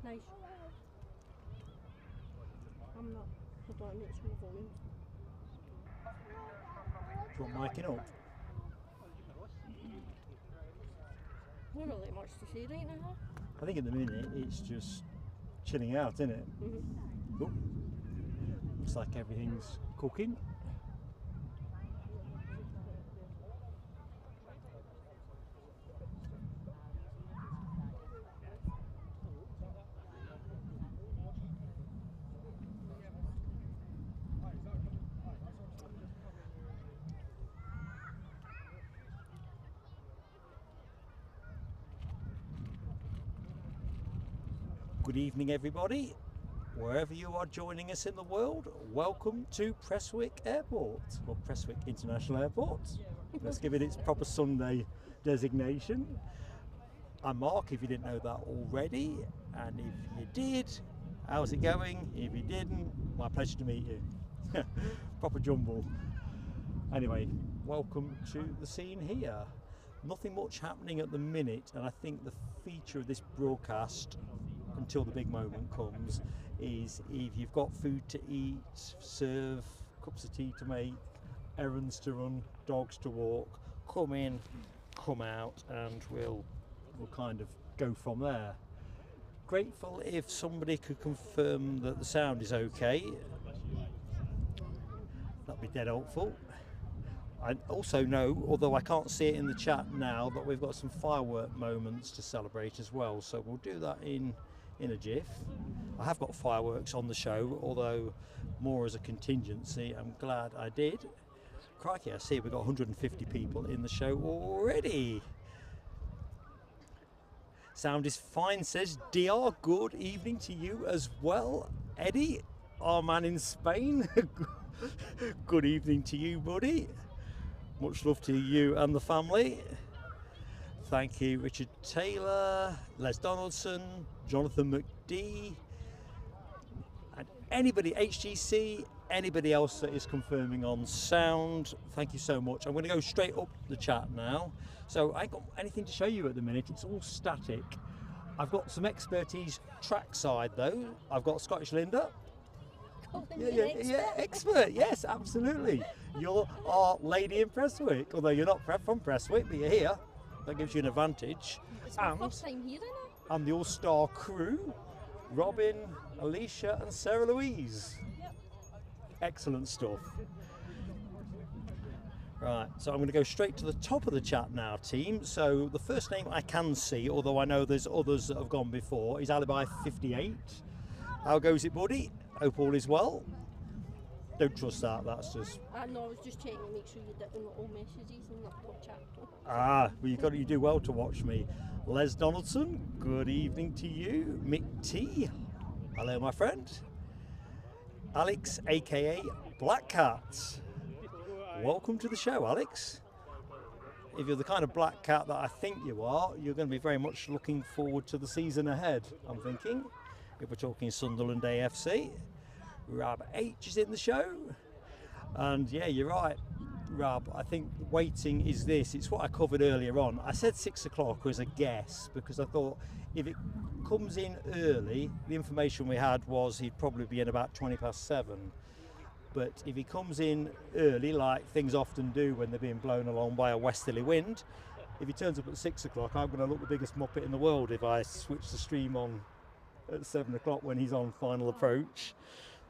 Nice. I'm not. I don't know, it's from the volume. Do you want miking up? Not really much to say right now. I think at the minute it's just chilling out, isn't it? Oh, looks like everything's cooking. Good evening, everybody. Wherever you are joining us in the world, welcome to Prestwick Airport, or Prestwick International Airport. Let's give it its proper Sunday designation. I'm Mark, if you didn't know that already, and if you did, how's it going? If you didn't, my pleasure to meet you. Proper jumble. Anyway, welcome to the scene here. Nothing much happening at the minute, and I think the feature of this broadcast, until the big moment comes, is if you've got food to eat, serve, cups of tea to make, errands to run, dogs to walk, come in, come out, and we'll kind of go from there. Grateful if somebody could confirm that the sound is okay. That'd be dead helpful. I also know, although I can't see it in the chat now, that we've got some firework moments to celebrate as well, so we'll do that in a jiff. I have got fireworks on the show, although more as a contingency. I'm glad I did. Crikey, I see we've got 150 people in the show already. Sound is fine, says DR. Good evening to you as well. Eddie, our man in Spain. Good evening to you, buddy. Much love to you and the family. Thank you, Richard Taylor, Les Donaldson, Jonathan McD, and anybody, HGC, anybody else that is confirming on sound. Thank you so much. I'm going to go straight up the chat now. So I ain't got anything to show you at the minute. It's all static. I've got some expertise trackside though. I've got Scottish Linda. Yeah, expert. Yes, absolutely. You're our lady in Prestwick, although you're not from Prestwick, but you're here. That gives you an advantage. It's my first time here, isn't it? And the all-star crew, Robin, Alicia and Sarah Louise. Yep. Excellent stuff. Right, so I'm going to go straight to the top of the chat now, team. So the first name I can see, although I know there's others that have gone before, is Alibi 58. How goes it, buddy? Hope all is well. Don't trust that, that's just... No, I was just checking to make sure you didn't know all messages in the top chat. Ah, well you do well to watch me. Les Donaldson, good evening to you. Mick T, hello my friend. Alex, aka Black Cat. Welcome to the show, Alex. If you're the kind of black cat that I think you are, you're going to be very much looking forward to the season ahead, I'm thinking. If we're talking Sunderland AFC. Rab H is in the show. And yeah, you're right, Rab. I think waiting is this. It's what I covered earlier on. I said 6 o'clock as a guess because I thought if it comes in early, the information we had was he'd probably be in about 7:20. But if he comes in early, like things often do when they're being blown along by a westerly wind, if he turns up at 6 o'clock, I'm going to look the biggest muppet in the world if I switch the stream on at 7 o'clock when he's on final approach.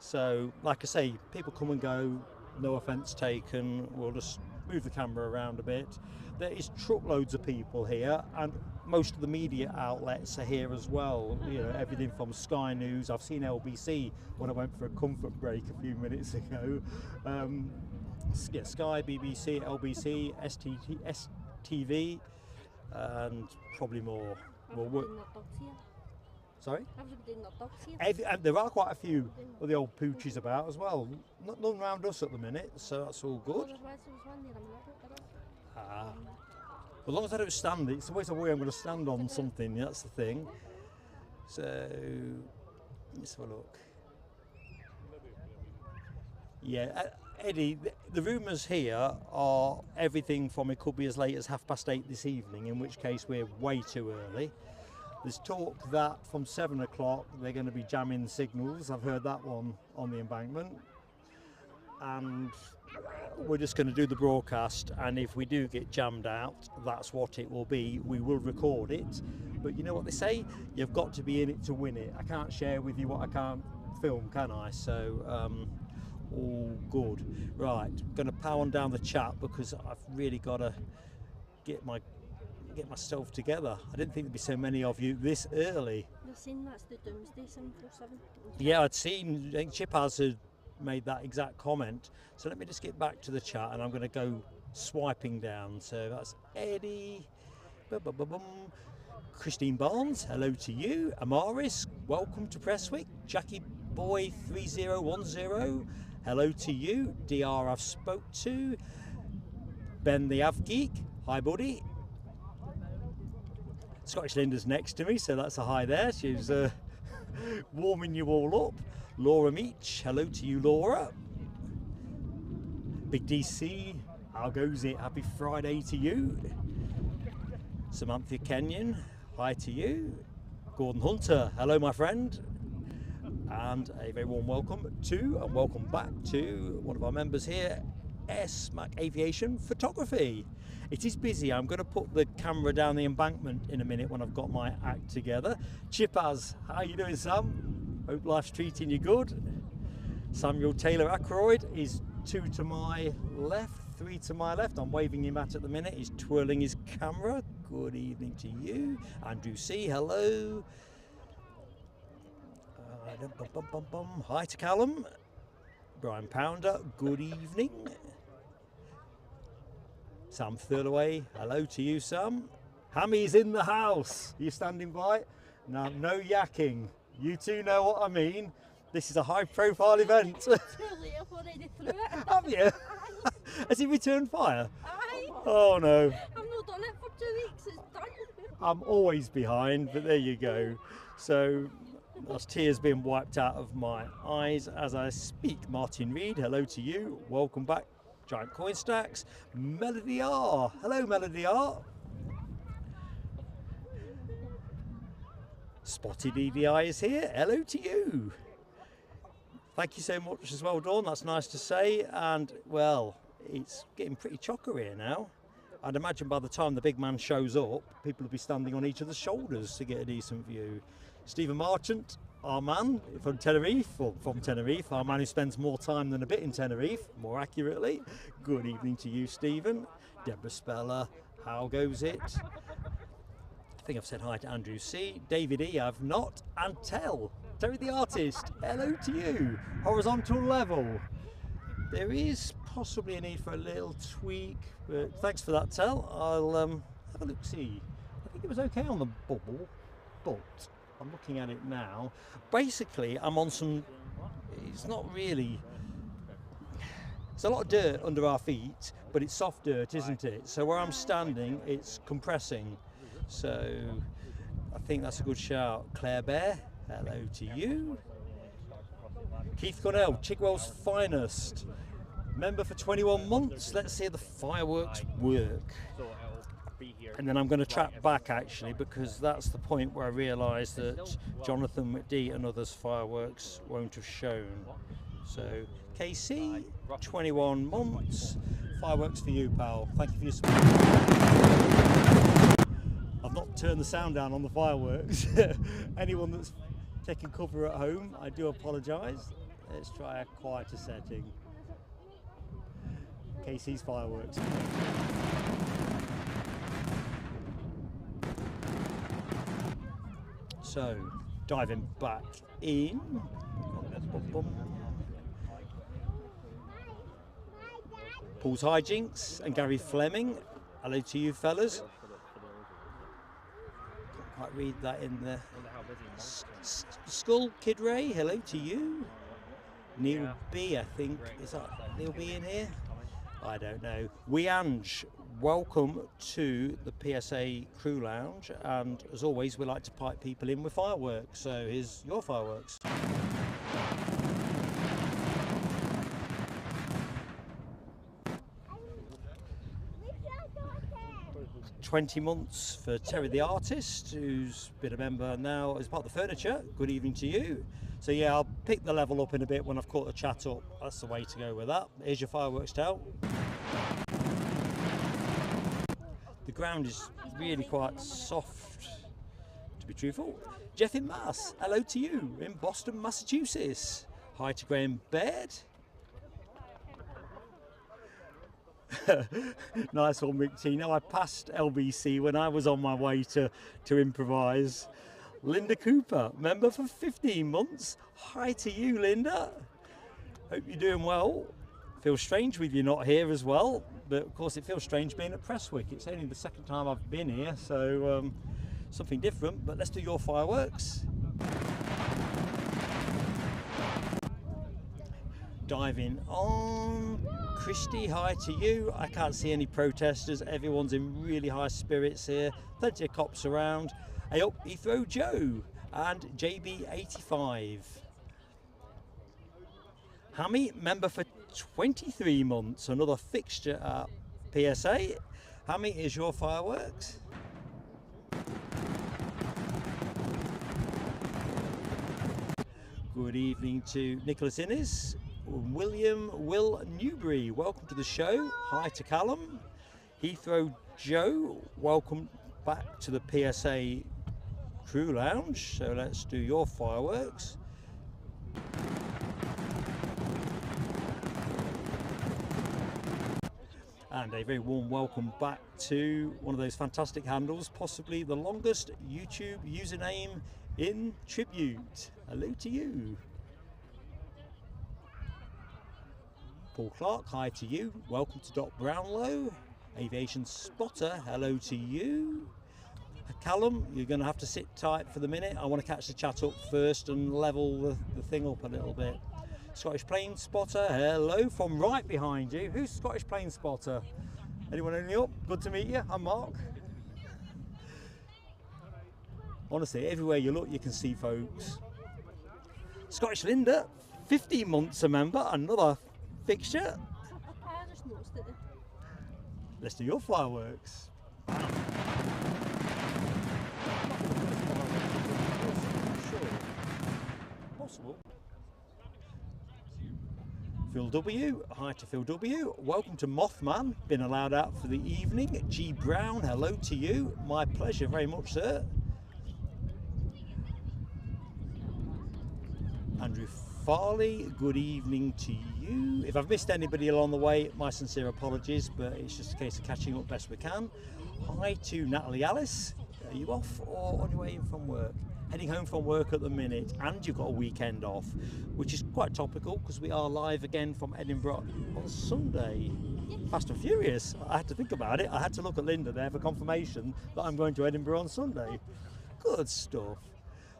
So, like I say, people come and go, no offence taken, we'll just move the camera around a bit. There is truckloads of people here, and most of the media outlets are here as well. You know, everything from Sky News, I've seen LBC when I went for a comfort break a few minutes ago. Yeah, Sky, BBC, LBC, STV, and probably more. Sorry? There are quite a few of the old poochies about as well. None around us at the minute, so that's all good. As long as I don't stand, it's always a way I'm going to stand on something, that's the thing. So, let's have a look. Yeah, Eddie, the rumours here are everything from it could be as late as 8:30 this evening, in which case we're way too early. There's talk that from 7 o'clock they're going to be jamming signals. I've heard that one on the embankment. And we're just going to do the broadcast, and if we do get jammed out, that's what it will be. We will record it, but you know what they say, you've got to be in it to win it. I can't share with you what I can't film, can I? So all good. Right, going to power on down the chat because I've really got to get myself together. I didn't think there'd be so many of you this early. They're saying that's the Doomsday 747. Yeah, I'd seen, I think Chipaz had made that exact comment. So let me just get back to the chat, and I'm going to go swiping down. So that's Eddie, Christine Barnes, hello to you. Amaris, welcome to Prestwick. Jackie Boy 3010, hello to you. DR I've spoke to. Ben the Av Geek, hi buddy. Scottish Linda's next to me, so that's a hi there. She's warming you all up. Laura Meach, hello to you, Laura. Big DC, how goes it? Happy Friday to you. Samantha Kenyon, hi to you. Gordon Hunter, hello my friend. And a very warm welcome to, and welcome back to one of our members here, Mac Aviation Photography. It is busy. I'm going to put the camera down the embankment in a minute when I've got my act together. Chipaz, how you doing, Sam? Hope life's treating you good. Samuel Taylor Ackroyd is 2 to my left, 3 to my left. I'm waving him at the minute. He's twirling his camera. Good evening to you. Andrew C, hello. Hi to Callum. Brian Pounder, good evening. Sam Thurlaway, hello to you, Sam. Hammy's in the house. Are you standing by? No, no yakking. You two know what I mean. This is a high-profile event. Too late, I've already through it. Have you? Has he returned fire? Aye. Oh no. I've not done it for 2 weeks, it's done. I'm always behind, but there you go. So there's tears being wiped out of my eyes as I speak. Martin Reed, hello to you. Welcome back. Giant Coin Stacks. Melody R. Hello, Melody R. Spotted EDI is here. Hello to you. Thank you so much as well, Dawn. That's nice to say. And, well, it's getting pretty chocker here now. I'd imagine by the time the big man shows up, people will be standing on each other's shoulders to get a decent view. Stephen Marchant, our man from Tenerife, our man who spends more time than a bit in Tenerife, more accurately. Good evening to you, Stephen. Deborah Speller, how goes it? I think I've said hi to Andrew C. David E, I've not. And Terry the artist, hello to you. Horizontal level. There is possibly a need for a little tweak, but thanks for that, Tel. I'll have a look see. I think it was okay on the bubble, but I'm looking at it now. Basically, I'm on some, it's not really, it's a lot of dirt under our feet, but it's soft dirt, isn't it? So where I'm standing, it's compressing. So I think that's a good shout. Claire Bear, hello to you. Keith Cornell, Chigwell's finest. Member for 21 months. Let's see the fireworks work. And then I'm going to track back actually, because that's the point where I realised that Jonathan McD and others' fireworks won't have shown. So KC, 21 months. Fireworks for you, pal. Thank you for your support. I've not turned the sound down on the fireworks. Anyone that's taking cover at home, I do apologise. Let's try a quieter setting. KC's fireworks. So, diving back in. Paul's Hijinks and Gary Fleming. Hello to you fellas. Can't quite read that in the Skull Kid Ray, hello to you. Neil B, I think. Is that Neil B in here? I don't know. Ange, welcome to the PSA Crew Lounge, and as always we like to pipe people in with fireworks, so here's your fireworks. 20 months for Terry the Artist, who's been a member now as part of the furniture. Good evening to you. So yeah, I'll pick the level up in a bit when I've caught the chat up. That's the way to go with that. Here's your fireworks towel. The ground is really quite soft, to be truthful. Jeff in Mass, hello to you in Boston, Massachusetts. Hi to Graham Baird. Nice one, Mick T. Now, I passed LBC when I was on my way to improvise. Linda Cooper, member for 15 months. Hi to you, Linda. Hope you're doing well. Feels strange with you not here as well, but of course it feels strange being at Prestwick. It's only the second time I've been here, so something different. But let's do your fireworks. Diving on. Christy, hi to you. I can't see any protesters. Everyone's in really high spirits here. Plenty of cops around. Hey up, Heathrow Joe and JB85. Hammy, member for 23 months. Another fixture at PSA. Hammy, is your fireworks. Good evening to Nicholas Innes. William Will Newbury, welcome to the show. Hi to Callum. Heathrow Joe, welcome back to the PSA Crew Lounge. So let's do your fireworks. And a very warm welcome back to one of those fantastic handles, possibly the longest YouTube username in tribute. Hello to you. Paul Clark, hi to you. Welcome to Doc Brownlow. Aviation Spotter, hello to you. Callum, you're going to have to sit tight for the minute. I want to catch the chat up first and level the thing up a little bit. Scottish Plane Spotter, hello from right behind you. Who's Scottish Plane Spotter? Anyone only up? Good to meet you. I'm Mark. Honestly, everywhere you look, you can see folks. Scottish Linda, 15 months a member, another fixture. I just noticed it. Let's do your fireworks. Possible. Phil W, hi to Phil W. Welcome to Mothman, been allowed out for the evening. G Brown, hello to you. My pleasure very much, sir. Andrew Farley, good evening to you. If I've missed anybody along the way, my sincere apologies, but it's just a case of catching up best we can. Hi to Natalie Alice. Are you off or on your way in from work? Heading home from work at the minute, and you've got a weekend off, which is quite topical because we are live again from Edinburgh on Sunday. Fast and Furious. I had to think about it. I had to look at Linda there for confirmation that I'm going to Edinburgh on Sunday. Good stuff.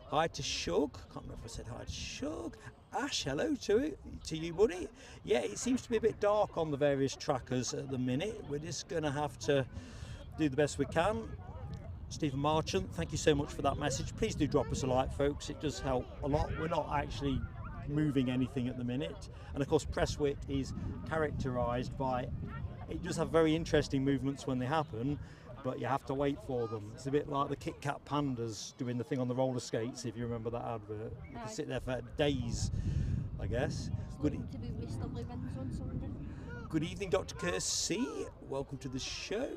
Hi to Shug. Can't remember if I said hi to Shug. Ash, hello to you, buddy. Yeah, it seems to be a bit dark on the various trackers at the minute. We're just going to have to do the best we can. Stephen Marchant, thank you so much for that message. Please do drop us a like, folks. It does help a lot. We're not actually moving anything at the minute. And of course, Prestwick is characterised by, it does have very interesting movements when they happen, but you have to wait for them. It's a bit like the Kit Kat pandas doing the thing on the roller skates, if you remember that advert. You can sit there for days, I guess. Good evening, Dr. Kersey. Welcome to the show.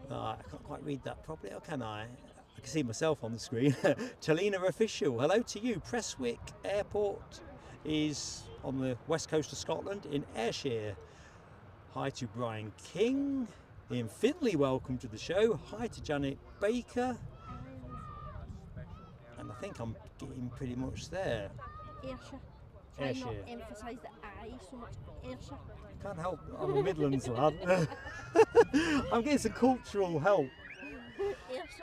I can't quite read that properly, or can I? I can see myself on the screen. Talina Official, hello to you. Prestwick Airport is on the west coast of Scotland in Ayrshire. Hi to Brian King. Ian Finley, welcome to the show. Hi to Janet Baker. And I think I'm getting pretty much there. Ayrshire. Try not to emphasise the I so much. Ayrshire. Can't help, I'm a Midlands lad. I'm getting some cultural help.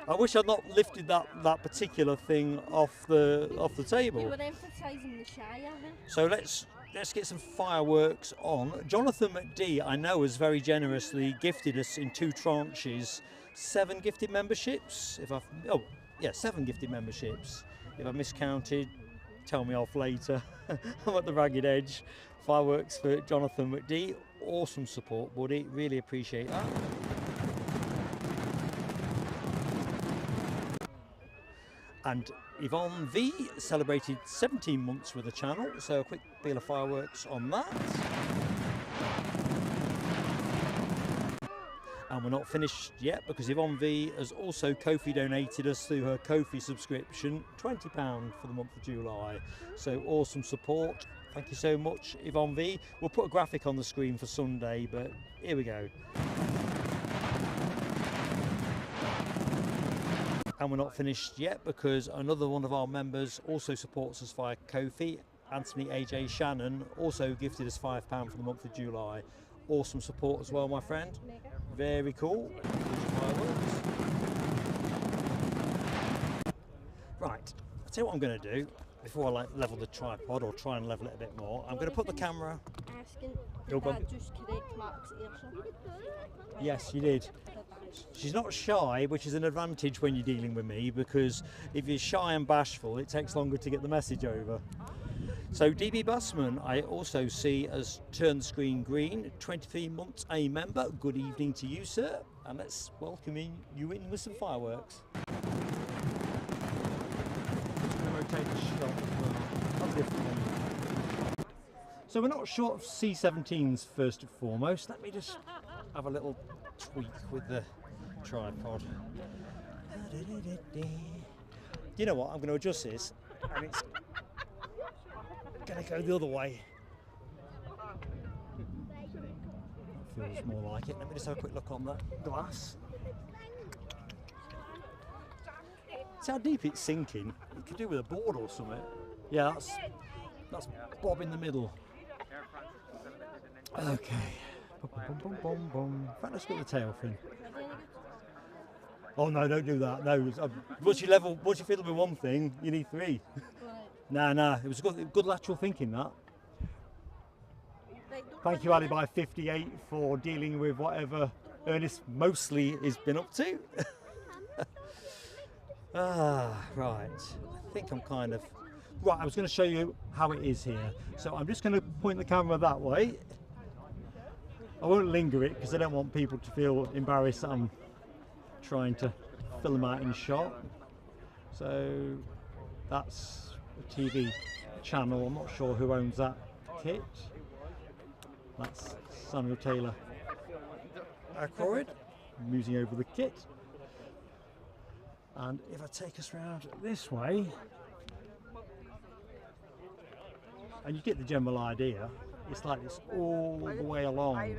I wish I'd not lifted that particular thing off the table. You were emphasising the Shire, huh? So let's get some fireworks on. Jonathan McD, I know, has very generously gifted us in 2 tranches 7 gifted memberships. 7 gifted memberships. If I miscounted, tell me off later. I'm at the ragged edge. Fireworks for Jonathan McD. Awesome support, buddy. Really appreciate that. And Yvonne V celebrated 17 months with the channel, so a quick peal of fireworks on that. And we're not finished yet, because Yvonne V has also Ko-fi donated us through her Ko-fi subscription £20 for the month of July. So awesome support. Thank you so much, Yvonne V. We'll put a graphic on the screen for Sunday, but here we go. And we're not finished yet, because another one of our members also supports us via Ko-fi. Anthony AJ Shannon also gifted us £5 for the month of July. Awesome support as well, my friend. Very cool. Right, I'll tell you what I'm going to do before I level the tripod, or try and level it a bit more. I'm going to put the camera. Asking, did I just correct Mark's answer? Yes, you did. She's not shy, which is an advantage when you're dealing with me, because if you're shy and bashful, it takes longer to get the message over. So DB Busman, I also see as turned the screen green, 23 months a member. Good evening to you, sir, and let's welcome you in with some fireworks. Just going to rotate the shot as well. So we're not short of C-17s first and foremost. Let me just have a little tweak with the tripod. You know what, I'm going to adjust this, and it's going to go the other way. That feels more like it. Let me just have a quick look on the glass. See how deep it's sinking? You could do with a board or something. Yeah, that's Bob in the middle. Okay. In fact, let's get the tail fin. Oh no, don't do that. No, once you fiddle with one thing, you need three. Nah, it was good lateral thinking, that. Thank you, Ali by 58, for dealing with whatever Ernest mostly has been up to. Right. I think I'm kind of... Right, I was going to show you how it is here. So I'm just going to point the camera that way. I won't linger it, because I don't want people to feel embarrassed that I'm trying to fill them out in shot. So that's a TV channel. I'm not sure who owns that kit. That's Samuel Taylor Ackroyd musing over the kit. And if I take us round this way, and you get the general idea, it's like this all the way along.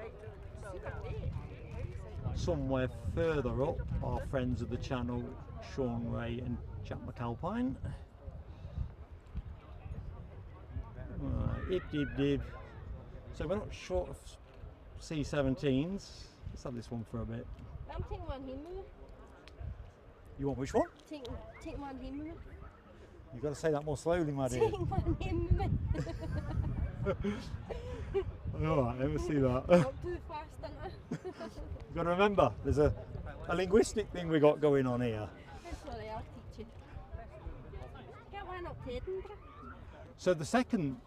Somewhere further up, our friends of the channel, Sean Ray and Jack McAlpine. Dib. So we're not short of C-17s. Let's have this one for a bit. I'm taking one here, Mum. You want which one? Take one here, Mum. You've got to say that more slowly, my dear. Take one here, Mum. Alright, let me see that. Not too fast, You've got to remember, there's a linguistic thing we got going on here. That's all right, I'll teach you. Get one up to Edinburgh. So the second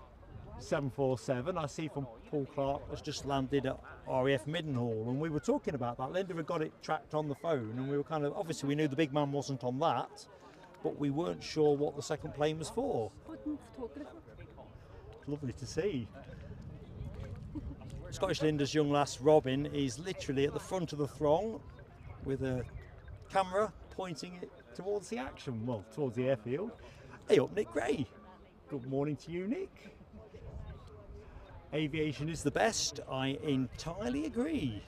747 I see from Paul Clark has just landed at RAF Middenhall, and we were talking about that. Linda had got it tracked on the phone, and we were kind of, obviously we knew the big man wasn't on that, but we weren't sure what the second plane was for. Photographer. Lovely to see. Scottish Linda's young lass Robin is literally at the front of the throng with a camera pointing it towards the action, well, towards the airfield. Hey up, Nick Gray. Good morning to you, Nick. Aviation is the best. I entirely agree.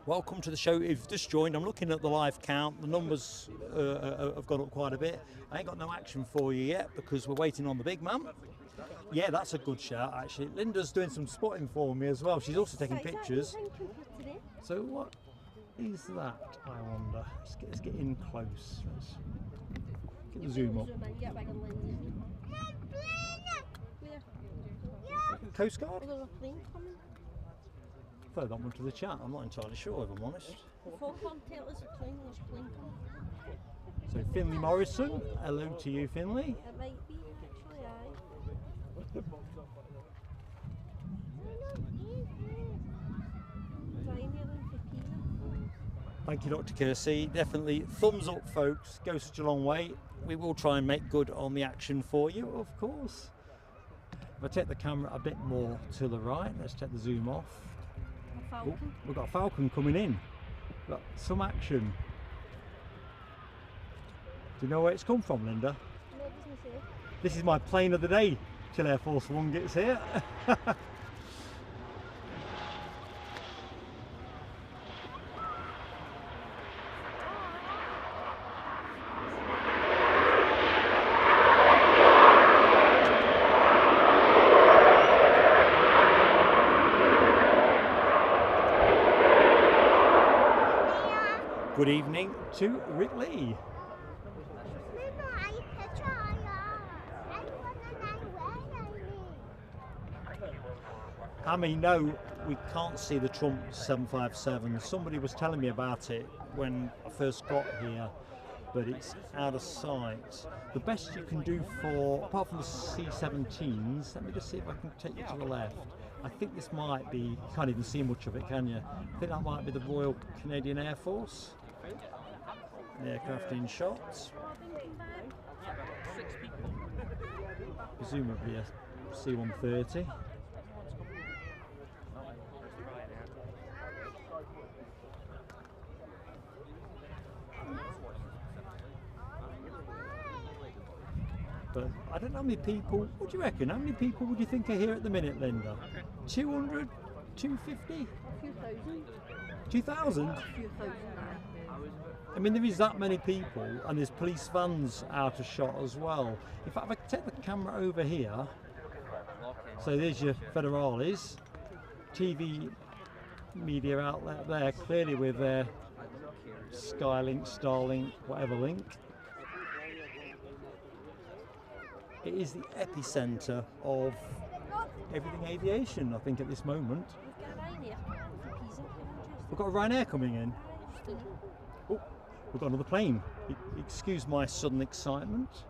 Welcome to the show. If you've just joined, I'm looking at the live count. The numbers have gone up quite a bit. I ain't got no action for you yet because we're waiting on the big man. Yeah, that's a good shout, actually. Linda's doing some spotting for me as well. She's also taking pictures. So what is that, I wonder? Let's get in close. Let's get the zoom up. Coast Guard? Throw that one to the chat. I'm not entirely sure, if I'm honest. So Finley Morrison, hello to you, Finley. It might be, actually, aye. Thank you, Dr. Kersey. Definitely thumbs up, folks. Goes such a long way. We will try and make good on the action for you, of course. If I take the camera a bit more to the right, let's take the zoom off. Oh, we've got a Falcon coming in. We've got some action. Do you know where it's come from, Linda? No, it doesn't say. This is my plane of the day till Airforce One gets here. Good evening to Rick Lee. Amy, no, we can't see the Trump 757. Somebody was telling me about it when I first got here, but it's out of sight. The best you can do for, apart from the C-17s, let me just see if I can take you to the left. I think this might be, you can't even see much of it, can you? I think that might be the Royal Canadian Air Force. The aircraft in shots. Presumably a C-130. But I don't know how many people, what do you reckon? How many people would you think are here at the minute, Linda? 200? 250? A few thousand. 2,000? A few thousand. I mean, there is that many people, and there's police vans out of shot as well. In fact, if I take the camera over here, so there's your Federales, TV media outlet there, clearly with their Skylink, Starlink, whatever link. It is the epicentre of everything aviation, I think, at this moment. We've got a Ryanair coming in. Oh, we've got another plane. Excuse my sudden excitement.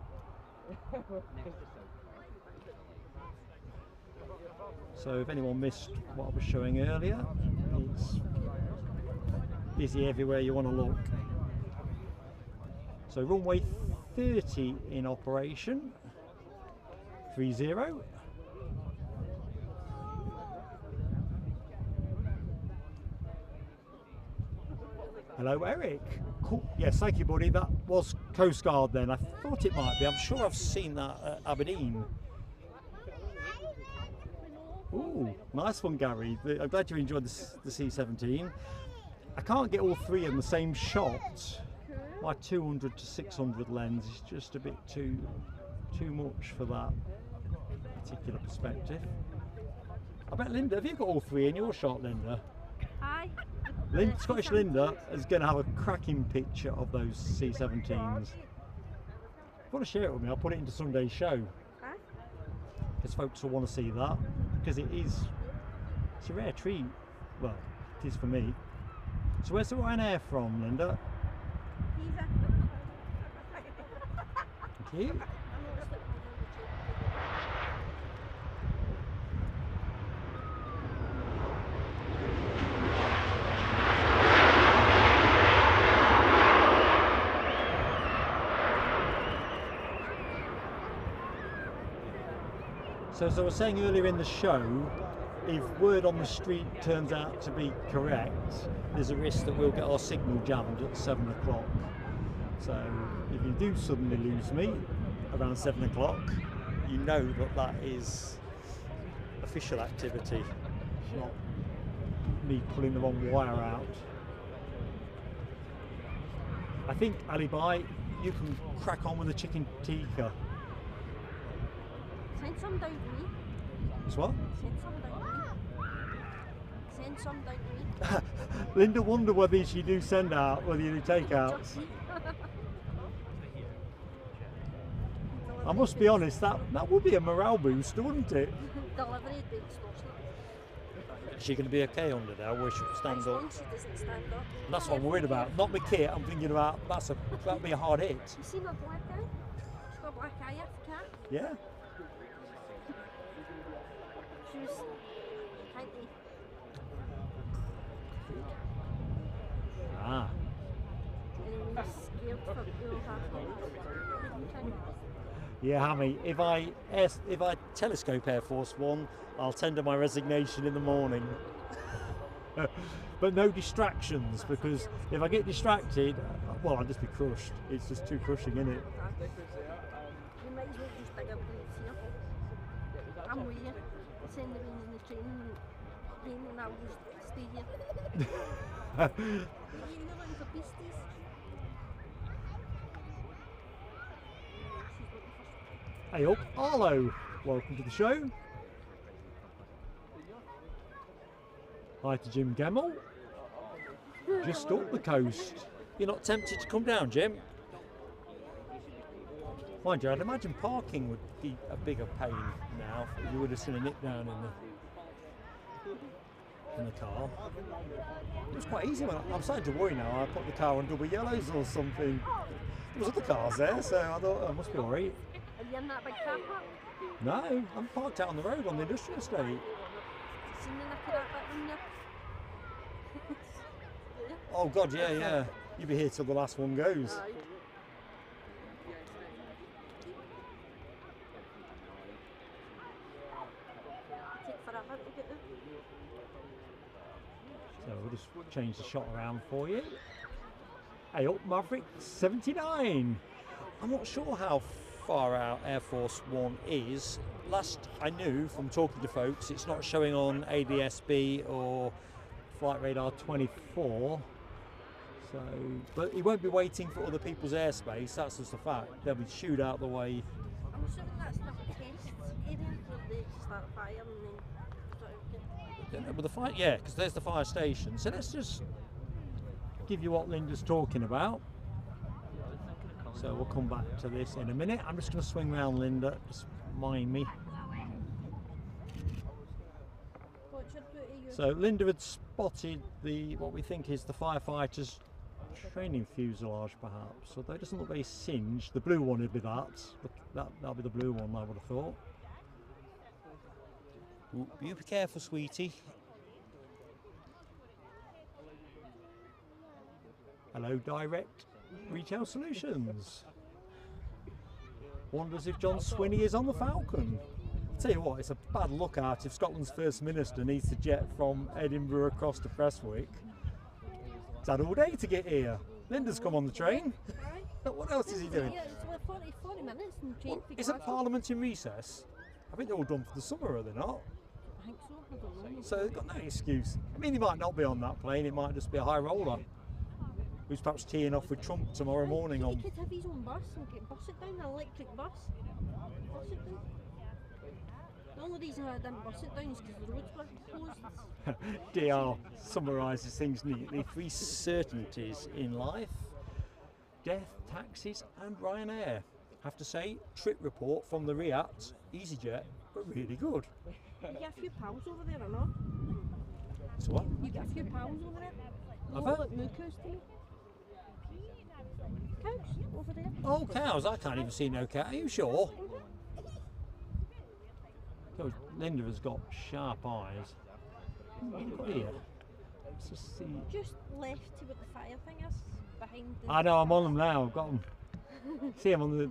So if anyone missed what I was showing earlier, it's busy everywhere you want to look. So runway 30 in operation. 30. Hello, Eric. Cool. Yes, thank you, buddy. That was Coast Guard then. I thought it might be. I'm sure I've seen that at Aberdeen. Ooh, nice one, Gary. I'm glad you enjoyed the C-17. I can't get all three in the same shot. My 200 to 600 lens is just a bit too much for that particular perspective. I bet Linda, have you got all three in your shot, Linda? Aye. Scottish Linda is going to have a cracking picture of those C-17s. If you want to share it with me, I'll put it into Sunday's show. Huh? Because folks will want to see that, because it's a rare treat. Well, it is for me. So where's the Ryanair from, Linda? Thank you. So as I was saying earlier in the show, if word on the street turns out to be correct, there's a risk that we'll get our signal jammed at 7 o'clock. So if you do suddenly lose me around 7 o'clock, you know that that is official activity, not me pulling the wrong wire out. I think, Ali Bai, you can crack on with the chicken tikka. Send some down to me. It's what? Send some down to me. Send some down to me. Linda wonder whether she do send out, whether you do take outs. I must be honest, that would be a morale booster, wouldn't it? Delivery would be extortionate. Is she going to be okay under there, or should stand As up? long as she doesn't stand up. That's what I'm worried about. Not my kit, I'm thinking about, that'd be a hard hit. You see my black eye? She's got a black eye after cat. Yeah. She was tiny. Ah. Yeah, Hammy, if I telescope Airforce One, I'll tender my resignation in the morning. But no distractions, because if I get distracted, well, I'll just be crushed. It's just too crushing, isn't it? You might as well just dig a grave here. I'm with you. Send the rain in the train and I'll just stay here. You're looking for beasties. Hey up, Arlo, welcome to the show. Hi to Jim Gemmell, just up the coast. You're not tempted to come down, Jim? Mind you, I'd imagine parking would be a bigger pain now if you would have seen a nip down in the car. It was quite easy. I'm starting to worry now. I put the car on double yellows or something. There was other cars there, so I thought, oh, I must be alright. Are you in that big car park? No, I'm parked out on the road on the industrial estate. Seen the nick of that bit in there? Oh God, yeah. You'll be here till the last one goes. Aye. Take forever to get there. So we'll just change the shot around for you. Hey up, Maverick 79. I'm not sure how far out Airforce One is. Last I knew from talking to folks, it's not showing on ADS-B or Flight Radar 24. So, but he won't be waiting for other people's airspace. That's just a fact. They'll be shooed out the way. I'm assuming that's the test area where they start fire and then start With the fire, yeah, because there's the fire station. So let's just give you what Linda's talking about. So we'll come back to this in a minute. I'm just going to swing round, Linda. Just mind me. So Linda had spotted what we think is the firefighters' training fuselage, perhaps. Although it doesn't look very singed. The blue one would be that. That'll be the blue one, I would have thought. Ooh, you be careful, sweetie. Hello, Direct Retail Solutions. Wonders if John Swinney is on the Falcon. Tell you what, it's a bad lookout if Scotland's First Minister needs to jet from Edinburgh across to Prestwick. It's had all day to get here. Linda's come on the train. What else is he doing? Yeah, it's like 40 minutes in the train. Isn't Parliament in recess? I think they're all done for the summer, are they not? I think so, I don't know. So they've got no excuse. I mean, he might not be on that plane, it might just be a high roller who's perhaps teeing off with Trump tomorrow morning He on. could have his own bus and bus it down, an electric bus. Bus it down. The only reason I didn't bus it down is because the roads were closed. DR summarises things neatly. 3 certainties in life: death, taxis and Ryanair. I have to say, trip report from the RIAT, EasyJet, but really good. You get a few pals over there or not? So what? You get a few pals over there? They Have look I? like moo cows to me. Cows over there. Oh, cows! I can't even see no cow. Are you sure? Oh, Linda has got sharp eyes. What have you got here? Let's just see. Just left to where the fire thing is, behind the... I know, I'm on them now. I've got them. See him on the.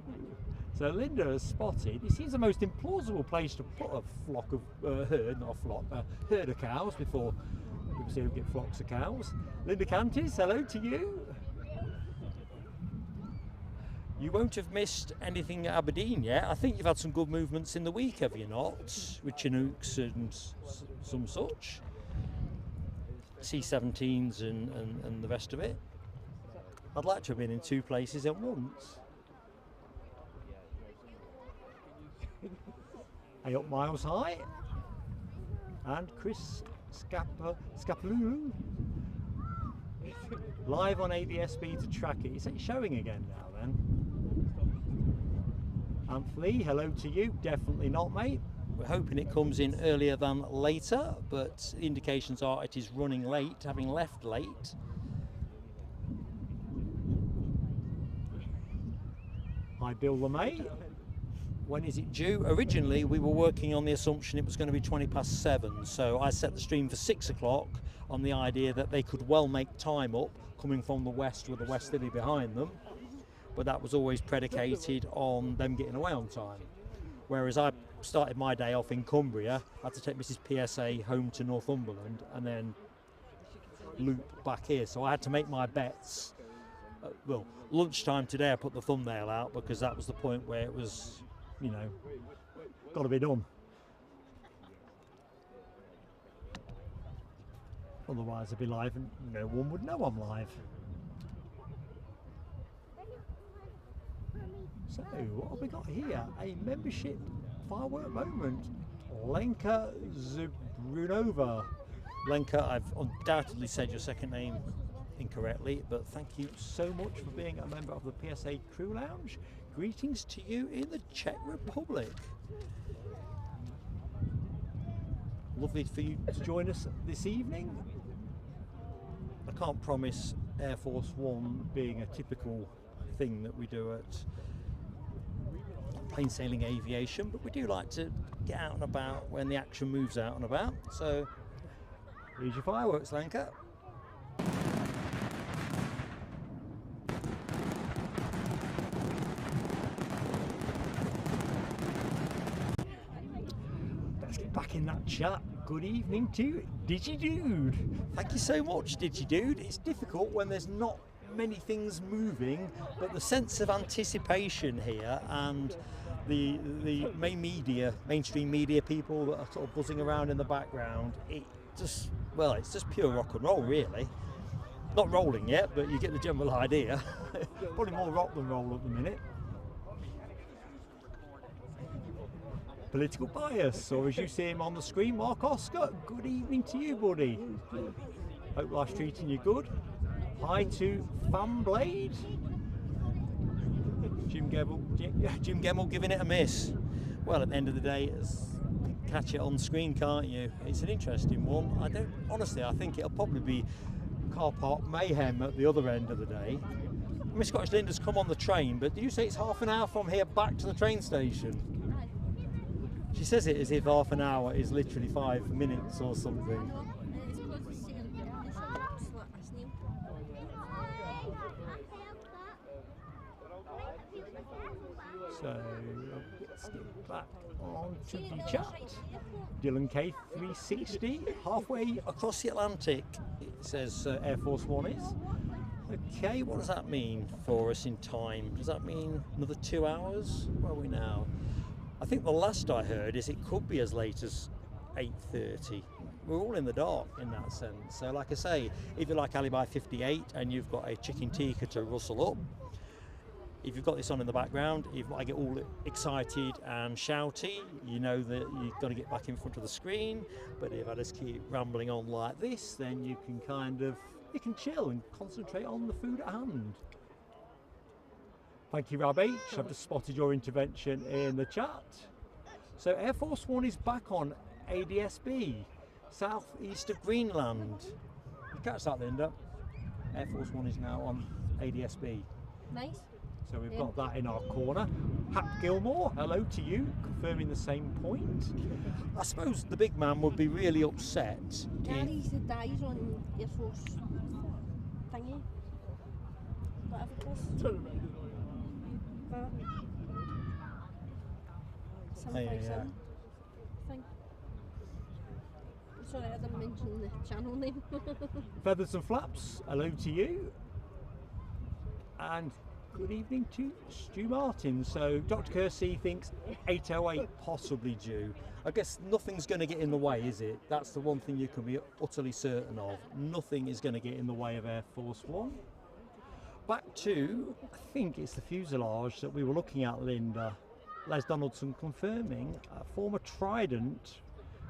So Linda has spotted. It seems the most implausible place to put a flock of herd, not a flock, a herd of cows before people see we get flocks of cows. Linda Cantis, hello to you. You won't have missed anything at Aberdeen yet. I think you've had some good movements in the week, have you not? With Chinooks and some such. C-17s and the rest of it. I'd like to have been in 2 places at once. Hey up Miles High. And Chris Scapalulu. Live on ADS-B to track it. Is it showing again now then? Flea, hello to you. Definitely not, mate. We're hoping it comes in earlier than later, but the indications are it is running late, having left late. Hi Bill LeMay. When is it due? Originally we were working on the assumption it was going to be 7:20, so I set the stream for 6 o'clock on the idea that they could well make time up coming from the west with the westerly behind them. but that was always predicated on them getting away on time. Whereas I started my day off in Cumbria, I had to take Mrs. PSA home to Northumberland and then loop back here. So I had to make my bets. Well, lunchtime today I put the thumbnail out because that was the point where it was, you know, got to be done. Otherwise I'd be live and no one would know I'm live. So what have we got here? A membership firework moment. Lenka Zbrunova. Lenka, I've undoubtedly said your second name incorrectly, but thank you so much for being a member of the PSA Crew Lounge. Greetings to you in the Czech Republic. Lovely for you to join us this evening. I can't promise Airforce One being a typical thing that we do at plain sailing aviation, but we do like to get out and about when the action moves out and about. So here's your fireworks, Lenka. Let's get back in that chat. Good evening to DigiDude. Thank you so much, DigiDude. It's difficult when there's not many things moving, but the sense of anticipation here and the mainstream media people that are sort of buzzing around in the background, it's just pure rock and roll, really. Not rolling yet, but you get the general idea. Probably more rock than roll at the minute. Political bias, or as you see him on the screen, Mark Oscar. Good evening to you, buddy. Hope life's treating you good. Hi to Fanblade. Jim Gemmell giving it a miss. Well, at the end of the day, catch it on screen, can't you? It's an interesting one. I think it'll probably be car park mayhem at the other end of the day. Miss Scottish Linda's come on the train, but did you say it's half an hour from here back to the train station? She says it as if half an hour is literally 5 minutes or something. So let's get back on to the chat. Dylan K360, halfway across the Atlantic, it says Air Force One is. Okay, what does that mean for us in time? Does that mean another 2 hours? Where are we now? I think the last I heard is it could be as late as 8:30. We're all in the dark in that sense. So like I say, if you're like Alibi 58 and you've got a chicken tikka to rustle up, if you've got this on in the background, if I get all excited and shouty, you know that you've got to get back in front of the screen. But if I just keep rambling on like this, then you can you can chill and concentrate on the food at hand. Thank you, Rab H. I've just spotted your intervention in the chat. So Air Force One is back on ADSB, southeast of Greenland. You catch that, Linda? Air Force One is now on ADSB. Nice. So we've got that in our corner. Hap Gilmore, hello to you, confirming the same point. I suppose the big man would be really upset. Gary's the dies on Air Force thingy. Whatever it was. That. 757 thing. Sorry, I didn't mention the channel name. Feathers and Flaps, hello to you. And good evening to Stu Martin. So Dr. Kersey thinks 8:08 possibly due. I guess nothing's going to get in the way, is it? That's the one thing you can be utterly certain of. Nothing is going to get in the way of Air Force One. Back to, I think it's the fuselage that we were looking at, Linda. Les Donaldson confirming a former Trident,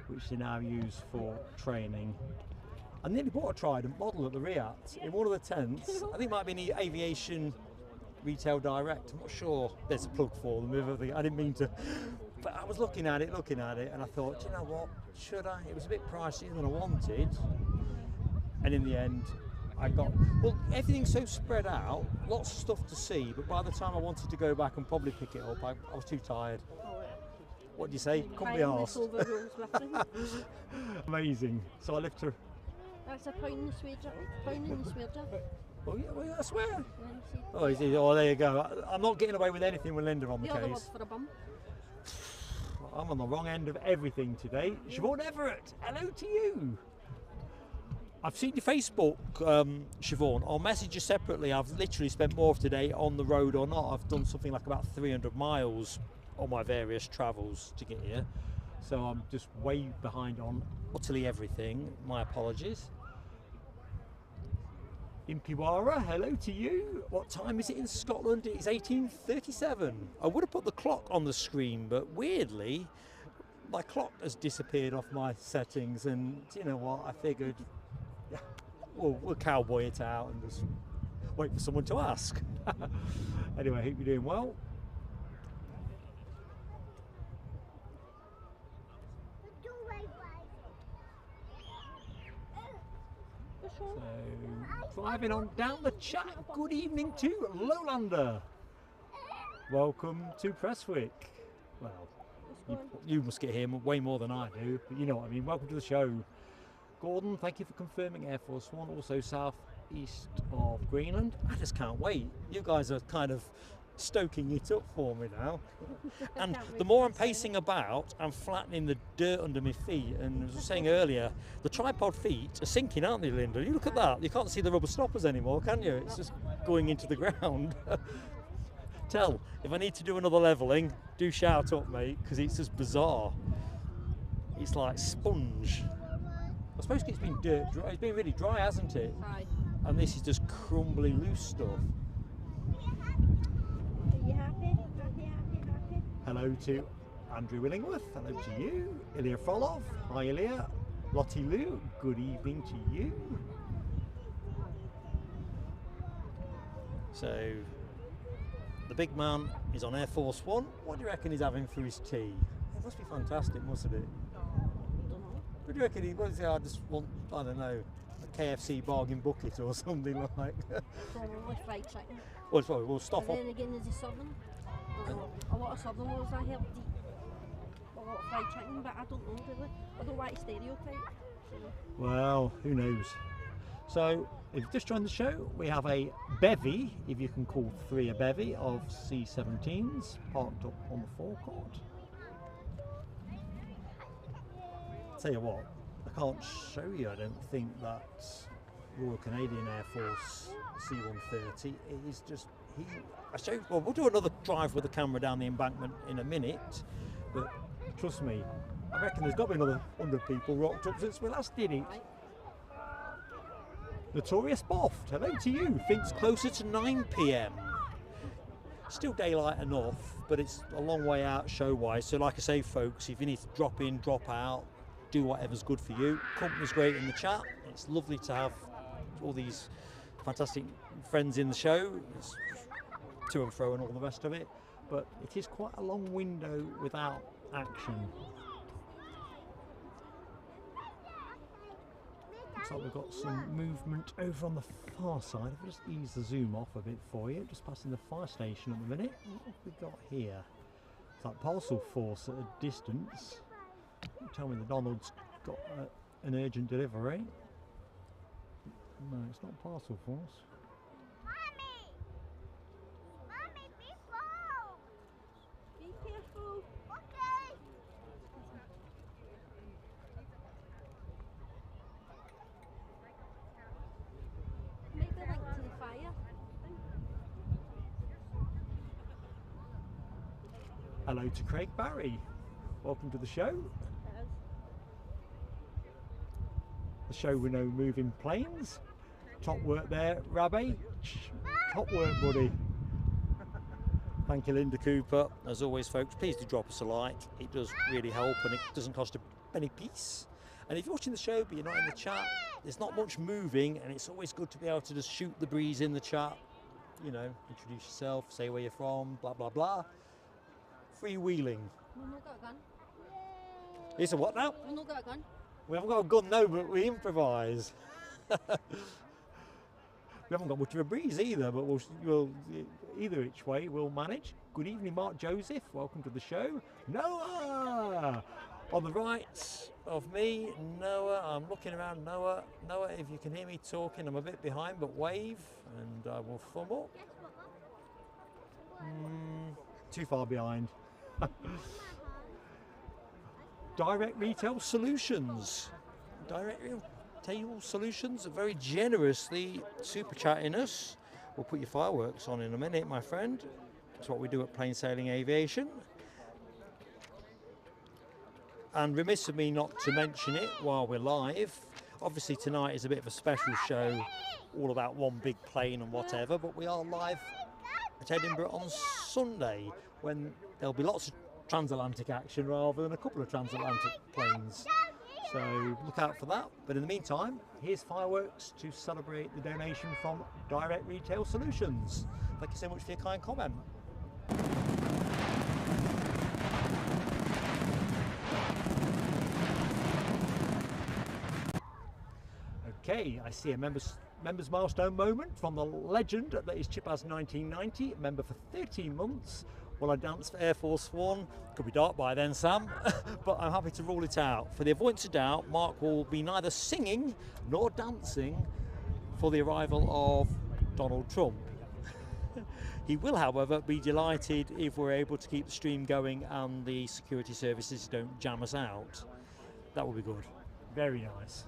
which they now use for training. I nearly bought a Trident model at the RIAT in one of the tents. I think it might be in the Aviation Retail Direct. I'm not sure. There's a plug for them. I didn't mean to. But I was looking at it, and I thought, do you know what? Should I? It was a bit pricier than I wanted. And in the end, everything's so spread out, lots of stuff to see, but by the time I wanted to go back and probably pick it up, I was too tired. What do you say? Couldn't be arsed. Amazing. So I left her. That's a pound in the sweater. Oh yeah, well, I swear. Oh, is he? Oh, there you go. I'm not getting away with anything with Linda on the The other case. was for a bum. I'm on the wrong end of everything today. Siobhan Everett, hello to you. I've seen your Facebook, Siobhan. I'll message you separately. I've literally spent more of today on the road or not. I've done something like about 300 miles on my various travels to get here. So I'm just way behind on utterly everything. My apologies. Impiwara, hello to you. What time is it in Scotland? It's 18:37. I would have put the clock on the screen, but weirdly, my clock has disappeared off my settings, and you know what? I figured, yeah, we'll cowboy it out and just wait for someone to ask. Anyway, I hope you're doing well. So, driving on down the chat, good evening to Lowlander. Welcome to Prestwick. Well, you must get here way more than I do, but you know what I mean. Welcome to the show. Gordon, thank you for confirming Airforce One, also southeast of Greenland. I just can't wait. You guys are kind of stoking it up for me now. And the more I'm pacing about, I'm flattening the dirt under my feet. And as I was saying earlier, the tripod feet are sinking, aren't they, Linda? You look at that. You can't see the rubber stoppers anymore, can you? It's just going into the ground. Tell, if I need to do another levelling, do shout up, mate, because it's just bizarre. It's like sponge. I suppose it's been dirt dry. It's been really dry, hasn't it? Aye. And this is just crumbly loose stuff. Are you happy? Happy? Hello to Andrew Willingworth, hello to you. Ilya Frolov, hi Ilya. Lottie Lou, good evening to you. So, the big man is on Airforce One. What do you reckon he's having for his tea? It must be fantastic, mustn't it? What do you reckon he was? I just want, I don't know, a KFC bargain bucket or something like that. Probably fried chicken. Well, sorry, we'll stop And off. then again, there's a southern. A lot of southern ones I helped eat. A lot of fried chicken, but I don't know really. I don't like stereotype. Well, who knows? So, if you've just joined the show, we have a bevy, if you can call 3 a bevy, of C-17s parked up on the forecourt. Tell you what, I can't show you, I don't think, that Royal Canadian Air Force C-130. It is just, well, we'll do another drive with the camera down the embankment in a minute, but trust me, I reckon there's got to be another 100 people rocked up since we last did it. Notorious Boft, hello to you. Thinks closer to 9 p.m. Still daylight enough, but it's a long way out show-wise. So like I say, folks, if you need to drop in, drop out, do whatever's good for you. Company's great in the chat. It's lovely to have all these fantastic friends in the show. It's to and fro and all the rest of it. But it is quite a long window without action. Looks like we've got some movement over on the far side. If I just ease the zoom off a bit for you, just passing the fire station at the minute. What have we got here? It's like parcel force at a distance. Don't tell me the Donald's got an urgent delivery. No, it's not parcel force. Mommy, be slow. Be careful. Okay. Make the link to the fire. Hello to Craig Barry. Welcome to the show. The show with no moving planes. Top work there, Rabbi. Top work, buddy. Thank you, Linda Cooper. As always, folks, please do drop us a like. It does really help and it doesn't cost a penny piece. And if you're watching the show but you're not in the chat, there's not much moving and it's always good to be able to just shoot the breeze in the chat. You know, introduce yourself, say where you're from, blah, blah, blah. Freewheeling. We've not got a gun. It's a what now? We've not got a gun. We haven't got a gun, no, but we improvise. We haven't got much of a breeze either, but we'll either which way we'll manage. Good evening, Mark Joseph. Welcome to the show. Noah! On the right of me, Noah. I'm looking around Noah. Noah, if you can hear me talking, I'm a bit behind, but wave, and I will thumb up. Too far behind. Direct Retail Solutions. Direct Retail Solutions are very generously super chatting us. We'll put your fireworks on in a minute, my friend. That's what we do at Plain Sailing Aviation. And remiss of me not to mention it while we're live. Obviously tonight is a bit of a special show, all about one big plane and whatever, but we are live at Edinburgh on Sunday, when there'll be lots of transatlantic action rather than a couple of transatlantic planes. So look out for that. But in the meantime, here's fireworks to celebrate the donation from Direct Retail Solutions. Thank you so much for your kind comment. Okay, I see a members milestone moment from the legend that is Chipaz 1990, member for 13 months. Well, I danced for Airforce One. Could be dark by then, Sam, but I'm happy to rule it out. For the avoidance of doubt, Mark will be neither singing nor dancing for the arrival of Donald Trump. He will, however, be delighted if we're able to keep the stream going and the security services don't jam us out. That will be good. Very nice.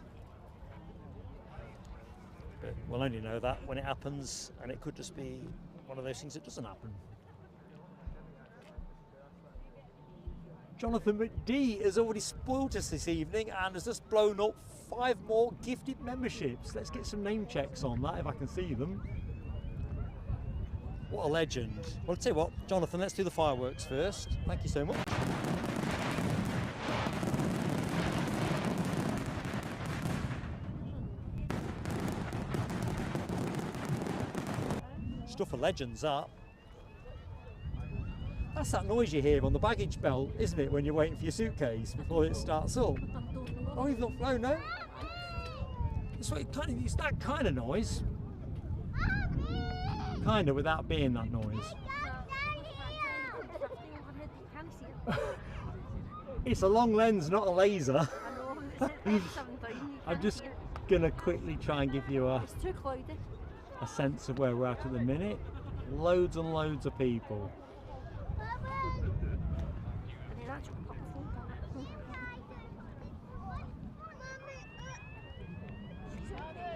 But we'll only know that when it happens, and it could just be one of those things that doesn't happen. Jonathan McD has already spoiled us this evening and has just blown up 5 more gifted memberships. Let's get some name checks on that if I can see them. What a legend. Well, I'll tell you what, Jonathan, let's do the fireworks first. Thank you so much. Stuff of legends, that. That's that noise you hear on the baggage belt, isn't it, when you're waiting for your suitcase before it starts up? Oh, you've not flown, no? It's that kind of noise. Kind of, without being that noise. It's a long lens, not a laser. I'm just going to quickly try and give you a sense of where we're at the minute. Loads and loads of people.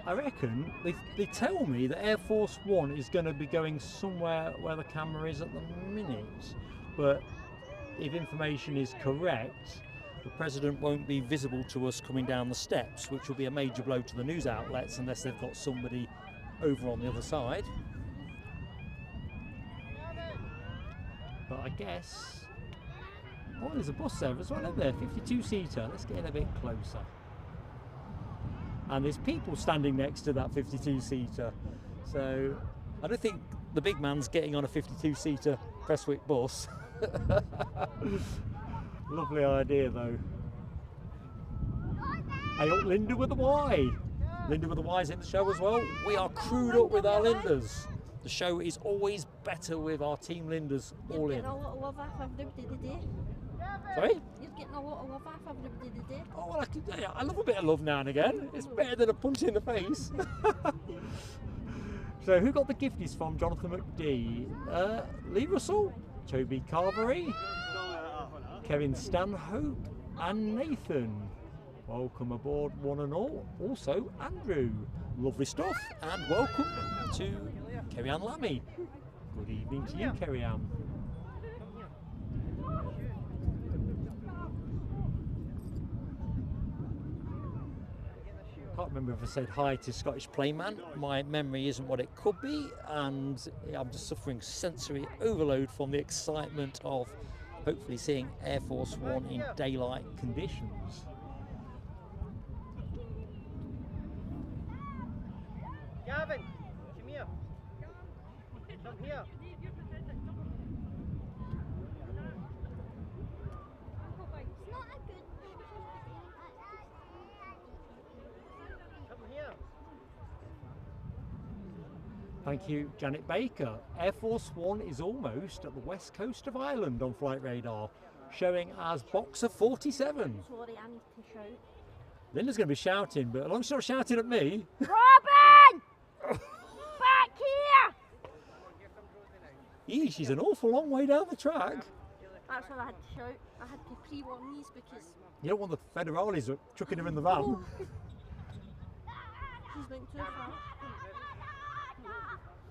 I reckon they tell me that Airforce One is going to be going somewhere where the camera is at the minute, but if information is correct, the President won't be visible to us coming down the steps, which will be a major blow to the news outlets unless they've got somebody over on the other side. But I guess... Oh, there's a bus there as well, isn't there? 52-seater. Let's get in a bit closer. And there's people standing next to that 52-seater. So I don't think the big man's getting on a 52-seater Prestwick bus. Lovely idea, though. Hey, up Linda with a Y. Linda with a Y's in the show as well. We are crewed up with our Lindas. The show is always better with our team Lindas all in. Sorry? You're getting a lot of love off everybody today. Oh, well, I love a bit of love now and again. It's better than a punch in the face. So, who got the gifties from Jonathan McD? Lee Russell, Toby Carvery, Kevin Stanhope, and Nathan. Welcome aboard, one and all. Also, Andrew. Lovely stuff. And welcome to Kerry-Ann Lammy. Good evening to you, Kerry-Ann. I can't remember if I said hi to Scottish Playman. My memory isn't what it could be, and I'm just suffering sensory overload from the excitement of hopefully seeing Airforce One in daylight conditions. Gavin, come here. Come here. Thank you, Janet Baker. Airforce One is almost at the west coast of Ireland on flight radar, showing as Boxer 47. Sorry, I need to shout. Linda's going to be shouting, but as long as she's not shouting at me. Robin! Back here! Eee, she's an awful long way down the track. That's what I had to shout. I had to pre-warn these because You don't want the federales chucking her in the van. oh, she's went too far.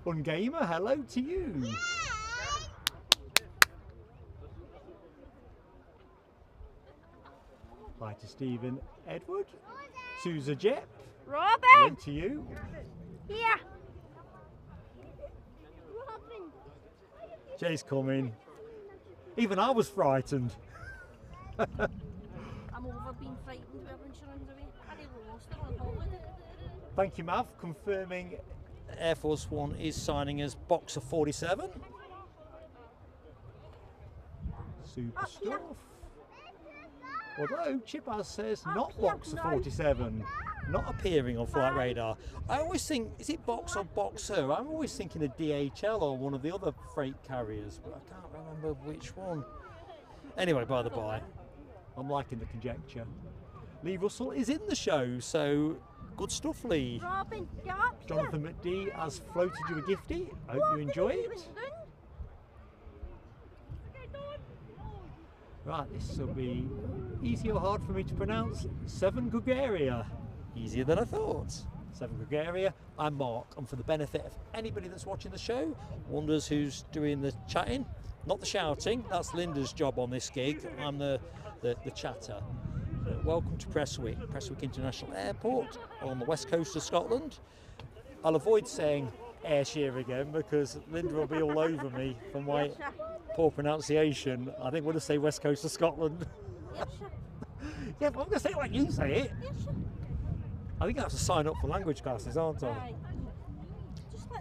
Ungamer, hello to you. Hi to Stephen Edward. Susa Jep, hello Robin! to you. Here! Robin! Jay's coming. Even I was frightened. I'm over being frightened when she runs away. I nearly lost her on holiday. Thank you, Mav, confirming Air Force One is signing as Boxer 47. Super stuff. Although Chipaz says not here, Boxer no. 47, not appearing on flight radar. I always think, is it Box or Boxer? I'm always thinking of DHL or one of the other freight carriers, but I can't remember which one. Anyway, by the by, I'm liking the conjecture. Lee Russell is in the show, so good stuff, Lee. Robin, get up here! Jonathan McD has floated you a giftie. I hope you enjoy it. Right, this will be easy or hard for me to pronounce. 7 Gugaria. Easier than I thought. 7 Gugaria. I'm Mark, and for the benefit of anybody that's watching the show, wonders who's doing the chatting, not the shouting. That's Linda's job on this gig. I'm the chatter. Welcome to Prestwick International Airport on the west coast of Scotland. I'll avoid saying Ayrshire again because Linda will be all over me for my poor pronunciation. I think we'll just say west coast of Scotland. Yeah, but I'm going to say it like you say it. I think I have to sign up for language classes, aren't I? Right.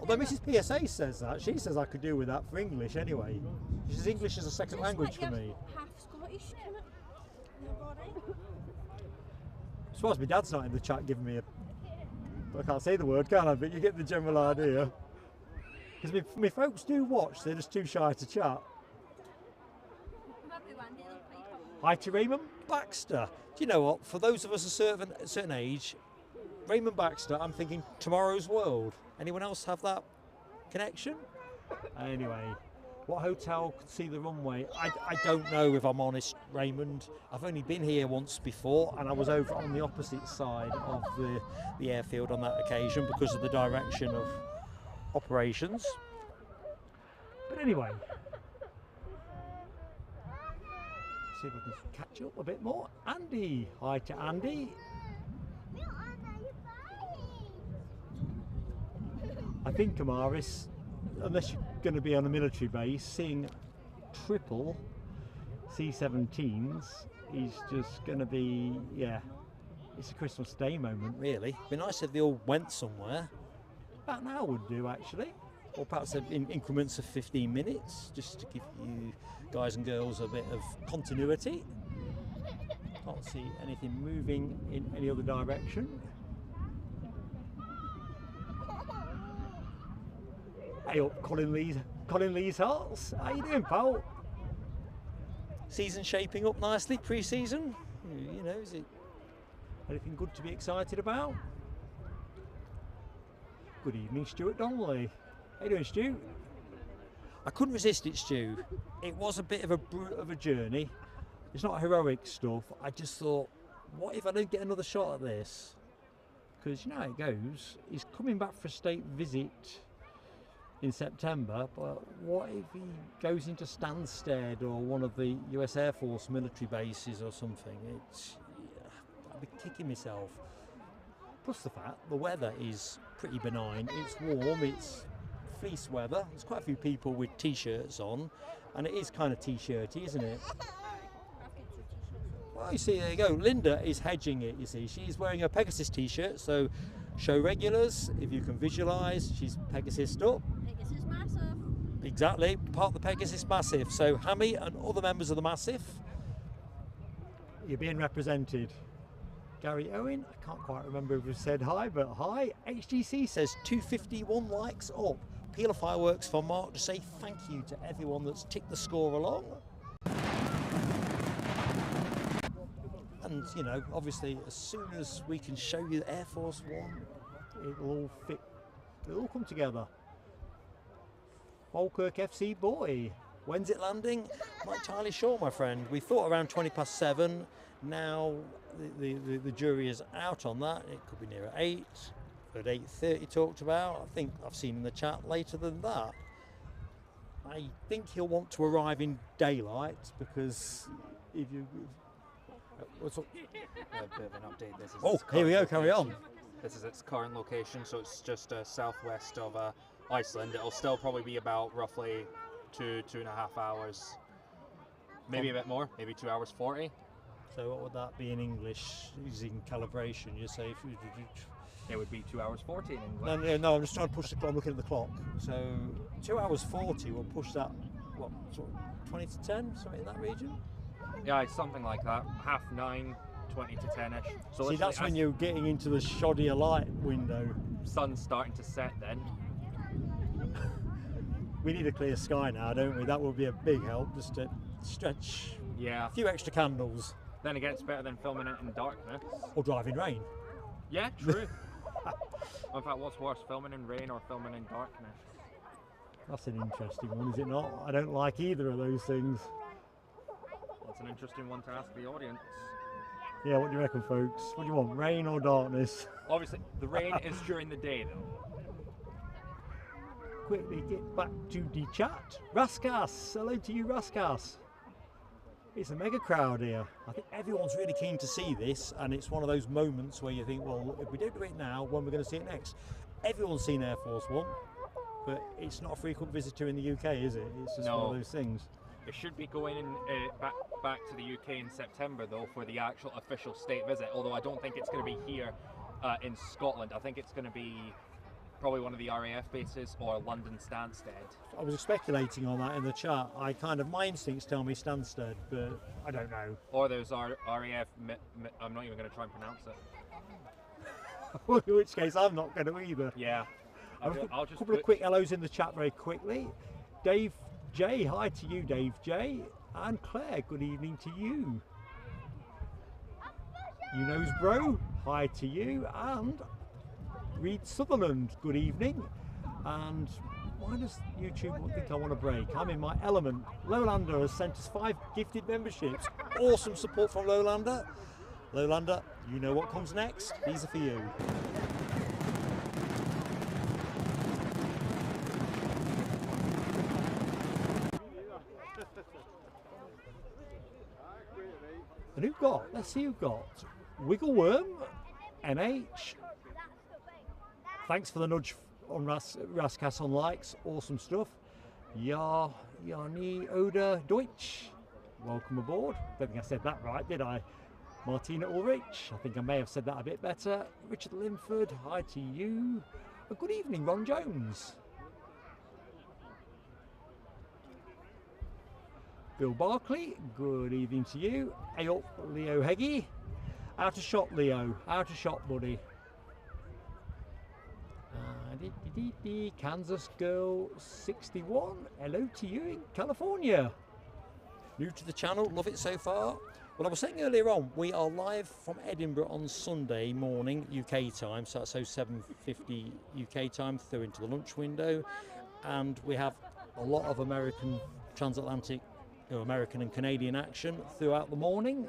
Although Mrs. PSA says that, she says I could do with that for English anyway. She says English is a second language for me. Half Scottish, can it? You're all right. I suppose my dad's not in the chat giving me a... I can't say the word, can I? But you get the general idea. Because my folks do watch, they're just too shy to chat. Hi to Raymond Baxter. Do you know what? For those of us a certain age, Raymond Baxter, I'm thinking Tomorrow's World. Anyone else have that connection? Anyway, what hotel could see the runway? I don't know, if I'm honest, Raymond. I've only been here once before, and I was over on the opposite side of the airfield on that occasion because of the direction of operations. But anyway, see if we can catch up a bit more. Andy, hi to Andy. I think, Amaris, unless you're going to be on a military base, seeing triple C-17s is just going to be, yeah, it's a Christmas Day moment, really. It'd be nice if they all went somewhere. About an hour would do, actually. Or perhaps in increments of 15 minutes, just to give you guys and girls a bit of continuity. Can't see anything moving in any other direction. Hey up, Colin Lee's Hearts. How you doing, pal? Season shaping up nicely, pre-season. You know, is it anything good to be excited about? Good evening, Stuart Donnelly. How you doing, Stu? I couldn't resist it, Stu. It was a bit of a journey. It's not heroic stuff. I just thought, what if I don't get another shot at this? Because you know how it goes. He's coming back for a state visit in September, but what if he goes into Stansted or one of the US Air Force military bases or something? I'd be kicking myself. Plus the fact the weather is pretty benign. It's warm, it's fleece weather. There's quite a few people with t-shirts on, and it is kind of t-shirty, isn't it? Well, you see, there you go. Linda is hedging it, you see. She's wearing a Pegasus t-shirt, so show regulars, if you can visualise, she's Pegasused up. Pegasus Massive. Exactly, part of the Pegasus Massive. So Hammy and other members of the Massive, you're being represented. Gary Owen, I can't quite remember if we said hi, but hi. HGC says 251 likes up. Peeler fireworks for Mark to say thank you to everyone that's ticked the score along. And, you know, obviously, as soon as we can show you Air Force One, it'll all fit, it'll all come together. Falkirk FC boy. When's it landing? I'm not entirely sure, my friend. We thought around 7:20. Now the jury is out on that. It could be near 8. At 8:30 talked about. I think I've seen in the chat later than that. I think he'll want to arrive in daylight because if you... what's up? A bit of an update. This is Oh, its here we go, current carry on. location. This is its current location, so it's just southwest of Iceland. It'll still probably be about roughly 2.5 hours. Maybe a bit more, maybe 2 hours 40. So what would that be in English using calibration? You say... It would be 2 hours 40 in English. No, I'm just trying to push the clock. I'm looking at the clock. So 2 hours 40 will push that, what, sort of 20 to 10, something in that region? Yeah, it's something like that. 9:30, 20 to 10ish. So see, that's when you're getting into the shoddier light window. Sun's starting to set then. We need a clear sky now, don't we? That would be a big help, just to stretch Yeah. a few extra candles. Then again, it's better than filming it in darkness. Or driving rain. Yeah, true. In fact, what's worse, filming in rain or filming in darkness? That's an interesting one, is it not? I don't like either of those things. That's an interesting one to ask the audience. Yeah, what do you reckon, folks? What do you want, rain or darkness? Obviously, the rain is during the day, though. Quickly get back to the chat. Raskas, hello to you, Raskas. It's a mega crowd here. I think everyone's really keen to see this, and it's one of those moments where you think, well, if we don't do it now, when we're going to see it next? Everyone's seen Airforce One, but it's not a frequent visitor in the UK, is it? It's just one of those things. It should be going in, back to the UK in September, though, for the actual official state visit, although I don't think it's going to be here in Scotland. I think it's going to be probably one of the RAF bases or London Stansted. I was speculating on that in the chat. My instincts tell me Stansted, but I don't know. Or there's RAF, I'm not even going to try and pronounce it. In which case, I'm not going to either. Yeah. I'll just couple of quick hellos in the chat very quickly. Dave J, hi to you, Dave J. And Claire, good evening to you. You knows bro, hi to you. And Reed Sutherland, good evening. And why does YouTube think I want to break? I'm in my element. Lowlander has sent us 5 gifted memberships. Awesome support from Lowlander. Lowlander, you know what comes next. These are for you. And who got? Let's see who got. Wiggleworm, NH. Thanks for the nudge on Raskas on likes. Awesome stuff. Yarni Oda Deutsch. Welcome aboard. Don't think I said that right, did I? Martina Ulrich. I think I may have said that a bit better. Richard Linford. Hi to you. Good evening, Ron Jones. Bill Barkley, good evening to you. Hey up, Leo Heggie. Out of shot, Leo. Out of shot, buddy. Kansas Girl 61. Hello to you in California. New to the channel, love it so far. Well, I was saying earlier on, we are live from Edinburgh on Sunday morning UK time, so that's 7:50 UK time through into the lunch window, and we have a lot of American transatlantic, American and Canadian action throughout the morning,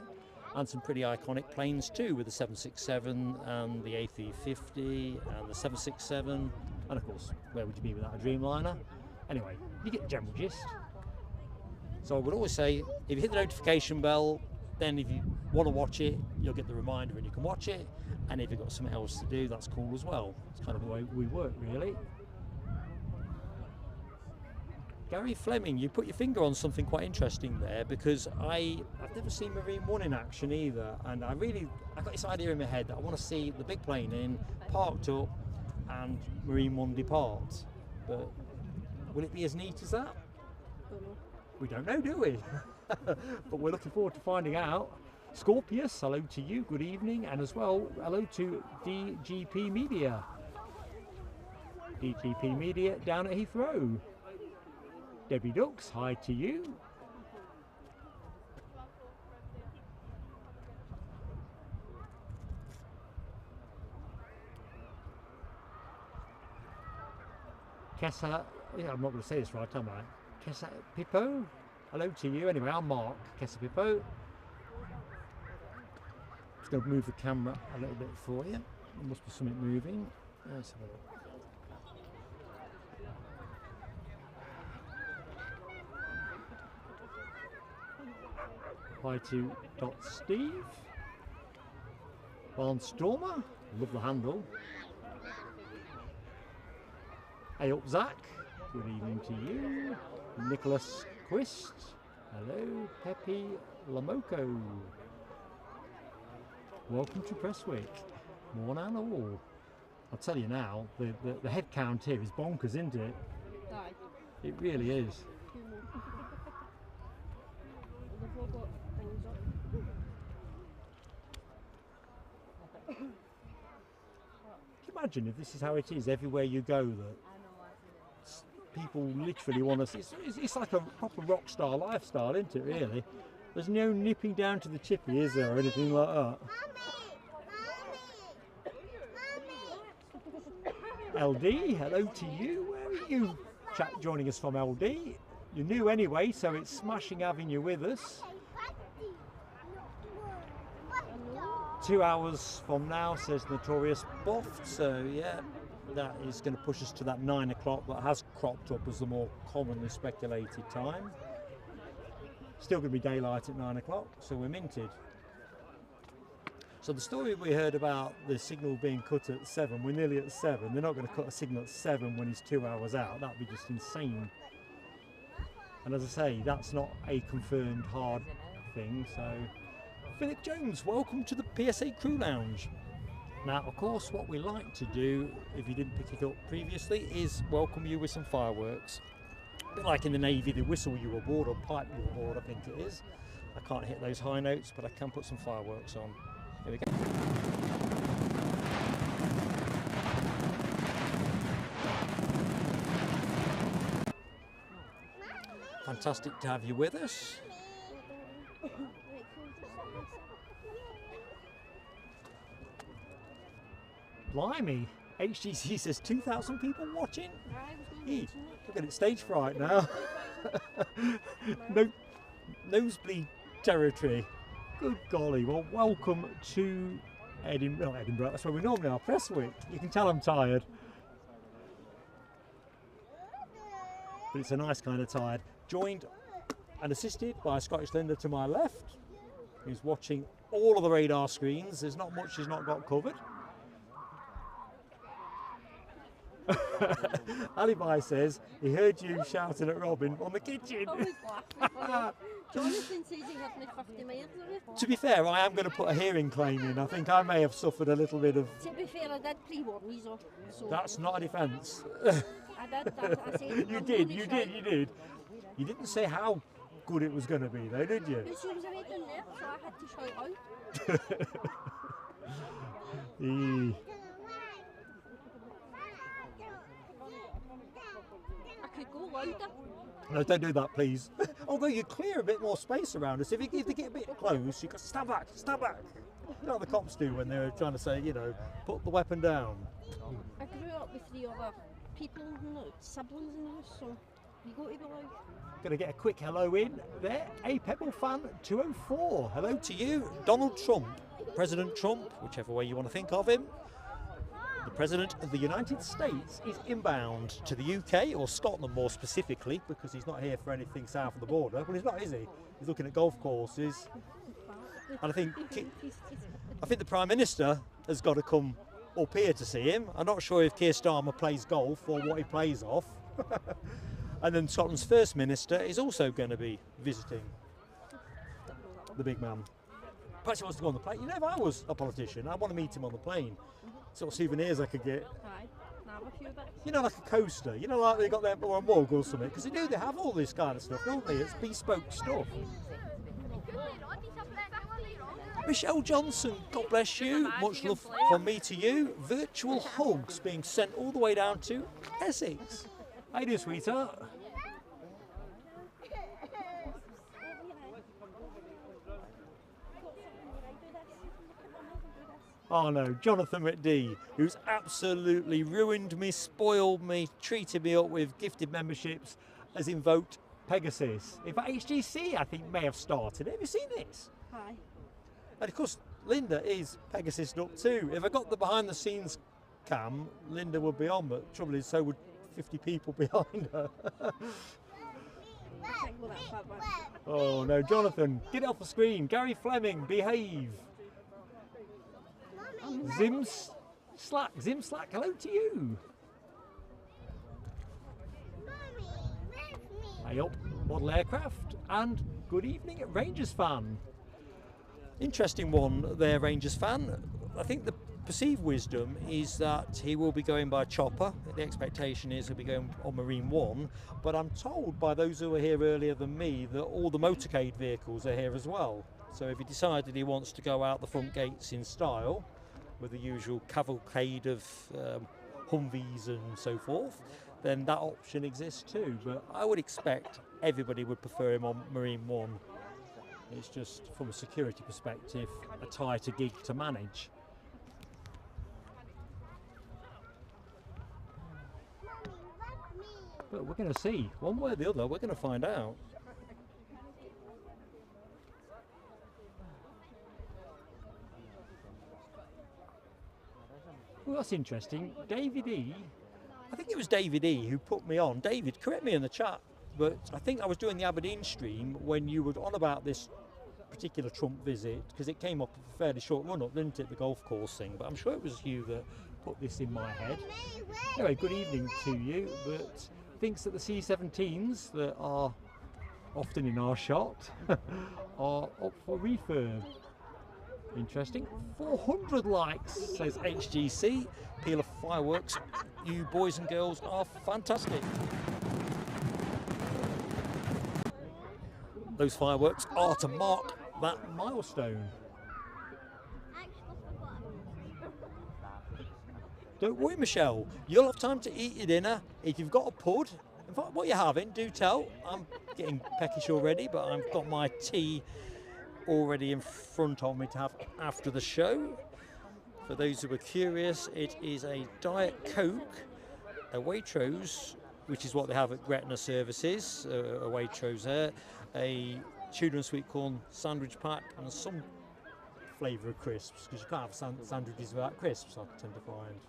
and some pretty iconic planes too, with the 767 and the A350 and the 767, and of course, where would you be without a Dreamliner? Anyway, you get the general gist. So I would always say, if you hit the notification bell, then if you want to watch it, you'll get the reminder and you can watch it, and if you've got something else to do, that's cool as well. It's kind of the way we work, really. Gary Fleming, you put your finger on something quite interesting there, because I've never seen Marine One in action either, and I got this idea in my head that I want to see the big plane in, parked up, and Marine One depart. But will it be as neat as that? We don't know, do we? But we're looking forward to finding out. Scorpius, hello to you, good evening, and as well, hello to DGP Media. DGP Media down at Heathrow. Debbie Ducks, hi to you. Kessa Yeah, I'm not going to say this right, am I? Pippo. Hello to you. Anyway, I'm Mark Pippo. Just going to move the camera a little bit for you. There must be something moving. Let's have a look. Hi to Steve. Barnstormer. Love the handle. Hey up, Zach. Good evening to you. Nicholas Quist. Hello, Pepe Lamoco. Welcome to Prestwick. Morning and all. I'll tell you now, the head count here is bonkers, isn't it? Aye. It really is. Can you imagine if this is how it is everywhere you go, that people literally want to... It's like a proper rock star lifestyle, isn't it, really? There's no nipping down to the chippy, is there, or anything like that? LD, hello to you. Where are you joining us from, LD? You're new anyway, so it's smashing having you with us. 2 hours from now, says Notorious Boft. So yeah, that is going to push us to that 9 o'clock that has cropped up as the more commonly speculated time. Still going to be daylight at 9 o'clock, so we're minted. So the story we heard about the signal being cut at 7, we're nearly at 7. They're not going to cut a signal at 7 when he's 2 hours out. That would be just insane. And as I say, that's not a confirmed hard thing. So Philip Jones, welcome to the PSA Crew Lounge. Now, of course, what we like to do, if you didn't pick it up previously, is welcome you with some fireworks. A bit like in the Navy, they whistle you aboard, or pipe you aboard, I think it is. I can't hit those high notes, but I can put some fireworks on. Here we go. Fantastic to have you with us. Blimey, HGC says 2,000 people watching. Look at it, stage fright now. No, nosebleed territory. Good golly, well, welcome to Edinburgh. Not Edinburgh, that's where we normally are, Prestwick. You can tell I'm tired. But it's a nice kind of tired. Joined and assisted by a Scottish Linda to my left, who's watching all of the radar screens. There's not much she's not got covered. Alibi says he heard you shouting at Robin on the kitchen. Jonathan says he had me 50 miles away. To be fair, I am going to put a hearing claim in. I think I may have suffered a little bit of... To be fair, I did pre-warn you, so... That's not a defence. I did, I said... You did. You didn't say how good it was going to be though, did you? As soon as I went in there, so I had to shout out. I could go louder. No, don't do that, please. Although you clear a bit more space around us. If they get a bit close, you go, stand back. You know what the cops do when they're trying to say, you know, put the weapon down. I grew up with 3 other people, siblings in the house, so you got to be loud. Going to get a quick hello in there. Hey, Pebble Fan 204. Hello to you. Donald Trump, President Trump, whichever way you want to think of him. The President of the United States is inbound to the UK, or Scotland more specifically, because he's not here for anything south of the border. Well, he's not, is he? He's looking at golf courses. And I think the Prime Minister has got to come up here to see him. I'm not sure if Keir Starmer plays golf or what he plays off. And then Scotland's First Minister is also going to be visiting the big man. Perhaps he wants to go on the plane. You know, if I was a politician, I'd want to meet him on the plane. Sort of souvenirs I could get. Aye, have a few bits. You know, like a coaster. You know, like they got there or a mug or something. Because they have all this kind of stuff, don't they? It's bespoke stuff. Michelle Johnson, God bless you. Much love from me to you. Virtual hugs being sent all the way down to Essex. How you doing, sweetheart? Oh no, Jonathan McD, who's absolutely ruined me, spoiled me, treated me up with gifted memberships, has invoked Pegasus. In fact, HGC, I think, may have started. Have you seen this? Aye. And of course, Linda is Pegasus up too. If I got the behind the scenes cam, Linda would be on, but the trouble is, so would 50 people behind her. I can't go that far back. Oh no, Jonathan, get it off the screen. Gary Fleming, behave. Zim Slack, hello to you. Hey up, model aircraft, and good evening, Rangers fan. Interesting one there, Rangers fan. I think the perceived wisdom is that he will be going by chopper. The expectation is he'll be going on Marine One, but I'm told by those who were here earlier than me that all the motorcade vehicles are here as well. So if he decided he wants to go out the front gates in style, with the usual cavalcade of Humvees and so forth, then that option exists too. But I would expect everybody would prefer him on Marine One. It's just from a security perspective a tighter gig to manage. But we're going to see, one way or the other, we're going to find out. Well, that's interesting. David E, I think it was David E who put me on. David, correct me in the chat, but I think I was doing the Aberdeen stream when you were on about this particular Trump visit, because it came up a fairly short run up, didn't it, the golf course thing, but I'm sure it was you that put this in my head. Anyway, good evening to you, but thinks that the C-17s that are often in our shot are up for refurb. Interesting. 400 likes, says HGC. Peal of fireworks. You boys and girls are fantastic. Those fireworks are to mark that milestone. Don't worry, Michelle. You'll have time to eat your dinner. If you've got a pud, in fact, what you're having, do tell. I'm getting peckish already, but I've got my tea already in front of me to have after the show. For those who are curious, it is a Diet Coke, a Waitrose, which is what they have at Gretna Services, a Waitrose there, a tuna and sweet corn sandwich pack, and some flavour of crisps, because you can't have sandwiches without crisps, I tend to find.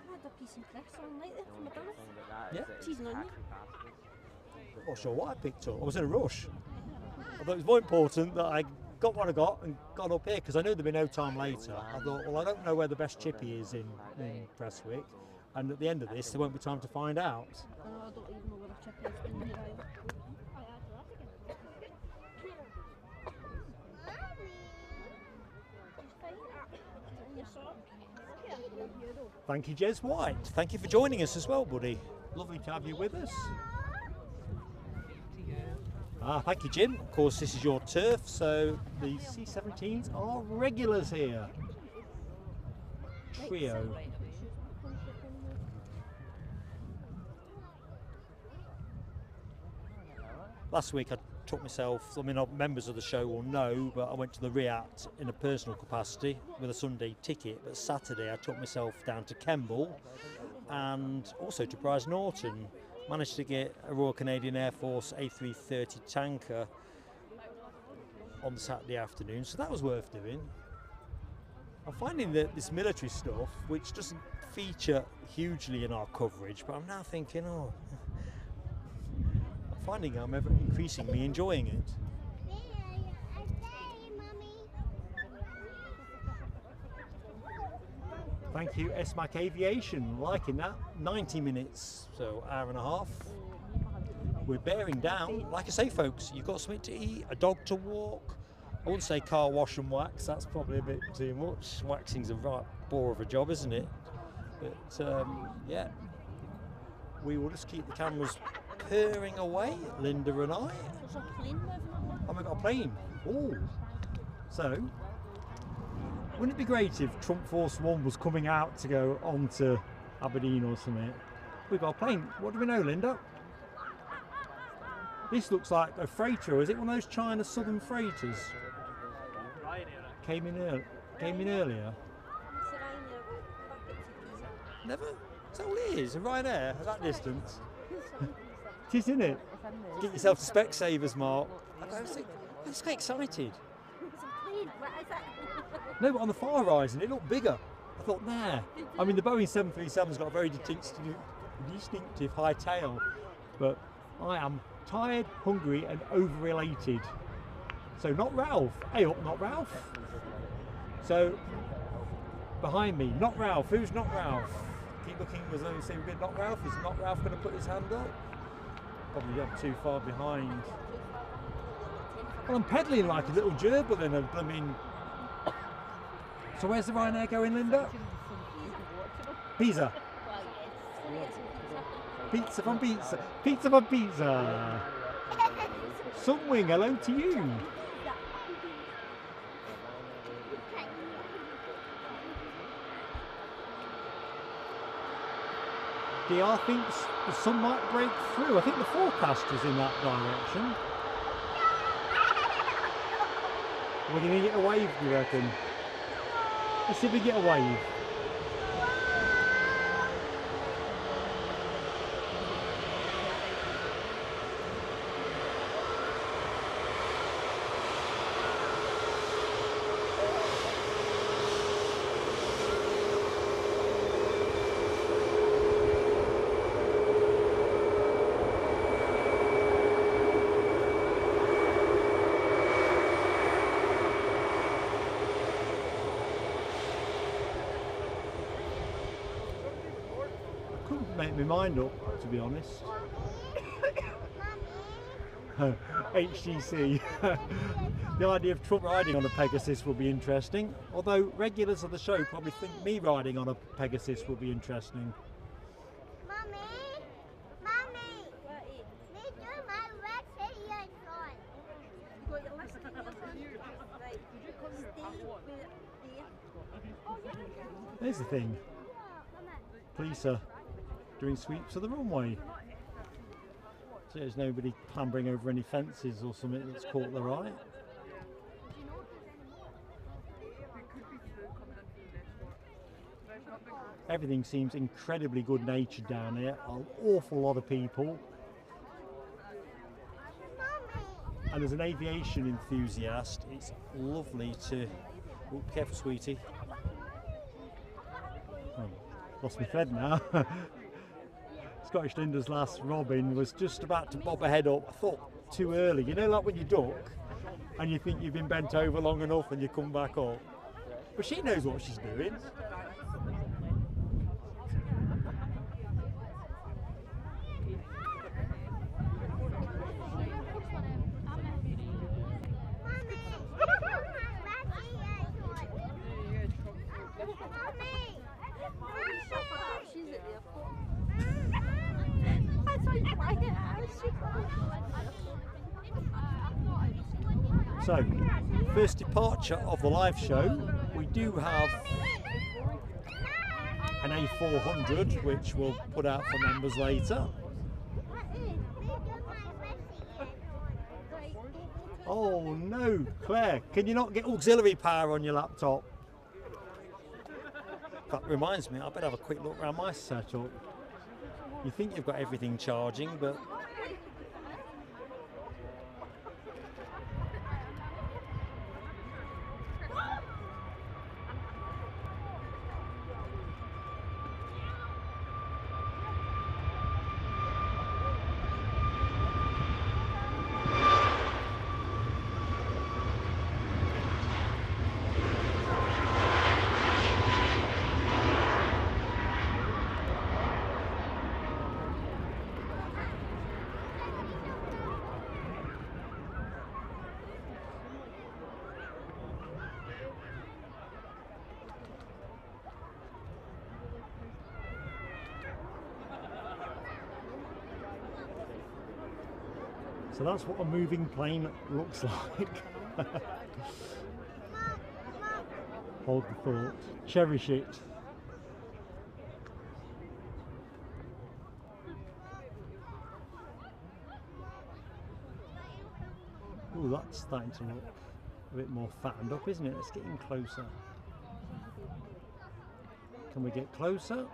I had a piece of crisps on night there for my dinner. Yeah. Cheese and onion. Not sure what I picked up. I was in a rush. I thought it was more important that I got what I got and got up here, because I knew there'd be no time later. I thought, well, I don't know where the best chippy is in Prestwick, and at the end of this there won't be time to find out. I don't even know where the chippy is in here either. Thank you, Jez White. Thank you for joining us as well, buddy. Lovely to have you with us. Thank you, Jim. Of course, this is your turf, so the C-17s are regulars here. Trio. Last week I took myself, I mean, members of the show will know, but I went to the React in a personal capacity with a Sunday ticket. But Saturday I took myself down to Kemble and also to Brize Norton. Managed to get a Royal Canadian Air Force A330 tanker on the Saturday afternoon, so that was worth doing. I'm finding that this military stuff, which doesn't feature hugely in our coverage, but I'm now thinking, oh, I'm finding I'm ever increasingly enjoying it. Thank you, SMAC Aviation, liking that. 90 minutes, so hour and a half. We're bearing down. Like I say, folks, you've got something to eat, a dog to walk. I wouldn't say car wash and wax, that's probably a bit too much. Waxing's a right bore of a job, isn't it? But yeah, we will just keep the cameras purring away, Linda and I. There's a plane moving up. Oh, we've got a plane. Oh, so wouldn't it be great if Trump Force One was coming out to go on to Aberdeen or something? We've got a plane. What do we know, Linda? This looks like a freighter. Is it one of those China Southern freighters? Came in earlier. Never? Is that all it is? A Ryanair at that distance? It is, isn't it? Get yourself to Specsavers, Mark. I was get excited. No, but on the far horizon it looked bigger. I thought, nah. I mean, the Boeing 737's got a very distinctive high tail, but I am tired, hungry, and over-elated. So not Ralph. Hey up, not Ralph. So behind me, not Ralph. Who's not Ralph? Keep looking as though you say we're not Ralph. Is not Ralph going to put his hand up? Probably up too far behind. Well, I'm pedalling like a little gerbil in a blooming. So where's the Ryanair going, Linda? Pizza. Pizza from pizza. Pizza from pizza. Sunwing, hello to you. DR thinks the sun might break through. I think the forecast is in that direction. We're going to get a wave, do you reckon? Let's see if we get a wave. Make my mind up, to be honest. HGC. The idea of Trump riding on a Pegasus will be interesting, although regulars of the show probably think me riding on a Pegasus will be interesting. Mummy, me do my red hair on. You got your list of right. There's the thing. Police are doing sweeps of the runway. So there's nobody clambering over any fences or something that's caught their eye. Everything seems incredibly good natured down here. An awful lot of people. And as an aviation enthusiast, it's lovely to... Oh, careful, sweetie. Oh, lost my thread now. Scottish Linda's last Robin was just about to bob her head up. I thought too early. You know, like when you duck and you think you've been bent over long enough and you come back up. But she knows what she's doing. So, first departure of the live show, we do have an A400 which we'll put out for members later. Oh no, Claire, can you not get auxiliary power on your laptop? That reminds me, I better have a quick look around my setup. You think you've got everything charging, but so that's what a moving plane looks like. Hold the thought. Cherish it. Oh, that's starting to look a bit more fattened up, isn't it? Let's get in closer. Can we get closer?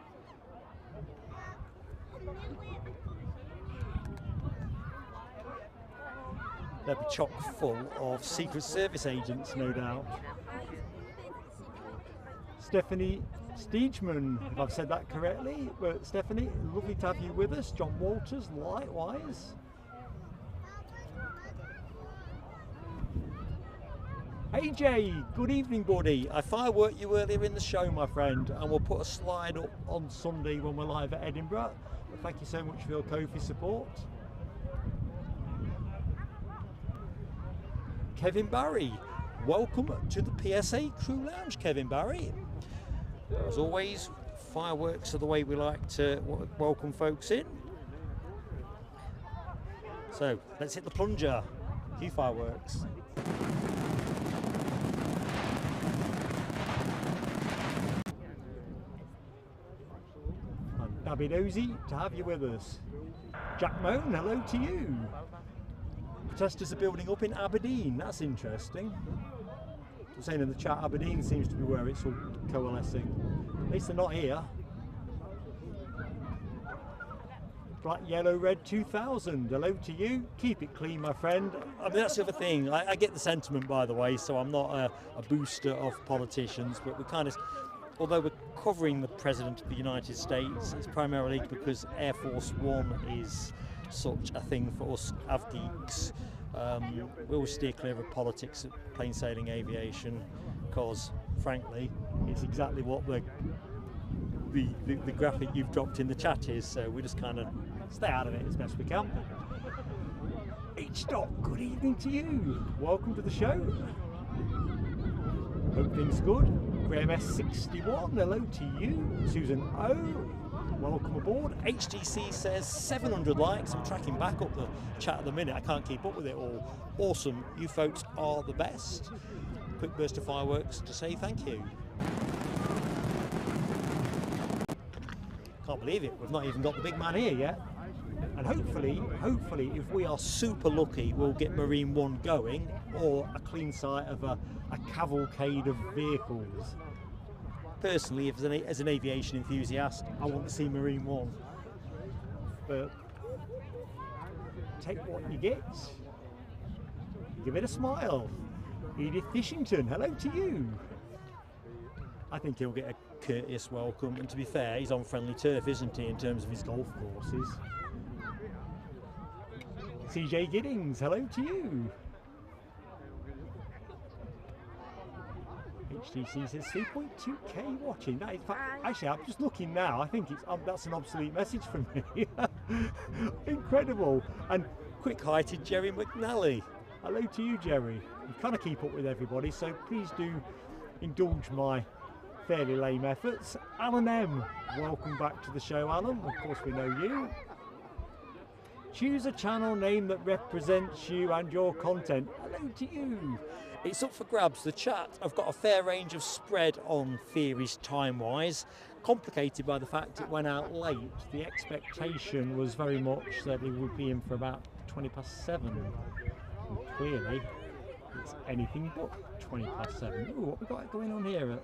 they'll be chock full of Secret Service agents, no doubt. Stephanie Steegman, if I've said that correctly. But Stephanie, lovely to have you with us. John Walters, likewise. AJ, good evening, buddy. I fireworked you earlier in the show, my friend, and we'll put a slide up on Sunday when we're live at Edinburgh. But thank you so much for your Ko-fi support. Kevin Barry, welcome to the PSA Crew Lounge, Kevin Barry. As always, fireworks are the way we like to welcome folks in. So let's hit the plunger. Cue fireworks. Nabidozi, to have you with us. Jack Moan, hello to you. Protesters are building up in Aberdeen, that's interesting. I'm saying in the chat, Aberdeen seems to be where it's all coalescing. At least they're not here. Black, Yellow, Red 2000, hello to you. Keep it clean, my friend. I mean, that's the other thing. I get the sentiment, by the way, so I'm not a booster of politicians, but we kind of, although we're covering the President of the United States, it's primarily because Airforce One is such a thing for us avgeeks. We always steer clear of politics at plain sailing aviation because, frankly, it's exactly what the graphic you've dropped in the chat is, so we just kind of stay out of it as best we can. H-Doc, good evening to you. Welcome to the show. Hope things good. Graham S61, hello to you. Susan O, welcome aboard. HTC says 700 likes. I'm tracking back up the chat at the minute. I can't keep up with it all. Awesome. You folks are the best. Quick burst of fireworks to say thank you. Can't believe it. We've not even got the big man here yet. And hopefully, if we are super lucky, we'll get Marine One going, or a clean sight of a cavalcade of vehicles. Personally, as an aviation enthusiast, I want to see Marine One. But take what you get. Give it a smile. Edith Fishington, hello to you. I think he'll get a courteous welcome, and to be fair, he's on friendly turf, isn't he, in terms of his golf courses. CJ Giddings, hello to you. HTC says 3.2k watching. That is, actually, I'm just looking now. I think that's an obsolete message from me. Incredible. And quick hi to Jerry McNally. Hello to you, Jerry. You kind of keep up with everybody, so please do indulge my fairly lame efforts. Alan M, welcome back to the show, Alan. Of course, we know you. Choose a channel name that represents you and your content. Hello to you. It's up for grabs. The chat, I've got a fair range of spread on theories time-wise, complicated by the fact it went out late. The expectation was very much that it would be in for about 7:20. And clearly, it's anything but 7:20. Ooh, what we got going on here?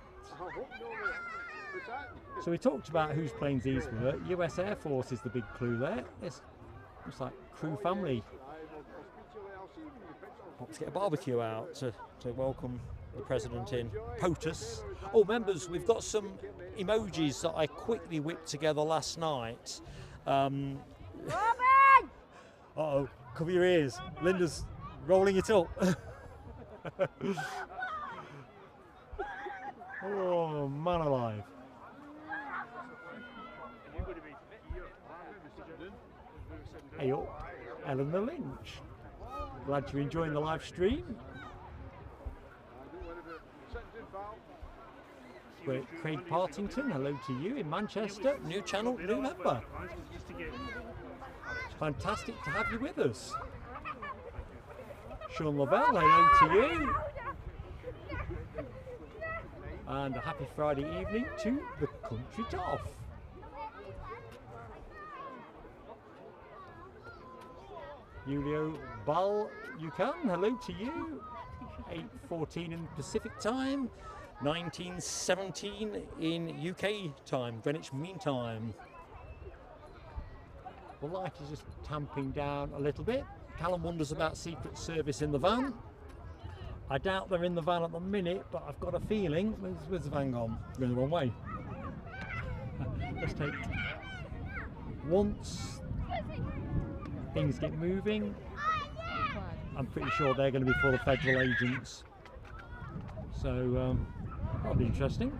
So we talked about whose planes these were. US Air Force is the big clue there. It's like crew family. Let's get a barbecue out to welcome the President in. POTUS. Oh, members, we've got some emojis that I quickly whipped together last night. Robin! Uh-oh, cover your ears. Linda's rolling it up. Oh, man alive. Hey up, Eleanor Lynch. Glad you're enjoying the live stream. We're Craig Partington, hello to you in Manchester. New channel, new member. Fantastic to have you with us. Sean Lavelle, hello to you. And a happy Friday evening to the Country Toff. Julio Bal, you can. Hello to you. 8:14 in Pacific time, 19:17 in UK time, Greenwich Mean Time. The light is just tamping down a little bit. Callum wonders about Secret Service in the van. I doubt they're in the van at the minute, but I've got a feeling. Where's the van gone? Going the wrong way. Let's take. Once things get moving, I'm pretty sure they're going to be full of federal agents. So that'll be interesting.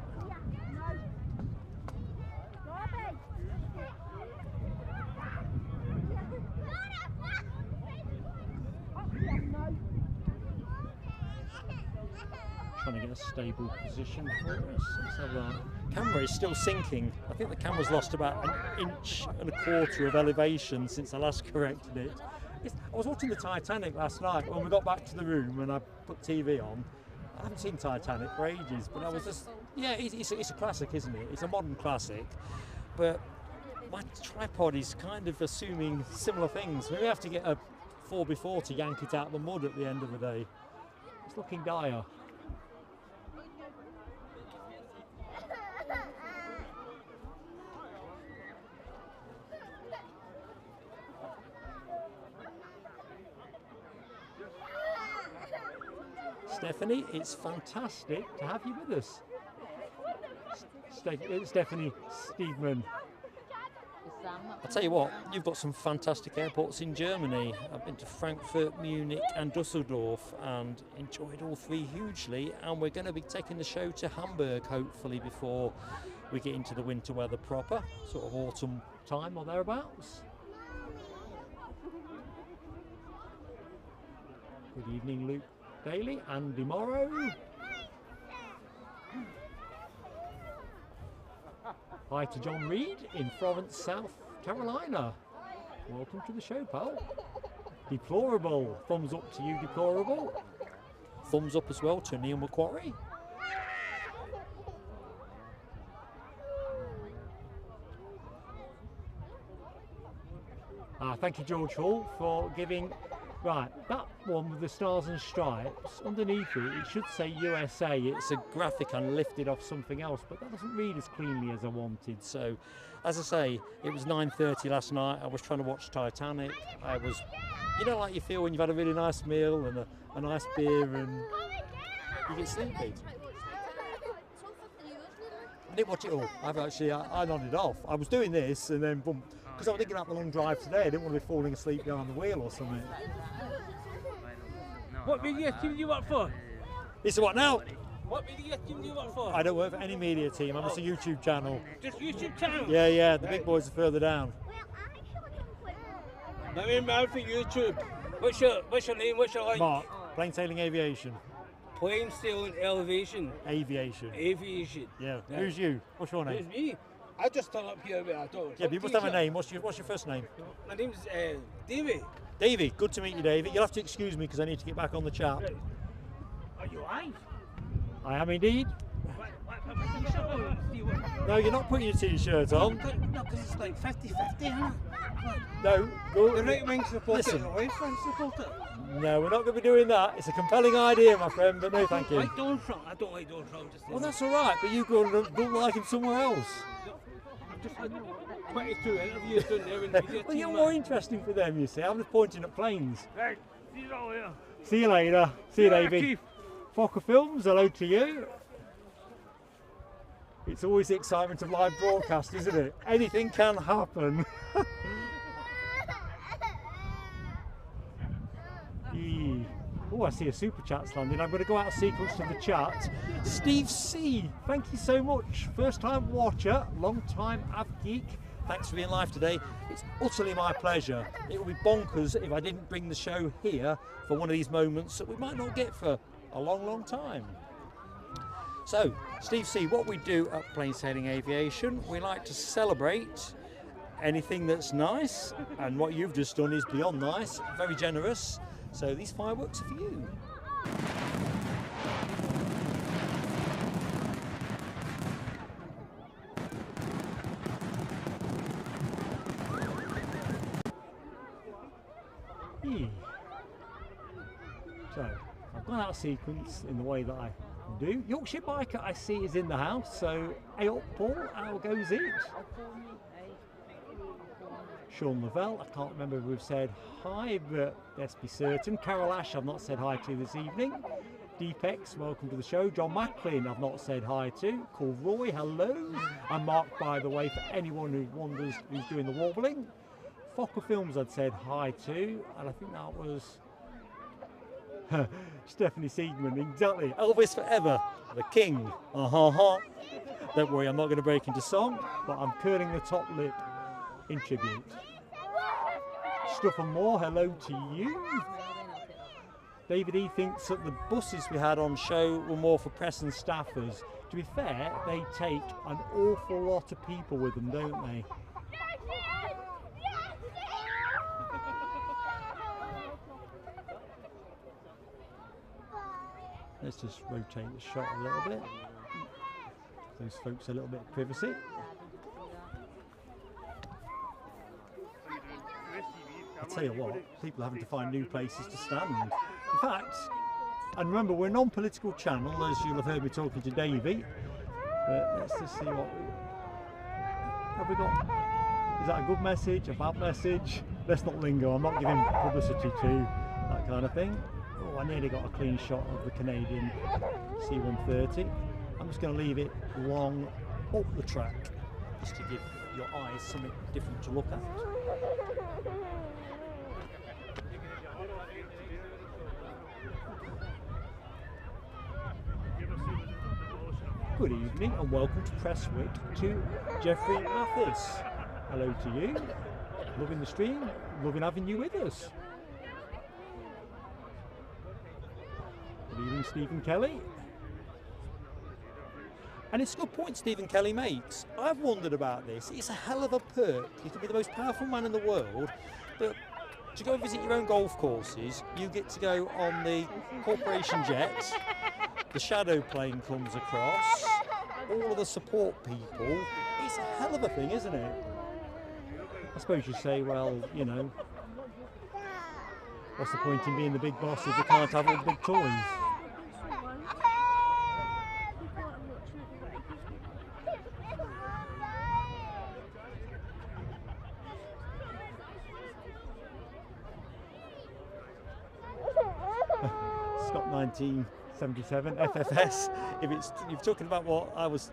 Trying to get a stable position for us. Let's have that. Camera is still sinking. I think the camera's lost about 1.25 inches of elevation since I last corrected it. I was watching the Titanic last night when we got back to the room and I put TV on. I haven't seen Titanic for ages, but I was just, yeah, it's a classic, isn't it? It's a modern classic, but my tripod is kind of assuming similar things. We have to get a 4x4 to yank it out of the mud at the end of the day. It's looking dire. Stephanie, it's fantastic to have you with us. Stephanie Steedman. I'll tell you what, you've got some fantastic airports in Germany. I've been to Frankfurt, Munich and Dusseldorf and enjoyed all three hugely, and we're going to be taking the show to Hamburg hopefully before we get into the winter weather proper, sort of autumn time or thereabouts. Good evening, Luke Daly, Andy Morrow. Hi to John Reed in Florence, South Carolina. Welcome to the show, pal. Deplorable. Thumbs up to you, Deplorable. Thumbs up as well to Neil Macquarie. Thank you, George Hall, for giving. Right, that one with the stars and stripes, underneath it, it should say USA. It's a graphic I lifted off something else, but that doesn't read as cleanly as I wanted. So, as I say, it was 9:30 last night. I was trying to watch Titanic. I was, you know, like you feel when you've had a really nice meal and a nice beer and you get sleepy. I didn't watch it all. I nodded off. I was doing this and then boom. Because I was thinking about the long drive today, I didn't want to be falling asleep behind the wheel or something. What media team do you work for? It's what now? What media team do you work for? I don't work for any media team, I'm just a YouTube channel. Just YouTube channel? Yeah, the big boys are further down. Let me man for YouTube. What's your name? What's your like? Mark, Plain Sailing Aviation. Plain Sailing Elevation. Aviation. Aviation. Yeah. Who's you? What's your name? Who's me? I just turned up here with a dog. Yeah, but you must have a name. What's your first name? My name's Davey. Davey, good to meet you, Davey. You'll have to excuse me because I need to get back on the chat. Right. Are you live? I am indeed. No, you're not putting your t-shirt on. No, because it's like 50-50, isn't it? No, go. The right wing supporter, Listen. the left wing supporter. No, we're not going to be doing that. It's a compelling idea, my friend, but no thank you. I don't like Donald Trump. Just Well, that's all right, but you don't like him somewhere else. I've just had 22 interviews done there in the media Well, you're team, more man. interesting for them, you see. I'm just pointing at planes. Right, see you all later. See you later. See you, later, Davey. Keith. Fokker Films, hello to you. It's always the excitement of live broadcast, isn't it? Anything can happen. Oh, I see a super chat's landing. I'm going to go out of sequence to the chat. Steve C, thank you so much. First time watcher, long time Av Geek. Thanks for being live today. It's utterly my pleasure. It would be bonkers if I didn't bring the show here for one of these moments that we might not get for a long, long time. So, Steve C, what we do at Plain Sailing Aviation, we like to celebrate anything that's nice, and what you've just done is beyond nice, very generous. So these fireworks are for you. So I've gone out of sequence in the way that I do. Yorkshire Biker I see is in the house, so hey up Paul, how goes it? Sean Lavelle, I can't remember if we've said hi, but let's be certain. Carol Ash, I've not said hi to this evening. Deepex, welcome to the show. John Macklin, I've not said hi to. Call Roy, hello. And Mark, by the way, for anyone who wonders who's doing the warbling. Fokker Films, I'd said hi to, and I think that was Stephanie Siegman, exactly. Elvis forever, the king. Don't worry, I'm not going to break into song, but I'm curling the top lip in tribute. Stuff and More, hello to you. David E thinks that the buses we had on show were more for press and staffers. To be fair, they take an awful lot of people with them, don't they? Let's just rotate the shot a little bit. Those folks a little bit of privacy. I'll tell you what, people are having to find new places to stand. In fact, and remember, we're a non-political channel, as you'll have heard me talking to Davey. But let's just see what have we got. Is that a good message, a bad message? Let's not linger. I'm not giving publicity to that kind of thing. Oh, I nearly got a clean shot of the Canadian C-130. I'm just going to leave it long up the track, just to give your eyes something different to look at. Good evening and welcome to Prestwick to Jeffrey Mathis. Hello to you. Loving the stream, loving having you with us. Good evening, Stephen Kelly. And it's a good point Stephen Kelly makes. I've wondered about this. It's a hell of a perk. You can be the most powerful man in the world, but to go and visit your own golf courses, you get to go on the corporation jet, the shadow plane comes across, all of the support people. It's a hell of a thing, isn't it? I suppose you say, well, you know, what's the point in being the big boss if you can't have all the big toys? Scott 1977 FFS. If you're talking about what I was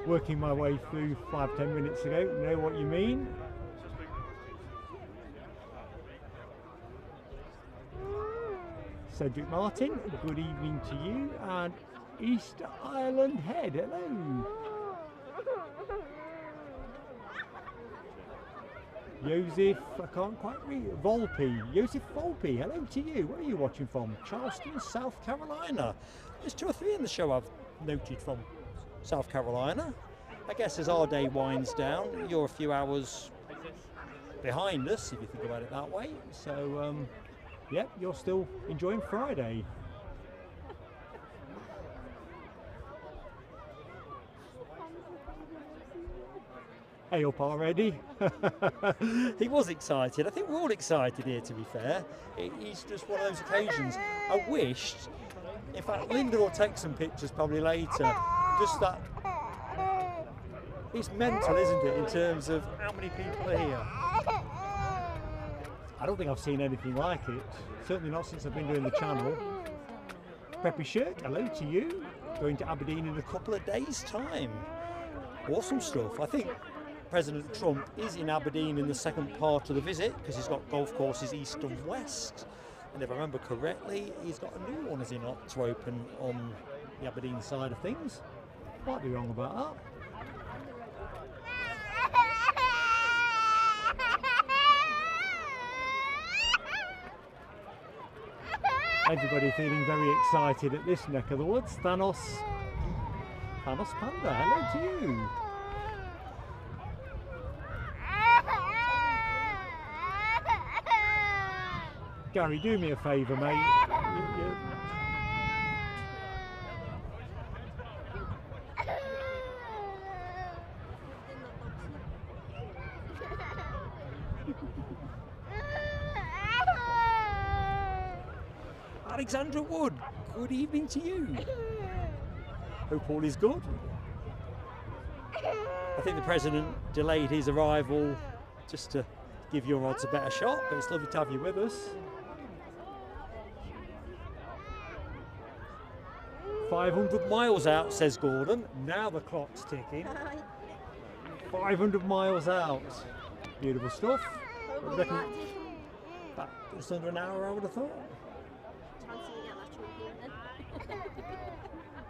working my way through 5-10 minutes ago, you know what you mean. Cedric Martin, good evening to you, and East Island Head, hello. Joseph, I can't quite read, Volpe, Joseph Volpe, hello to you. Where are you watching from? Charleston, South Carolina. There's 2 or 3 in the show I've noted from South Carolina. I guess as our day winds down, you're a few hours behind us, if you think about it that way. So, yep, you're still enjoying Friday. Hey up already. He was excited. I think we're all excited here, to be fair. It's just one of those occasions. I wished, in fact, Linda will take some pictures probably later, just that, it's mental, isn't it, in terms of how many people are here. I don't think I've seen anything like it. Certainly not since I've been doing the channel. Peppy Shirk, hello to you. Going to Aberdeen in a couple of days' time. Awesome stuff. I think President Trump is in Aberdeen in the second part of the visit because he's got golf courses east and west. And if I remember correctly, he's got a new one, is he not, to open on the Aberdeen side of things. Might be wrong about that. Everybody feeling very excited at this neck of the woods. Thanos Panda, hello to you. Gary, do me a favour, mate. Alexandra Wood, good evening to you. Hope all is good. I think the President delayed his arrival just to give your odds a better shot, but it's lovely to have you with us. 500 miles out, says Gordon. Now the clock's ticking. 500 miles out. Beautiful stuff. I reckon about just under an hour, I would have thought.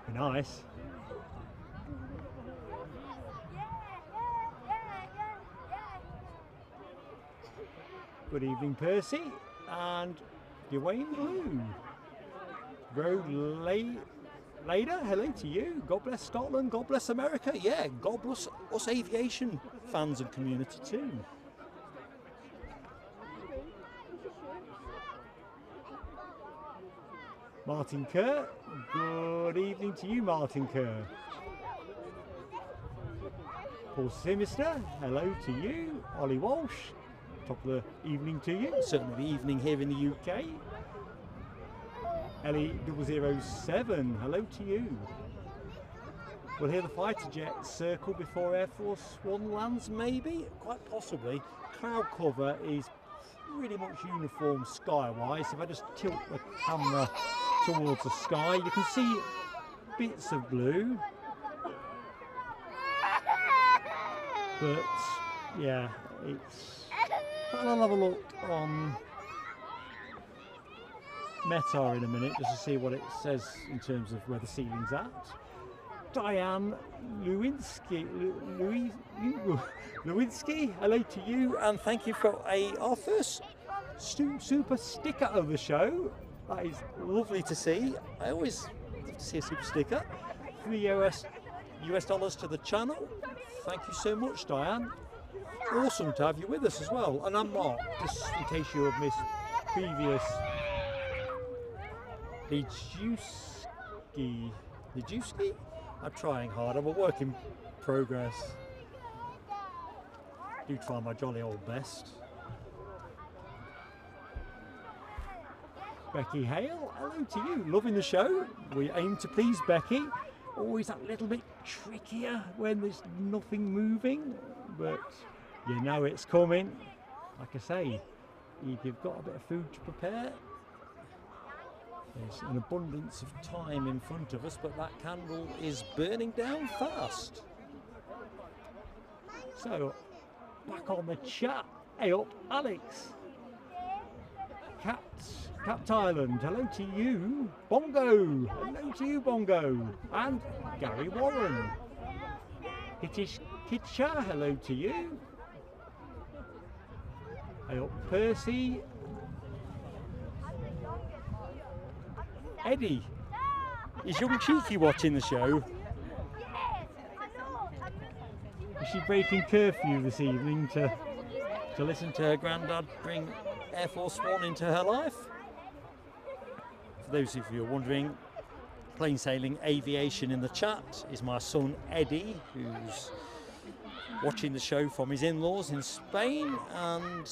Be nice. Good evening, Percy and Dwayne Blue. Later, hello to you. God bless Scotland, God bless America. Yeah, God bless us aviation fans and community too. Martin Kerr, good evening to you, Martin Kerr. Paul Simister, hello to you. Ollie Walsh, top of the evening to you. Certainly the evening here in the UK. Ellie 007, hello to you. We'll hear the fighter jet circle before Airforce One lands, maybe? Quite possibly. Cloud cover is pretty much uniform sky-wise. If I just tilt the camera towards the sky, you can see bits of blue. But, yeah, it's... I'll have a look on Meta in a minute just to see what it says in terms of where the ceiling's at. Diane Lewinsky, hello to you, and thank you for our first super sticker of the show. That is lovely to see. I always love to see a super sticker. $3 US to the channel. Thank you so much, Diane. Awesome to have you with us as well. And I'm Mark, just in case you have missed previous Lijewski? I'm trying hard, I'm a work in progress. Do try my jolly old best. Becky Hale, hello to you. Loving the show. We aim to please Becky. Always that little bit trickier when there's nothing moving, but you know it's coming. Like I say, you've got a bit of food to prepare. There's an abundance of time in front of us, but that candle is burning down fast. So, back on the chat. Hey up, Alex. Capt Island, hello to you. Bongo, hello to you, Bongo. And Gary Warren. Hitish Kitcha, hello to you. Hey up, Percy. Eddie, is young Cheeky watching the show? Is she breaking curfew this evening to listen to her granddad bring Airforce One into her life? For those of you who are wondering, plain sailing aviation in the chat is my son Eddie, who's watching the show from his in-laws in Spain, and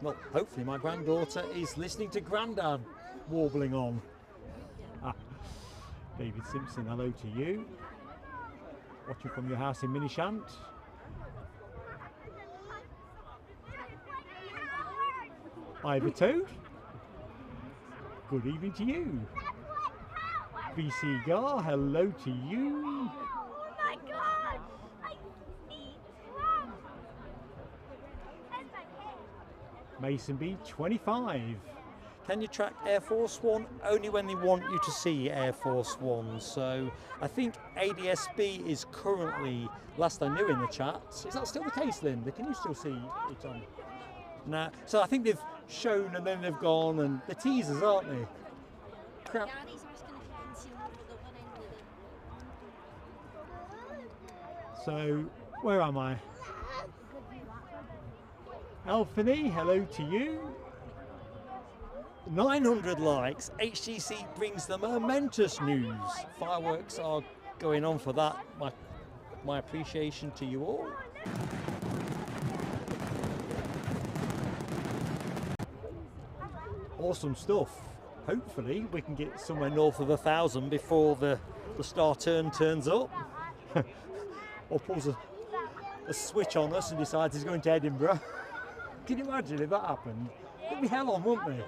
well, hopefully my granddaughter is listening to granddad warbling on. David Simpson, hello to you. Watching from your house in Minishant. Ivor Toad, good evening to you. BC Gar, hello to you. Oh my God! I see Trump. That's my head. Mason B 25. Can you track Airforce One? Only when they want you to see Airforce One. So I think ADSB is currently, last I knew in the chat. Is that still the case, Linda? Can you still see it on? Nah. So I think they've shown and then they've gone, and the teasers, aren't they? Crap. So where am I? Alphany, hello to you. 900 likes. HGC brings the momentous news. Fireworks are going on for that. My appreciation to you all. Awesome stuff. Hopefully we can get somewhere north of 1,000 before the star turns up. Or pulls a a switch on us and decides he's going to Edinburgh. Can you imagine if that happened? It'd be hell on, wouldn't it?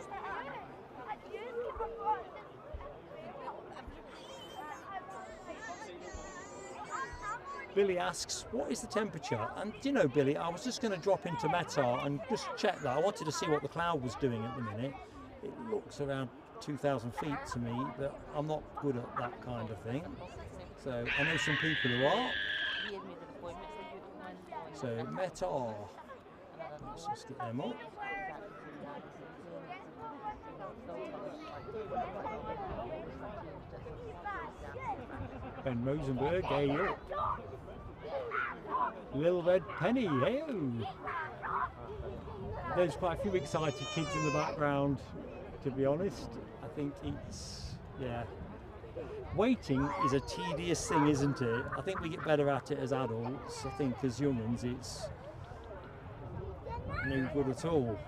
Billy asks, what is the temperature? And do you know, Billy, I was just going to drop into METAR and just check that. I wanted to see what the cloud was doing at the minute. It looks around 2,000 feet to me, but I'm not good at that kind of thing. So I know some people who are. So METAR. Let's just get them up. Ben Rosenberg, hey up. Little Red Penny, hey -o. There's quite a few excited kids in the background, to be honest. I think it's, yeah. Waiting is a tedious thing, isn't it? I think we get better at it as adults. I think as young ones it's no good at all.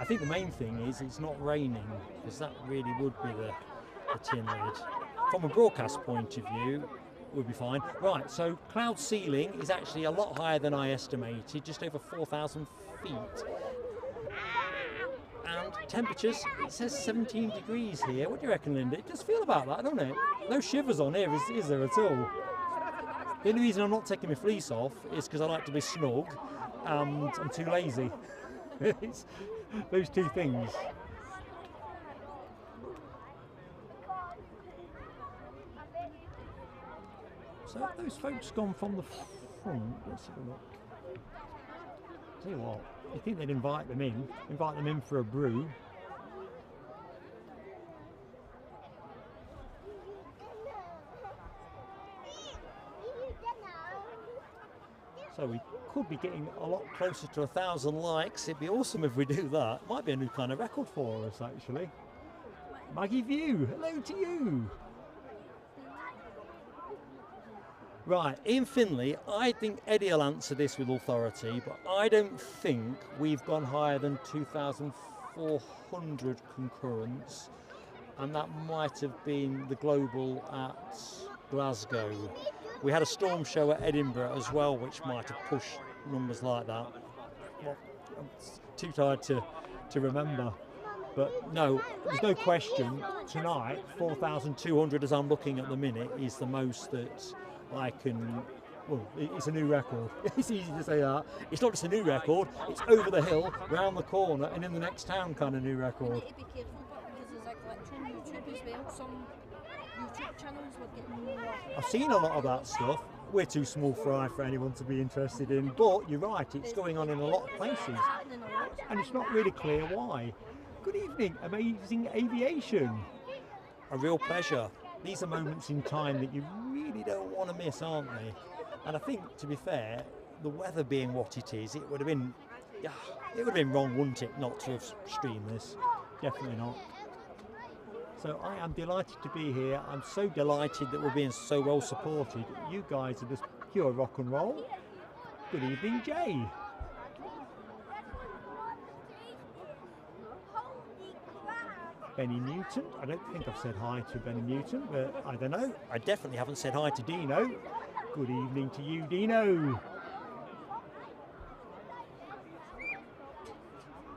I think the main thing is it's not raining, because that really would be the tin lid. From a broadcast point of view, we'll be fine. Right, so cloud ceiling is actually a lot higher than I estimated, just over 4,000 feet. And temperatures, it says 17 degrees here. What do you reckon, Linda? It does feel about that, doesn't it? No shivers on here, is there at all? The only reason I'm not taking my fleece off is because I like to be snug and I'm too lazy. It's those two things. So have those folks gone from the front? Let's have a look. Tell you what, you think they'd invite them in for a brew. So we could be getting a lot closer to 1,000 likes. It'd be awesome if we do that. Might be a new kind of record for us, actually. Maggie View, hello to you. Right, Ian Finley, I think Eddie will answer this with authority, but I don't think we've gone higher than 2,400 concurrents, and that might have been the global at Glasgow. We had a storm show at Edinburgh as well, which might have pushed numbers like that. Well, I'm too tired to remember. But no, there's no question, tonight, 4,200 as I'm looking at the minute is the most that I can, well, it's a new record. It's easy to say that. It's not just a new record, it's over the hill, round the corner, and in the next town kind of new record. You need to be careful because there's a glitch on YouTube as well. Some YouTube channels were getting more. I've seen a lot of that stuff. We're too small fry for anyone to be interested in, but you're right, it's going on in a lot of places. And it's not really clear why. Good evening, Amazing Aviation. A real pleasure. These are moments in time that you really don't want to miss, aren't they? And I think, to be fair, the weather being what it is, it would have been wrong, wouldn't it, not to have streamed this? Definitely not. So I am delighted to be here. I'm so delighted that we're being so well supported. You guys are just pure rock and roll. Good evening, Jay. Benny Newton. I don't think I've said hi to Benny Newton, but I don't know. I definitely haven't said hi to Dino. Good evening to you, Dino.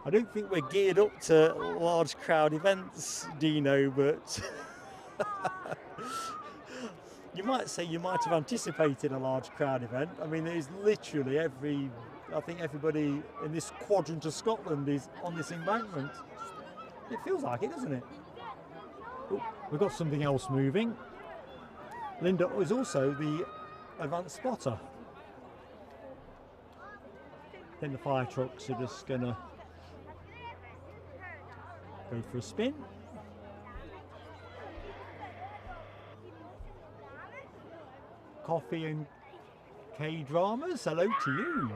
I don't think we're geared up to large crowd events, Dino, but you might say you might have anticipated a large crowd event. I mean, there's literally I think everybody in this quadrant of Scotland is on this embankment. It feels like it, doesn't it? Oh, we've got something else moving. Linda is also the advanced spotter. Then the fire trucks are just gonna go for a spin. Coffee and K-dramas, hello to you.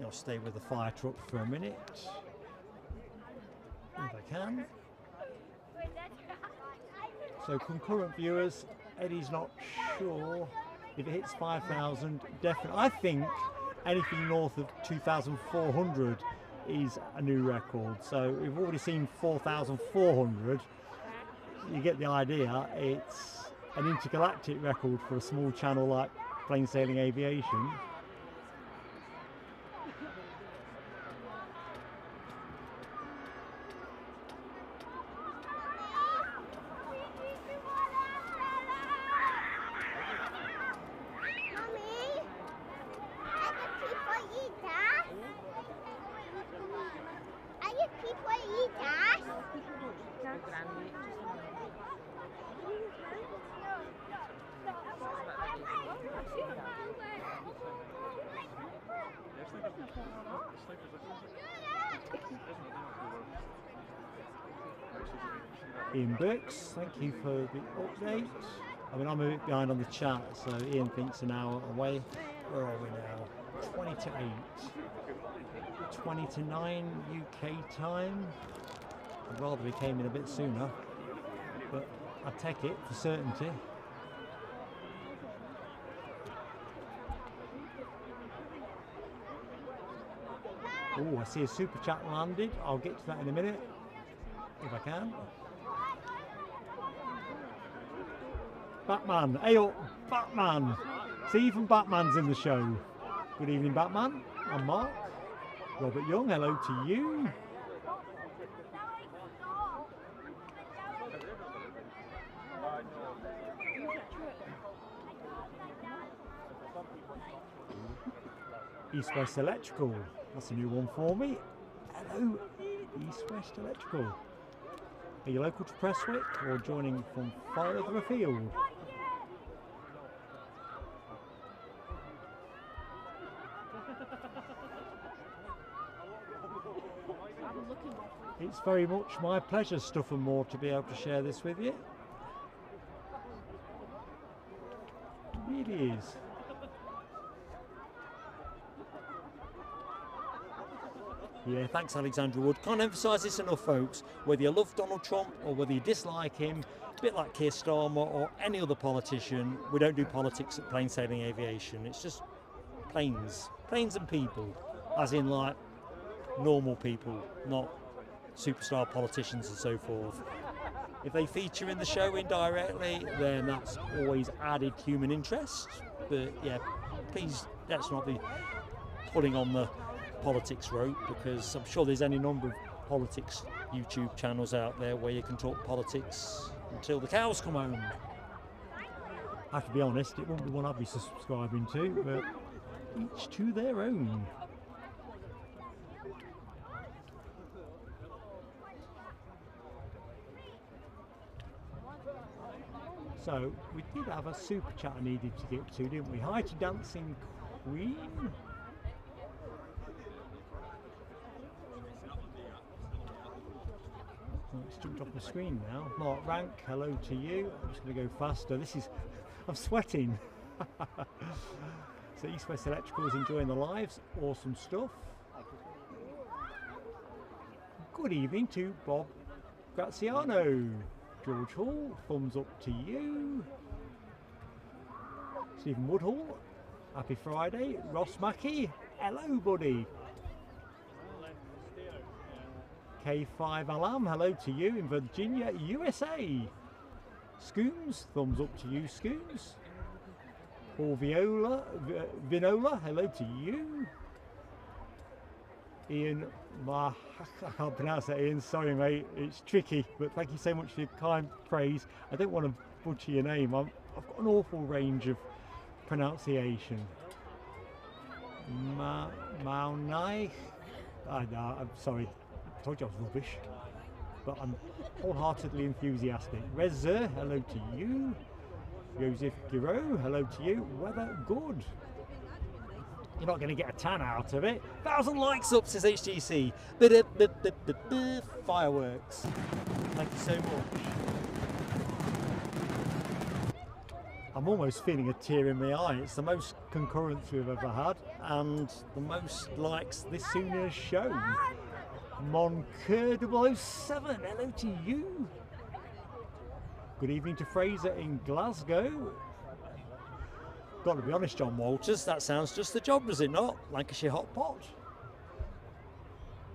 I'll stay with the fire truck for a minute. If I can. So concurrent viewers, Eddie's not sure if it hits 5,000. Definitely, I think anything north of 2,400 is a new record. So we've already seen 4,400. you get the idea. It's an intergalactic record for a small channel like Plain Sailing Aviation. Ian Brooks, thank you for the update. I mean, I'm a bit behind on the chat, so Ian thinks an hour away. Where are we now? 20 to 8. 20 to 9 UK time. I'd rather we came in a bit sooner, but I'd take it for certainty. Oh, I see a super chat landed. I'll get to that in a minute, if I can. Batman, hey up, Batman. See, even Batman's in the show. Good evening, Batman. I'm Mark. Robert Young, hello to you. East West Electrical, that's a new one for me. Hello, East West Electrical. Are you local to Prestwick or joining from further afield? It's very much my pleasure, stuff and more, to be able to share this with you. It really is. Yeah, thanks Alexandra Wood. Can't emphasise this enough, folks. Whether you love Donald Trump or whether you dislike him, a bit like Keir Starmer or any other politician, we don't do politics at Plain Sailing Aviation. It's just planes and people, as in like normal people, not superstar politicians and so forth. If they feature in the show indirectly, then that's always added human interest. But yeah, please let's not be pulling on the politics rope, because I'm sure there's any number of politics YouTube channels out there where you can talk politics until the cows come home. I have to be honest, it won't be one I'd be subscribing to, but each to their own. So we did have a super chat I needed to get to, didn't we? Hi to Dancing Queen. Oh, it's jumped off the screen now. Mark Rank, hello to you. I'm just going to go faster. I'm sweating. So East West Electrical is enjoying the lives. Awesome stuff. Good evening to Bob Graziano. George Hall, thumbs up to you. Stephen Woodhall, happy Friday. Ross Mackey, hello buddy. K5 Alam, hello to you in Virginia, USA. Scooms, thumbs up to you, Scooms. Paul Vinola, hello to you. Ian, I can't pronounce that, Ian, sorry mate, it's tricky, but thank you so much for your kind praise. I don't want to butcher your name, I've got an awful range of pronunciation. Maunai, I'm sorry, I told you I was rubbish, but I'm wholeheartedly enthusiastic. Reza, hello to you. Joseph Giro, hello to you. Weather good. You're not going to get a tan out of it. 1,000 likes up, says HTC. Fireworks. Thank you so much. I'm almost feeling a tear in my eye. It's the most concurrence we've ever had and the most likes this soon as shown. Moncur 007, hello to you. Good evening to Fraser in Glasgow. Got to be honest, John Walters, that sounds just the job, does it not? Lancashire Hot Pot.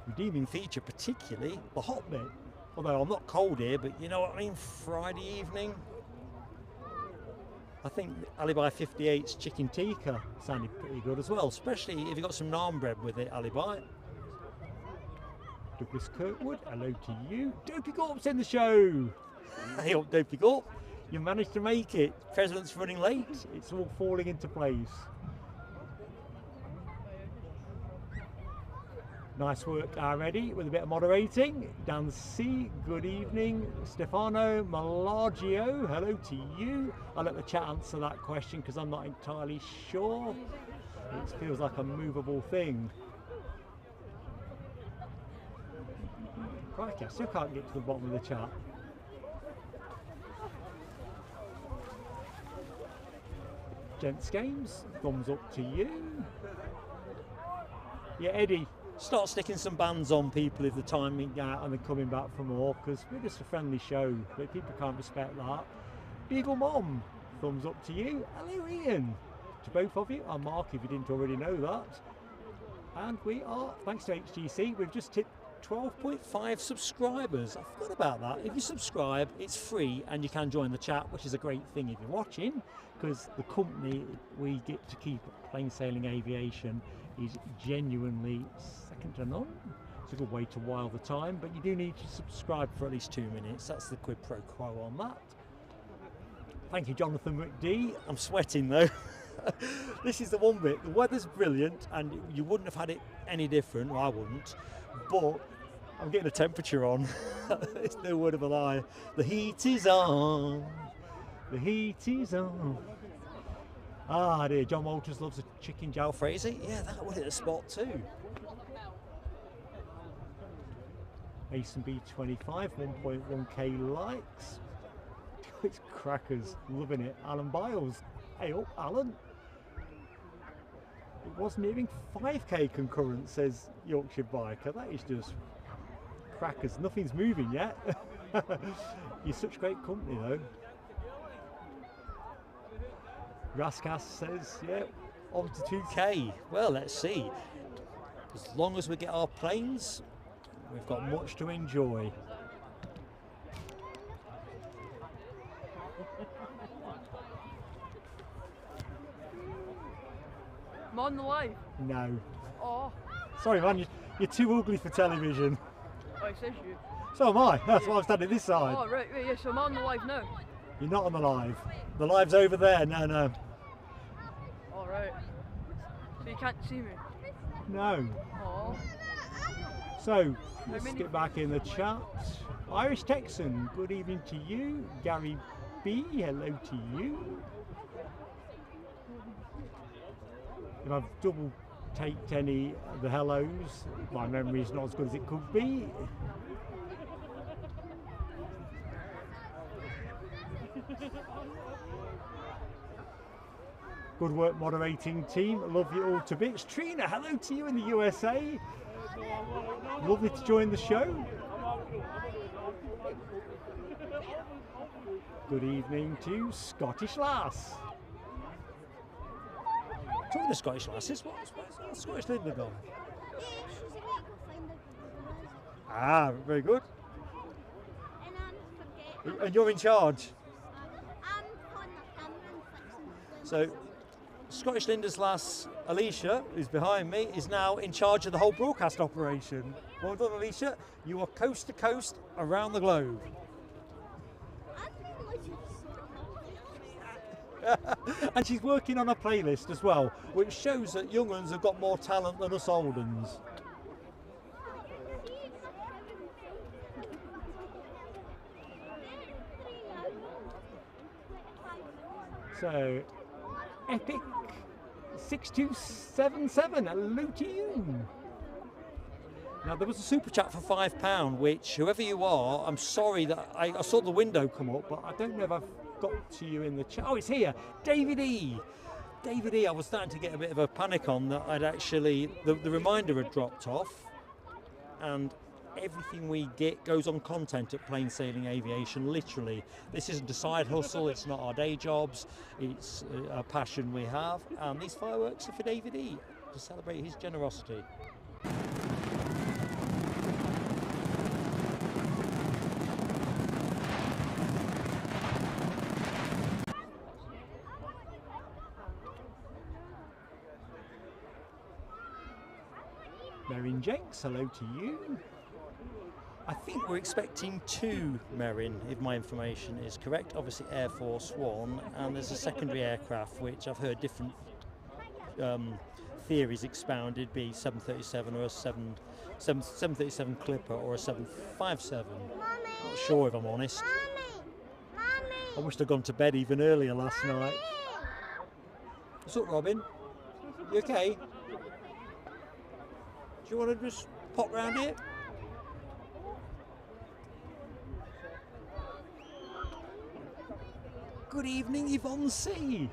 Redeeming feature, particularly the hot bit. Although I'm not cold here, but you know what I mean, Friday evening. I think Alibi 58's chicken tikka sounded pretty good as well, especially if you got some naan bread with it, Alibi. Douglas Kirkwood, hello to you. Dopey Gorp's in the show. Hey up, Dopey Gorp. You managed to make it. President's running late. It's all falling into place. Nice work already with a bit of moderating. Dan C, good evening. Stefano Malargio, hello to you. I'll let the chat answer that question because I'm not entirely sure. It feels like a movable thing. Crikey, I still can't get to the bottom of the chat. Gents Games, thumbs up to you. Yeah, Eddie. Start sticking some bands on people if they're timing out and they're coming back for more, because we're just a friendly show, but people can't respect that. Beagle Mom, thumbs up to you. Hello Ian. To both of you, I'm Mark if you didn't already know that. And we are, thanks to HGC, we've just hit 12.5 subscribers. I forgot about that. If you subscribe, it's free and you can join the chat, which is a great thing if you're watching, because the company we get to keep Plain Sailing Aviation is genuinely second to none. It's a good way to while the time, but you do need to subscribe for at least 2 minutes. That's the quid pro quo on that. Thank you, Jonathan McD. I'm sweating though. This is the one bit. The weather's brilliant and you wouldn't have had it any different, or I wouldn't, but I'm getting a temperature on. It's no word of a lie. The heat is on. The heat is on. Ah dear, John Walters loves a chicken jalfrezi. Yeah, that would hit a spot too. Ace and B25, 1.1k likes. It's crackers, loving it. Alan Biles, hey up Alan. It wasn't even 5k concurrent, says Yorkshire Biker. That is just crackers, nothing's moving yet. You're such great company though. Raskas says, yeah, on to 2k. Well, let's see. As long as we get our planes, we've got much to enjoy. I'm on the live. No. Oh. Sorry man, you're too ugly for television. Oh, it says you. So am I. That's why I'm standing this side. Oh, right, yeah, so I'm on the live now. You're not on the live. The live's over there. No. All right. So you can't see me? No. Oh. So, let's get back in the chat. Irish Texan, good evening to you. Gary B, hello to you. If I've double taked any of the hellos, my memory is not as good as it could be. Good work moderating team, love you all to bits. Trina, hello to you in the USA. Lovely to join the show. Good evening to Scottish Lass. Talking to Scottish Lasses, what's Scottish Linda gone? Yeah, she's a week, we'll find out. Ah, very good. And I'm forgetting. And you're in charge. I'm on the camera and fixing the So, Scottish Linda's lass, Alicia, who's behind me, is now in charge of the whole broadcast operation. Well done, Alicia. You are coast to coast around the globe. And she's working on a playlist as well, which shows that young uns have got more talent than us old uns. So, Epic 6277, hello to you. Now there was a super chat for £5, which whoever you are, I'm sorry that I saw the window come up, but I don't know if I've got to you in the chat. Oh, it's here, David E. David E, I was starting to get a bit of a panic on that I'd actually, the reminder had dropped off, and everything we get goes on content at Plain Sailing Aviation, literally. This isn't a side hustle, it's not our day jobs, it's a passion we have, and these fireworks are for David E to celebrate his generosity. Merrin Jenks, hello to you. I think we're expecting 2 Merrin, if my information is correct. Obviously Airforce One, and there's a secondary aircraft which I've heard different theories expounded, be 737 or a 737 Clipper or a 757. Not sure, if I'm honest. I wished I'd gone to bed even earlier last night. What's up, Robin? You okay? Do you want to just pop round here? Good evening, Yvonne C.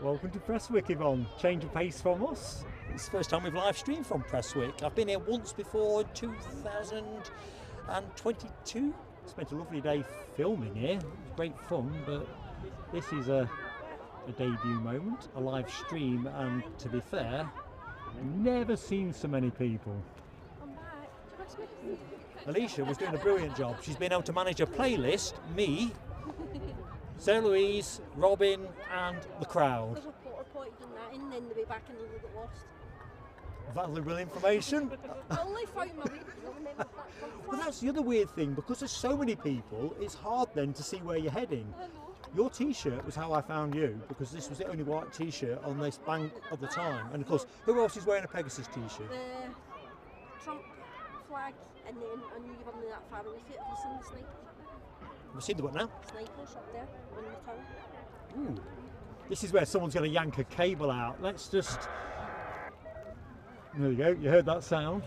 Welcome to Prestwick, Yvonne. Change of pace from us. It's the first time we've live streamed from Prestwick. I've been here once before, 2022. Spent a lovely day filming here. It was great fun, but this is a debut moment, a live stream, and to be fair, never seen so many people. Alicia was doing a brilliant job. She's been able to manage a playlist, me, Sarah Louise, Robin, and the crowd. There's a porta potty done that in, then they'll be back in the little lost. Valuable information. I only found my week. But that's the other weird thing, because there's so many people, it's hard then to see where you're heading. Your t-shirt was how I found you, because this was the only white t-shirt on this bank at the time. And of course, who else is wearing a Pegasus t-shirt? The Trump flag, and then I knew you weren't that far away from it. Have you seen the sniper? We've seen the what now? Snipers up there in the tower. Ooh. This is where someone's going to yank a cable out. Let's just... There you go, you heard that sound.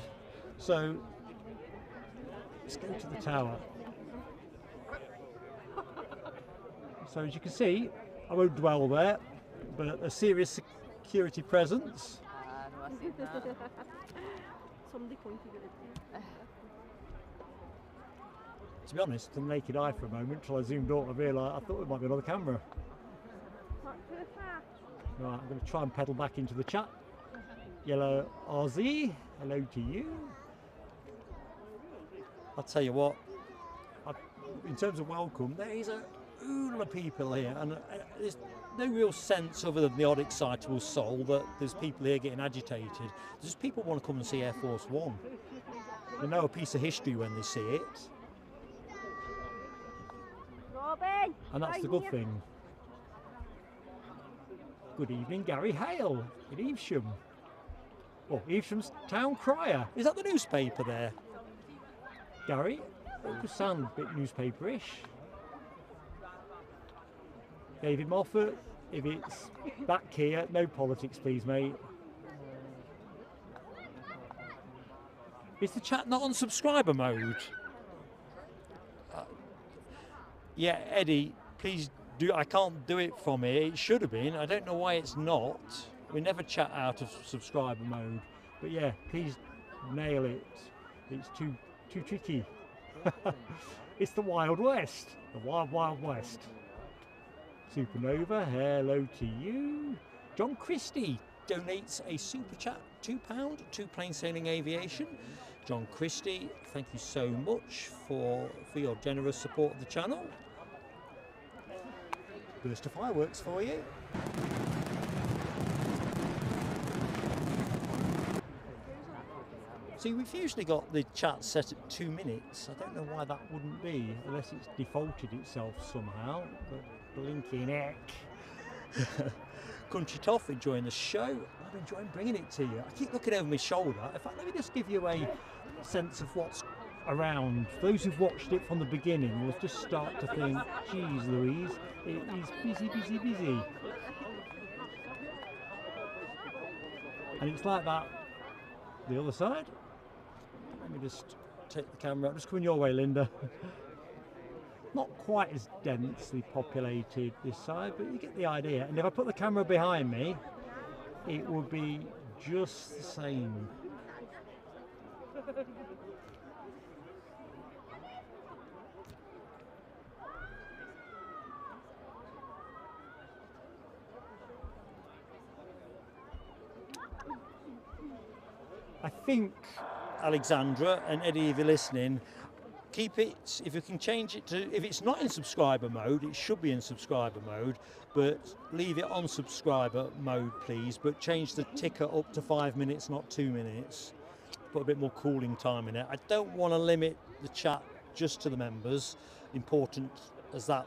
So, let's go to the tower. So as you can see, I won't dwell there, but a serious security presence. No, I see that. Somebody pointed at it. To be honest, to the naked eye for a moment, till I zoomed out, I realised I thought it might be another camera. Not too far. Right, I'm going to try and pedal back into the chat. Yellow Aussie, hello to you. I'll tell you what, in terms of welcome, there is a oodle of people here, and there's no real sense, other than the odd excitable soul, that there's people here getting agitated. There's just people who want to come and see Airforce One. They know a piece of history when they see it. Robin! And that's the good thing. Good evening, Gary Hale in Evesham. Oh, Evesham's Town Crier. Is that the newspaper there? Gary, it could sound a bit newspaper-ish. David Moffat, if it's back here, no politics please, mate. Is the chat not on subscriber mode? Yeah, Eddie, please do. I can't do it from here. It should have been. I don't know why it's not. We never chat out of subscriber mode. But yeah, please nail it. It's too tricky. It's the Wild West. The Wild Wild West. Supernova, hello to you. John Christie donates a super chat, £2 to Plain Sailing Aviation. John Christie, thank you so much for your generous support of the channel. Burst of fireworks for you. See, we've usually got the chat set at 2 minutes. I don't know why that wouldn't be, unless it's defaulted itself somehow. But blinking heck. Country Toff enjoying the show. I'm enjoying bringing it to you. I keep looking over my shoulder. In fact, let me just give you a sense of what's around. Those who've watched it from the beginning will just start to think, geez Louise, it is busy. And it's like that the other side. Let me just take the camera. Just coming your way, Linda. Not quite as densely populated this side, but you get the idea. And if I put the camera behind me, it would be just the same. I think, Alexandra and Eddie, if you're listening, keep it, if you can change it to, if it's not in subscriber mode, it should be in subscriber mode, but leave it on subscriber mode please, but change the ticker up to 5 minutes, not 2 minutes. Put a bit more cooling time in it. I don't want to limit the chat just to the members, important as that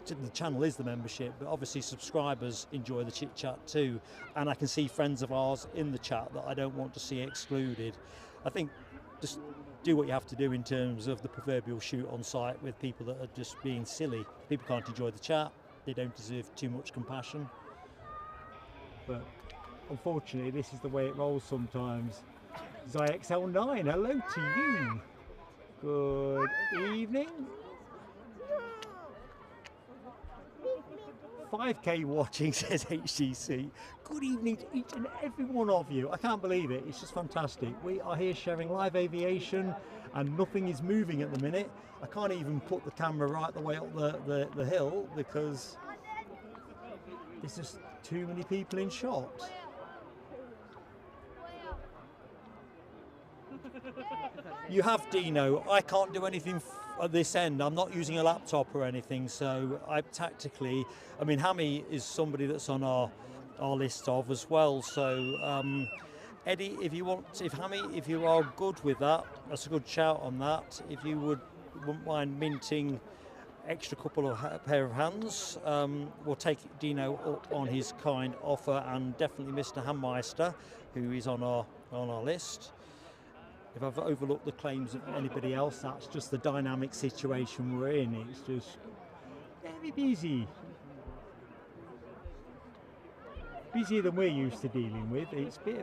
the channel is the membership, but obviously subscribers enjoy the chit chat too, and I can see friends of ours in the chat that I don't want to see excluded. I think just do what you have to do in terms of the proverbial shoot on sight with people that are just being silly. People can't enjoy the chat, they don't deserve too much compassion, but unfortunately this is the way it rolls sometimes. ZyXL9, hello to you. Good evening. 5k watching, says HTC. Good evening to each and every one of you. I can't believe it, it's just fantastic. We are here sharing live aviation and nothing is moving at the minute. I can't even put the camera right the way up the hill because there's just too many people in shot. You have Dino. I can't do anything at this end. I'm not using a laptop or anything, so I tactically, I mean, Hammy is somebody that's on our list of as well. So Eddie, if you want, if Hammy, if you are good with that, that's a good shout on that. If you wouldn't mind minting extra couple of pair of hands, we'll take Dino up on his kind offer, and definitely Mr. Hammeister, who is on our list. If I've overlooked the claims of anybody else, that's just the dynamic situation we're in. It's just very busy. Busier than we're used to dealing with. It's a bit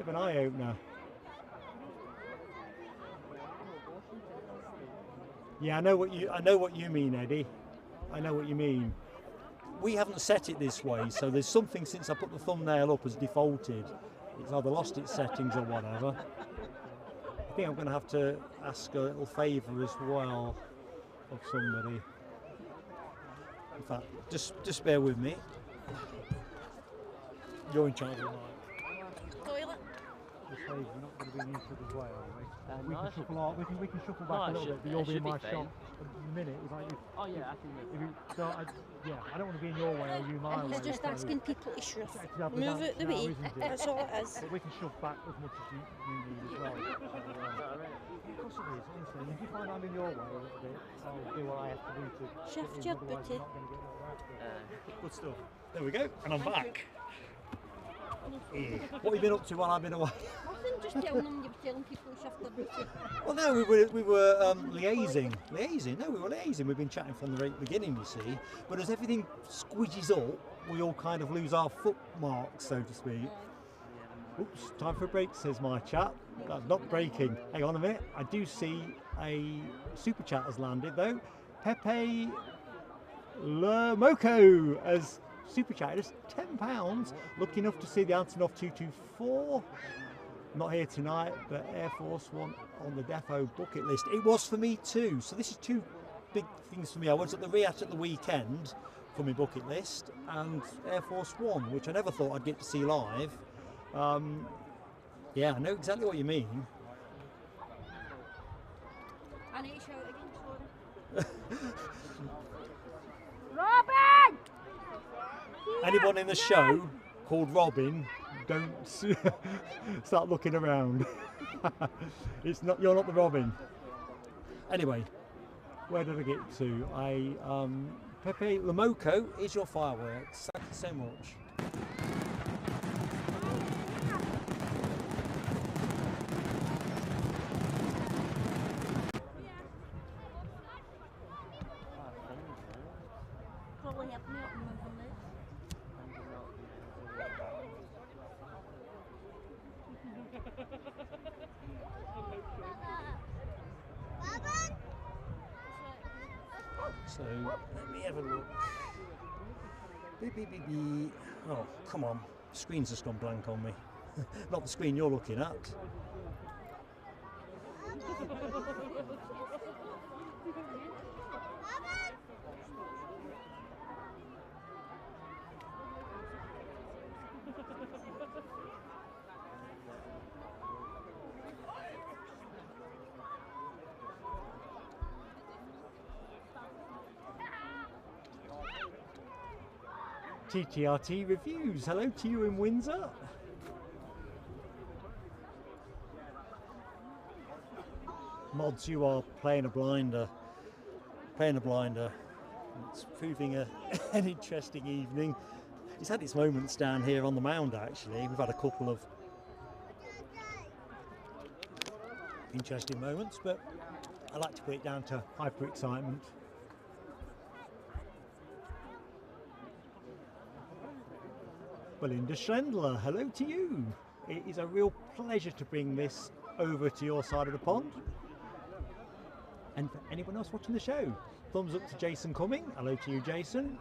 of an eye-opener. Yeah, I know what you mean, Eddie. I know what you mean. We haven't set it this way, so there's something since I put the thumbnail up as defaulted. It's either lost its settings or whatever. I think I'm going to have to ask a little favour as well of somebody. In fact, just bear with me. You're in charge of mine. Toilet. This way, we're not going to be in each other's way, are we? We No, can shuffle out. We can shuffle back a little bit, but you'll be in my shot in a minute. If Oh yeah, I can move. I don't want to be in your way or you my way. He's just so asking people to shove. exactly Move that out the now, way. isn't it? That's all it is. But we can shove back as much as you need as well. Of course it is, honestly. And if you find I'm in your way a little bit, I'll do what I have to do to Shift get in, your otherwise booty. you're not going to get that. Good stuff. There we go, and I'm back. What have you been up to while I've been away? Nothing, just telling them, you were telling people to shift their booty. Well, no, we were liaising. No, we were liaising. We've been chatting from the very beginning, you see. But as everything squidges up, we all kind of lose our footmarks, so to speak. Oops, time for a break, says my chat. That's not breaking. Hang on a minute. I do see a super chat has landed, though. Pepe Lermoco has super chatted us £10. Lucky enough to see the Antonov 224. Not here tonight, but Airforce One on the depot bucket list. It was for me too. So this is two big things for me. I was at the Riat at the weekend for my bucket list, and Airforce One, which I never thought I'd get to see live. Yeah, I know exactly what you mean. I need to shout again, sorry. Robin! Anyone in the show called Robin, don't start looking around. It's not, you're not the Robin. Anyway, where did I get to? Pepe Lamoco is your fireworks. Thank you so much. Probably help me up and move on this. So let me have a look. Beep, beep, beep, beep. Oh, come on. The screen's just gone blank on me. Not the screen you're looking at. TTRT Reviews, hello to you in Windsor. Mods, you are playing a blinder. Playing a blinder. It's proving an interesting evening. It's had its moments down here on the mound actually. We've had a couple of interesting moments, but I like to put it down to hyper excitement. Belinda Schlendler, hello to you. It is a real pleasure to bring this over to your side of the pond. And for anyone else watching the show, thumbs up to Jason Cumming, hello to you Jason.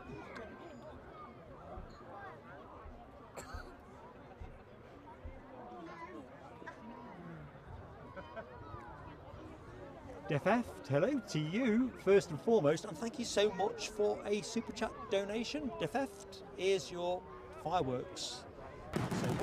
DefF, hello to you first and foremost, and thank you so much for a super chat donation. DefF, here's your fireworks. Thank you so much.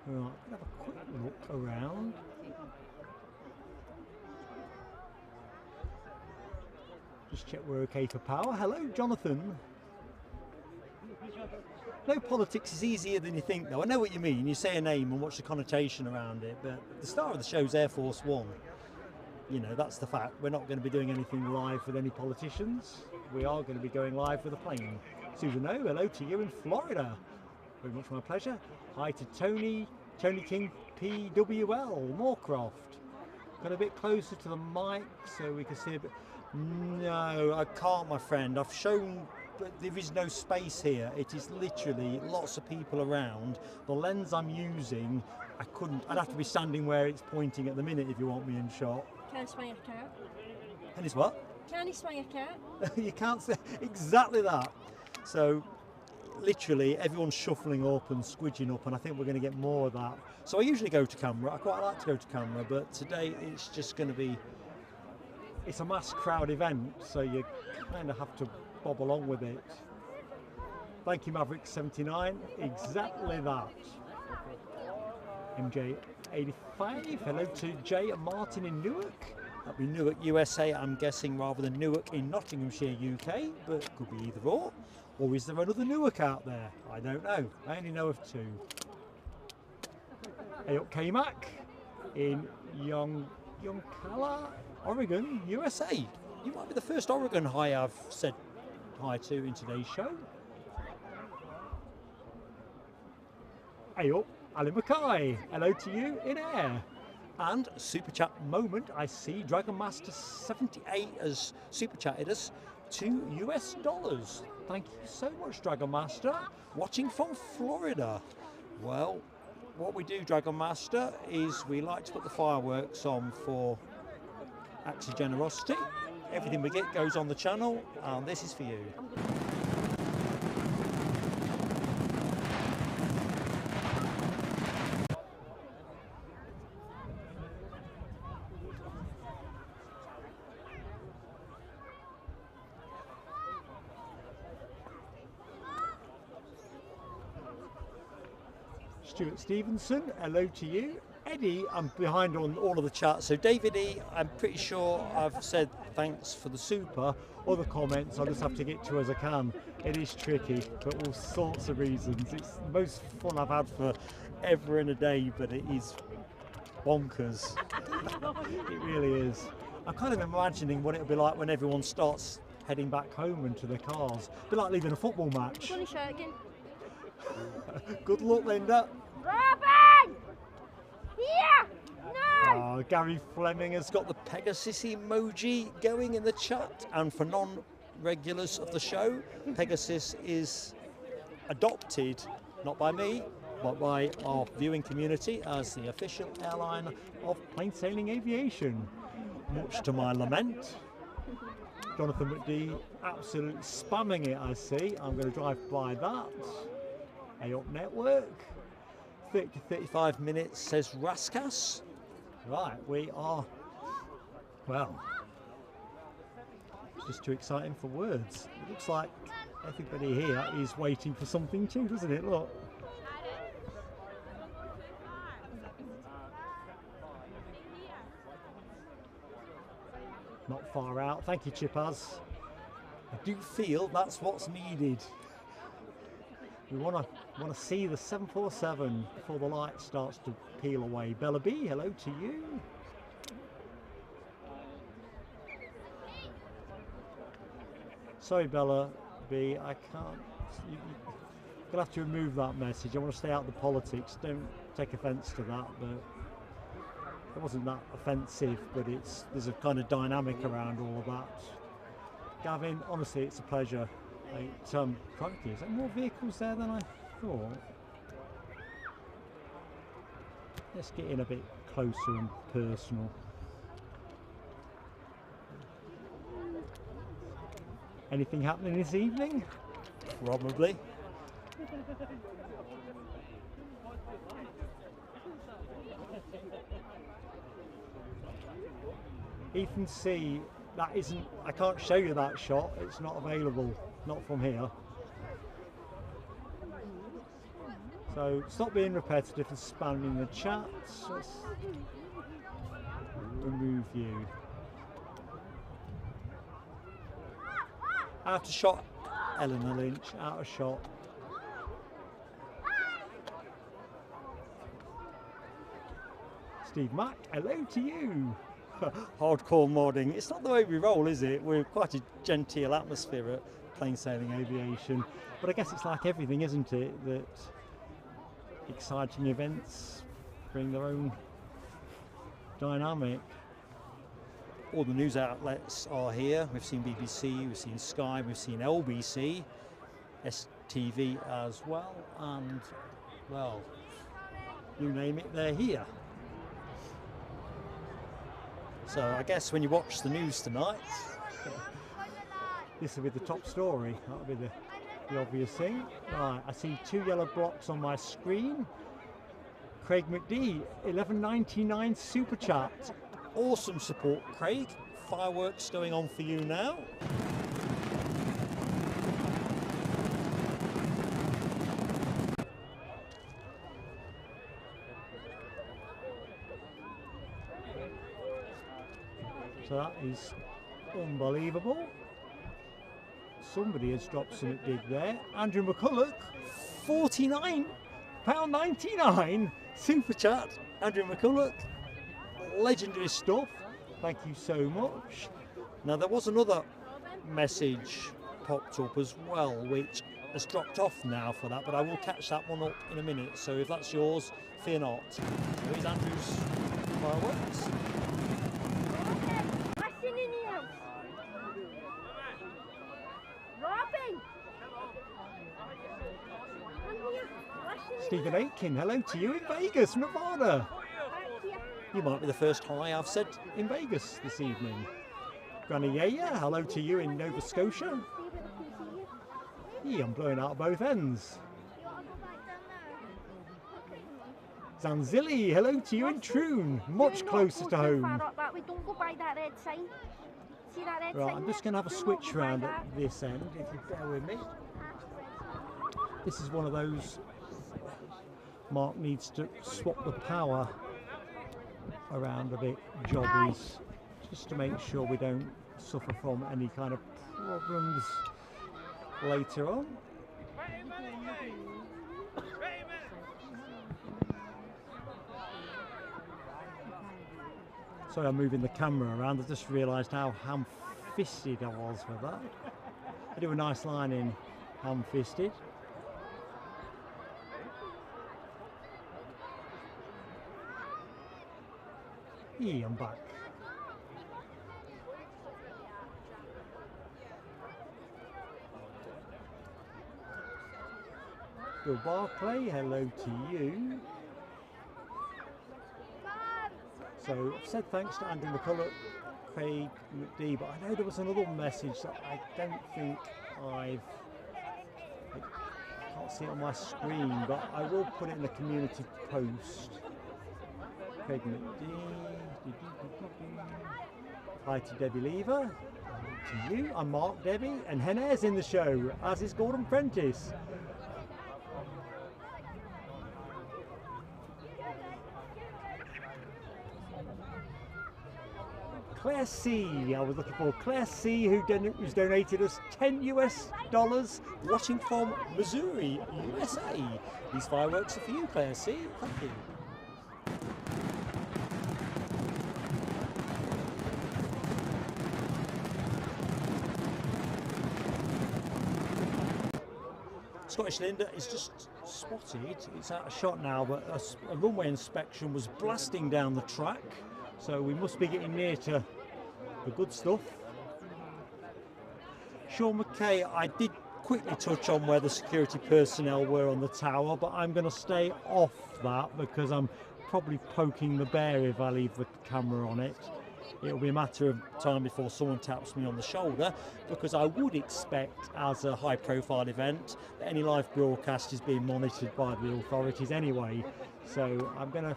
Right, have a quick look around. Just check we're okay for power. Hello, Jonathan. No politics is easier than you think, though. I know what you mean. You say a name and watch the connotation around it, but the star of the show is Airforce One. You know, that's the fact. We're not going to be doing anything live with any politicians. We are going to be going live with a plane. Susan O, hello to you in Florida. Very much my pleasure. Hi to Tony King PWL, Moorcroft. Got a bit closer to the mic so we can see a bit. No, I can't, my friend. I've shown, but there is no space here. It is literally lots of people around. The lens I'm using, I couldn't. I'd have to be standing where it's pointing at the minute if you want me in shot. Can I swing a cat? And it's what? Can he swing a cat? You can't say exactly that. So literally everyone's shuffling up and squidging up, and I think we're going to get more of that. So I usually go to camera. I quite like to go to camera, but today it's just going to be, it's a mass crowd event, so you kind of have to bob along with it. Thank you, Maverick79. Exactly that. MJ85. Hello to Jay and Martin in Newark. That'd be Newark, USA, I'm guessing, rather than Newark in Nottinghamshire, UK, but could be either or. Or is there another Newark out there? I don't know. I only know of two. Hey up K-Mac in Yoncalla, Oregon, USA. You might be the first Oregon hi I've said hi to in today's show. Hey up Ali Mackay. Hello to you in air. And super chat moment, I see Dragon Master 78 has super chatted us $2 US. Thank you so much, Dragon Master. Watching from Florida. Well, what we do, Dragon Master, is we like to put the fireworks on for acts of generosity. Everything we get goes on the channel, and this is for you. Stuart Stevenson, hello to you. Eddie, I'm behind on all of the chat, so David E, I'm pretty sure I've said thanks for the super. Other comments I'll just have to get to as I can. It is tricky for all sorts of reasons. It's the most fun I've had for ever and a day, but it is bonkers. It really is. I'm kind of imagining what it'll be like when everyone starts heading back home into their cars. A bit like leaving a football match. Funny shirt again. Good luck, Linda. Robin! Here! No! Oh, Gary Fleming has got the Pegasus emoji going in the chat. And for non-regulars of the show, Pegasus is adopted, not by me, but by our viewing community, as the official airline of plain sailing aviation. Much to my lament. Jonathan McD absolutely spamming it, I see. I'm going to drive by that. Up network. 30 to 35 minutes, says Raskas. Right, we are, well, It's just too exciting for words. It looks like everybody here is waiting for something too, doesn't it? Look. Not far out. Thank you, Chipaz. I do feel that's what's needed. We want to see the 747 before the light starts to peel away. Bella B, hello to you. Sorry, Bella B, I can't. You'll have to remove that message. I want to stay out of the politics. Don't take offence to that, but it wasn't that offensive. But there's a kind of dynamic around all of that. Gavin, honestly, it's a pleasure. Crikey, is there more vehicles there than I thought? Let's get in a bit closer and personal. Anything happening this evening? Probably. Ethan C, that isn't, I can't show you that shot, it's not available, not from here. So stop being repetitive and spamming the chat. Let's remove you. Out of shot, Eleanor Lynch, out of shot. Steve Mack, hello to you. Hardcore modding. It's not the way we roll, is it? We're quite a genteel atmosphere at plain sailing aviation. But I guess it's like everything, isn't it? That exciting events bring their own dynamic. All the news outlets are here. We've seen BBC, we've seen Sky, we've seen LBC, STV as well, and well, you name it, they're here. So I guess when you watch the news tonight, this will be the top story. That'll be the obvious thing. Right, I see 2 yellow blocks on my screen. Craig McD, 11.99 super chat. Awesome support, Craig. Fireworks going on for you now. So that is unbelievable. Somebody has dropped some dig there. Andrew McCulloch, £49.99 super chat. Andrew McCulloch, legendary stuff. Thank you so much. Now there was another message popped up as well, which has dropped off now for that, but I will catch that one up in a minute. So if that's yours, fear not. So here's Andrew's fireworks. Stephen Aitken, hello to you in Vegas, Nevada. You might be the first hi I've said in Vegas this evening. Granny Yaya, hello to you in Nova Scotia. Yeah, I'm blowing out both ends. Zanzili, hello to you in Troon, much closer to home. Right, I'm just going to have a switch round at this end, if you bear with me. This is one of those, Mark needs to swap the power around a bit jobbies, just to make sure we don't suffer from any kind of problems later on. Sorry, I'm moving the camera around. I just realised how ham-fisted I was with that. I do a nice line in ham-fisted. Yeah, I'm back. Bill Barclay, hello to you. So I've said thanks to Andrew McCulloch, Craig McD, but I know there was another message that I don't think I can't see it on my screen, but I will put it in the community post. Craig McD. Hi to Debbie Lever. To you, I'm Mark, Debbie, and Henna's in the show, as is Gordon Prentice. Claire C, I was looking for Claire C, who's donated us $10 US, watching from Missouri, USA. These fireworks are for you, Claire C. Thank you. Scottish Linda is just spotted. It's out of shot now, but a runway inspection was blasting down the track. So we must be getting near to the good stuff. Sean McKay, I did quickly touch on where the security personnel were on the tower, but I'm going to stay off that because I'm probably poking the bear if I leave the camera on it. It'll be a matter of time before someone taps me on the shoulder, because I would expect, as a high profile event, that any live broadcast is being monitored by the authorities anyway. So I'm going to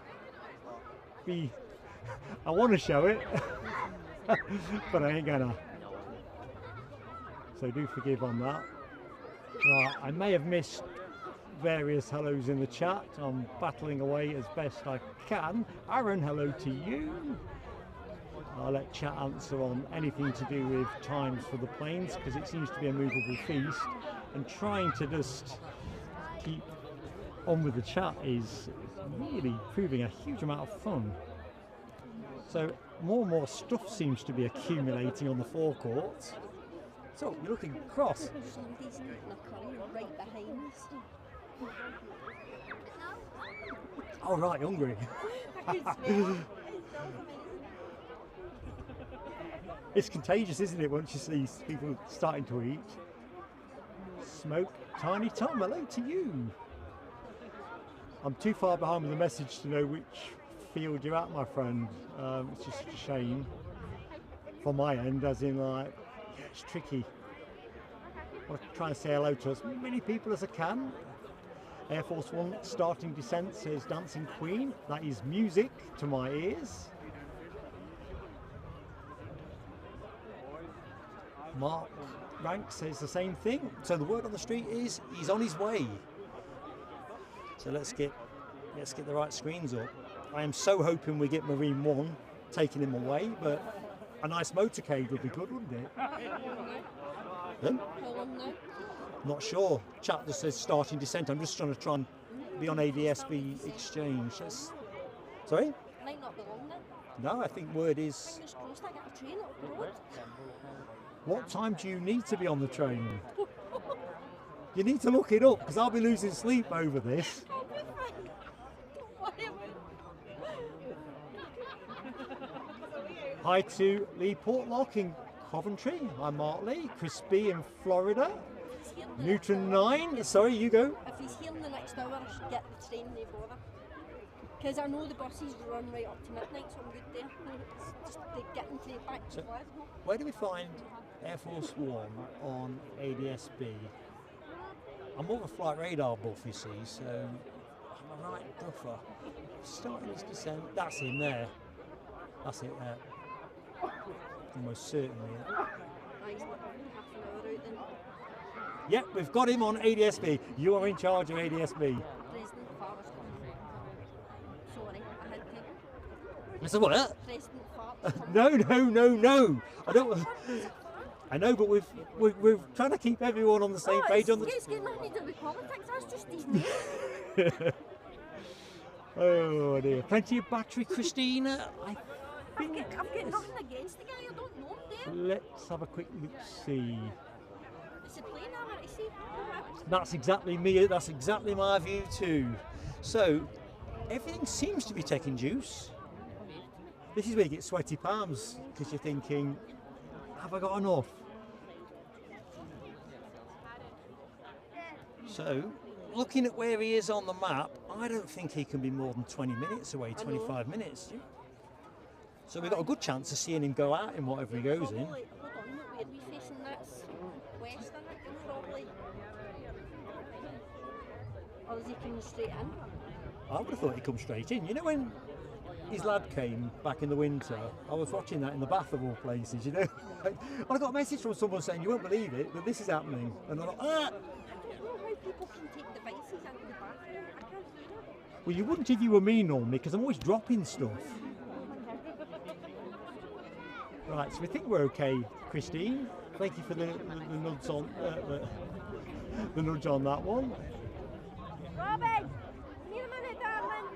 be... I want to show it, but I ain't gonna. So do forgive on that. Right, I may have missed various hellos in the chat. I'm battling away as best I can. Aaron, hello to you. I'll let chat answer on anything to do with times for the planes, because it seems to be a movable feast, and trying to just keep on with the chat is really proving a huge amount of fun. So more and more stuff seems to be accumulating on the forecourt. So you're looking across. Somebody's eating a curry right behind us. Oh right, hungry. I can smell it. It's contagious, isn't it, once you see people starting to eat. Smoke, Tiny Tom, hello to you. I'm too far behind with the message to know which field you're at, my friend. It's just a shame from my end, as in, like, yeah, it's tricky. I'll try and say hello to as many people as I can. Airforce One starting descent says Dancing Queen. That is music to my ears. Mark Rank says the same thing. So the word on the street is he's on his way. So let's get the right screens up. I am so hoping we get Marine One taking him away, but a nice motorcade would be good, wouldn't it? How long now? Not sure. Chat just says starting descent. I'm just trying to be on ADSB exchange. Sorry? Might not be long now. No, I think word is... Fingers crossed I get a train up the road. What time do you need to be on the train? You need to look it up, because I'll be losing sleep over this. I'll be fine. Don't worry about it. Hi to Lee Portlock in Coventry. I'm Mark Lee. Chris B in Florida. Newton 9. Sorry, you go. If he's here in the next hour, I should get the train, no bother. Because I know the buses run right up to midnight, so I'm good there. It's just getting to back to Glasgow. Where do we find Air Force One on ADSB? I'm more of a flight radar buff, you see, so I'm a right duffer. Starting his descent. That's him there. That's it there. Almost certainly. He's not half an hour out then. Yep, we've got him on ADSB. You are in charge of ADSB. President Farr's coming. Sorry, I had to. It's a what? President Farr's coming. No. I don't. I know, but we're trying to keep everyone on the same page. It's getting nothing to do with politics. That's just his name. Oh dear. Plenty of battery, Christina. I think. I've got nothing against the guy. I don't know him there. Let's have a quick look. See. It's a plane hour, I see. That's exactly me. That's exactly my view too. So everything seems to be taking juice. This is where you get sweaty palms, because you're thinking, have I got enough? So, looking at where he is on the map, I don't think he can be more than 20 minutes away, 25 minutes. So we've got a good chance of seeing him go out in whatever he goes in. Hold on, where are we facing? That's west, isn't it? Probably. Or is he coming straight in? I would have thought he'd come straight in. You know when his lad came back in the winter, I was watching that in the bath of all places, you know? I got a message from someone saying, you won't believe it, but this is happening. And I'm like, ah! I don't know how people can take devices into the bathroom. I can't do that. Well, you wouldn't if you were me normally, because I'm always dropping stuff. Right, so we think we're okay, Christine. Thank you for the nudge on the nudge on that one. Robin, need a minute, darling.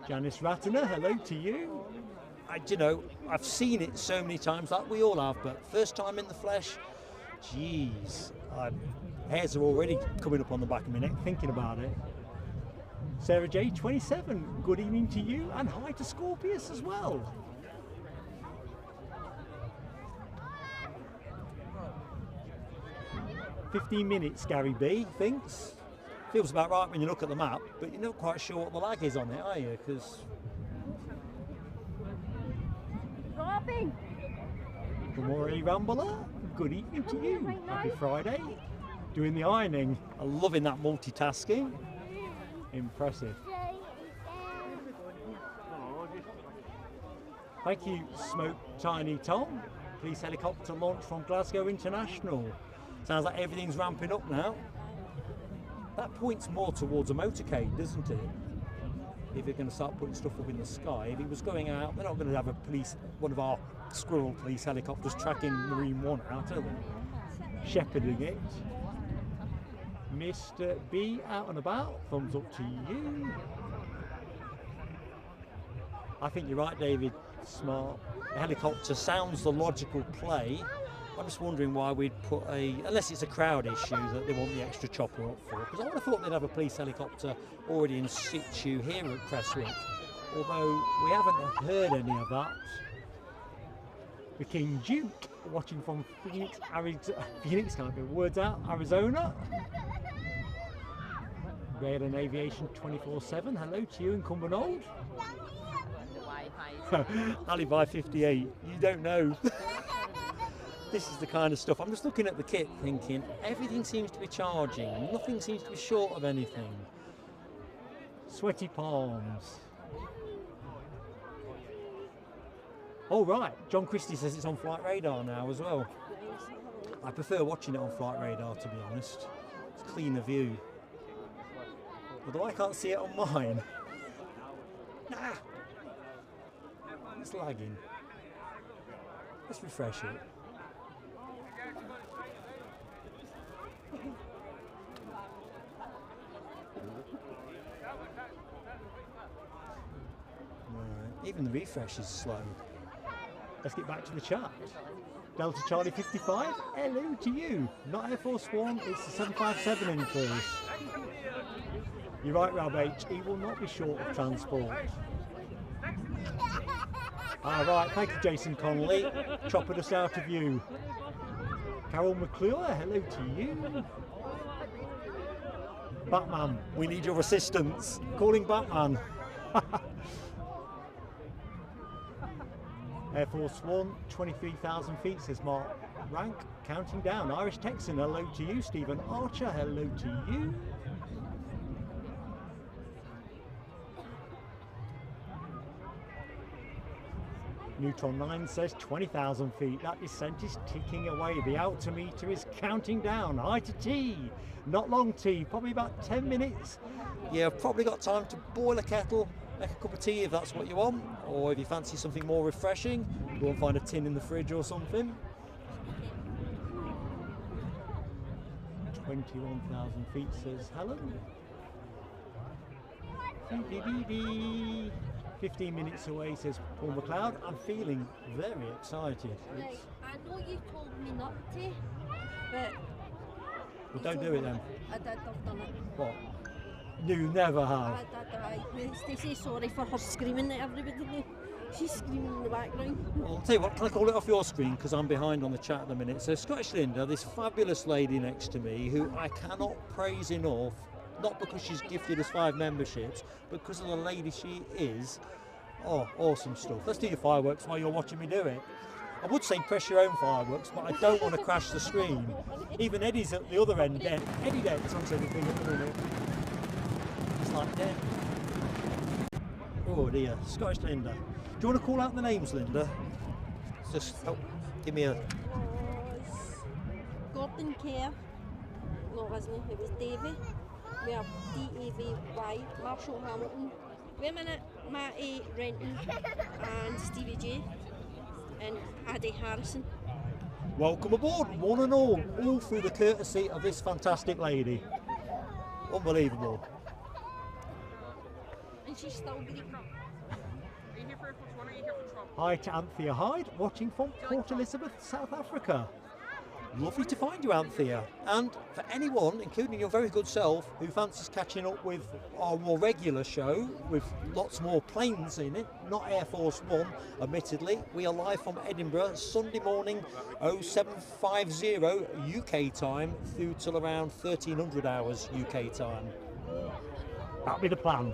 Janice Ratner, hello to you. You know, I've seen it so many times, like we all have, but first time in the flesh, jeez, hairs are already coming up on the back of my neck thinking about it. Sarah J, 27, good evening to you, and hi to Scorpius as well. "15 minutes, Gary B thinks. Feels about right when you look at the map, but you're not quite sure what the lag is on it, are you? Because Robin. Gamore Rambler, good evening to you. Happy Friday. Doing the ironing. I'm loving that multitasking. Impressive. Thank you, Smoke Tiny Tom. Police helicopter launch from Glasgow International. Sounds like everything's ramping up now. That points more towards a motorcade, doesn't it? If they're going to start putting stuff up in the sky. If it was going out, they're not going to have one of our squirrel police helicopters tracking Marine One out, are they? Shepherding it. Mr. B out and about, thumbs up to you. I think you're right, David. Smart. A helicopter sounds the logical play. I'm just wondering why we'd put unless it's a crowd issue that they want the extra chopper up for, because I would have thought they'd have a police helicopter already in situ here at Prestwick, although we haven't heard any of that. The King Duke, watching from Phoenix, Phoenix can't get words out, Arizona. Rail and Aviation 24/7, hello to you in Cumbernauld. Alibi 58, you don't know. This is the kind of stuff. I'm just looking at the kit thinking, everything seems to be charging, nothing seems to be short of anything. Sweaty palms. Oh right, John Christie says it's on flight radar now as well. I prefer watching it on flight radar, to be honest. It's a cleaner view. Although I can't see it on mine. Nah! It's lagging. Let's refresh it. Even the refresh is slow. Let's get back to the chat. Delta Charlie 55, hello to you. Not Airforce One, it's the 757 in first. You're right, Rob H, he will not be short of transport. Right, thank you Jason Connolly. Chopping us out of view. Carol McClure, hello to you. Batman, we need your assistance. Calling Batman. Airforce One, 23,000 feet, says Mark Rank, counting down. Irish Texan, hello to you. Stephen Archer, hello to you. Neutron 9 says 20,000 feet. That descent is ticking away. The altimeter is counting down. I to T. Not long T, probably about 10 minutes. Yeah, I've probably got time to boil a kettle, make a cup of tea if that's what you want, or if you fancy something more refreshing, go and find a tin in the fridge or something. 21,000 feet, says Helen. 15 minutes away, says Paul McLeod. I'm feeling very excited. Right, I know you told me not to, but... Well, don't do it then. I did, I've done it. What? You never have. I did, Stacey, sorry for her screaming at everybody now. She's screaming in the background. Well, I'll tell you what, can I call it off your screen because I'm behind on the chat at the minute. So Scottish Linda, this fabulous lady next to me who I cannot praise enough, not because she's gifted us 5 memberships, but because of the lady she is. Oh, awesome stuff. Let's do your fireworks while you're watching me do it. I would say press your own fireworks, but I don't want to crash the screen. Even Eddie's at the other end dead. Eddie dead's on everything at the minute. It's like dead. Oh dear, Scottish Linda. Do you want to call out the names, Linda? Just help, give me a Captain Kerr. No, it wasn't. It was Davy. We have D-A-V-Y, Marshall Hamilton. Wait a minute, Matty Renton and Stevie J. And Addy Harrison. Welcome aboard, one and all through the courtesy of this fantastic lady. Unbelievable. And she's still great. Are you here for Airforce One or are you here for Trump? Hi to Anthea Hyde, watching from Port Elizabeth, South Africa. Lovely to find you, Anthea. And for anyone, including your very good self, who fancies catching up with our more regular show, with lots more planes in it, not Airforce One, admittedly, we are live from Edinburgh, Sunday morning, 0750 UK time, through till around 1300 hours UK time. That'll be the plan.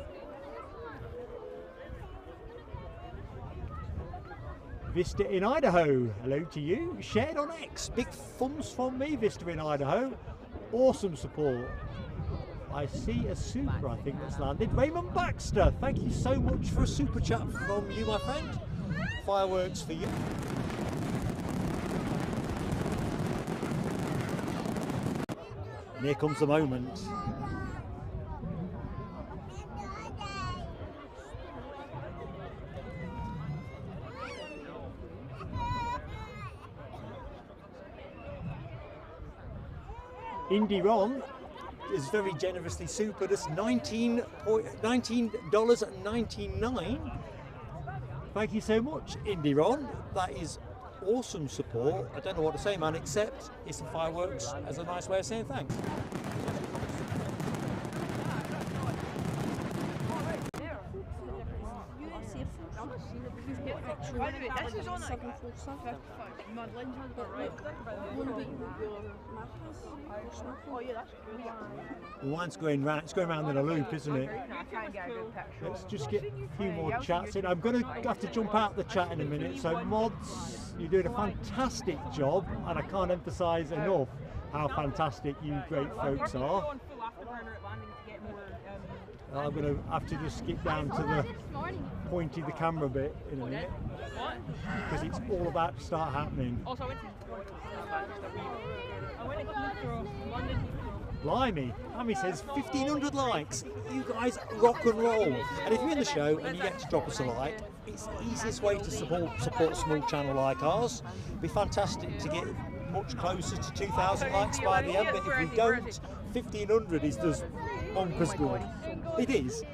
Vista in Idaho, hello to you. Shared on X, big thumbs from me, Vista in Idaho. Awesome support. I see a super, I think, that's landed. Raymond Baxter, thank you so much for a super chat from you, my friend. Fireworks for you. And here comes the moment. Indy Ron is very generously supered us $19.99. Thank you so much, Indy Ron. That is awesome support. I don't know what to say, man, except it's the fireworks as a nice way of saying thanks. This is on it. Oh yeah, that's cool. Mine's going round, it's going round in a loop, isn't it? Let's just get a few more chats in. I'm going to have to jump out the chat in a minute. So mods, you're doing a fantastic job, and I can't emphasise enough how fantastic you great folks are. I'm going to have to just skip down to the pointy the camera bit in a minute, because it's all about to start happening. Also, I went to London. Blimey, Amy says 1,500 likes. You guys rock and roll. And if you're in the show and you get to drop us a like, it's the easiest way to support a small channel like ours. It'd be fantastic to get much closer to 2,000 likes by the end, but if we don't, 1,500 is just bonkers good. It is.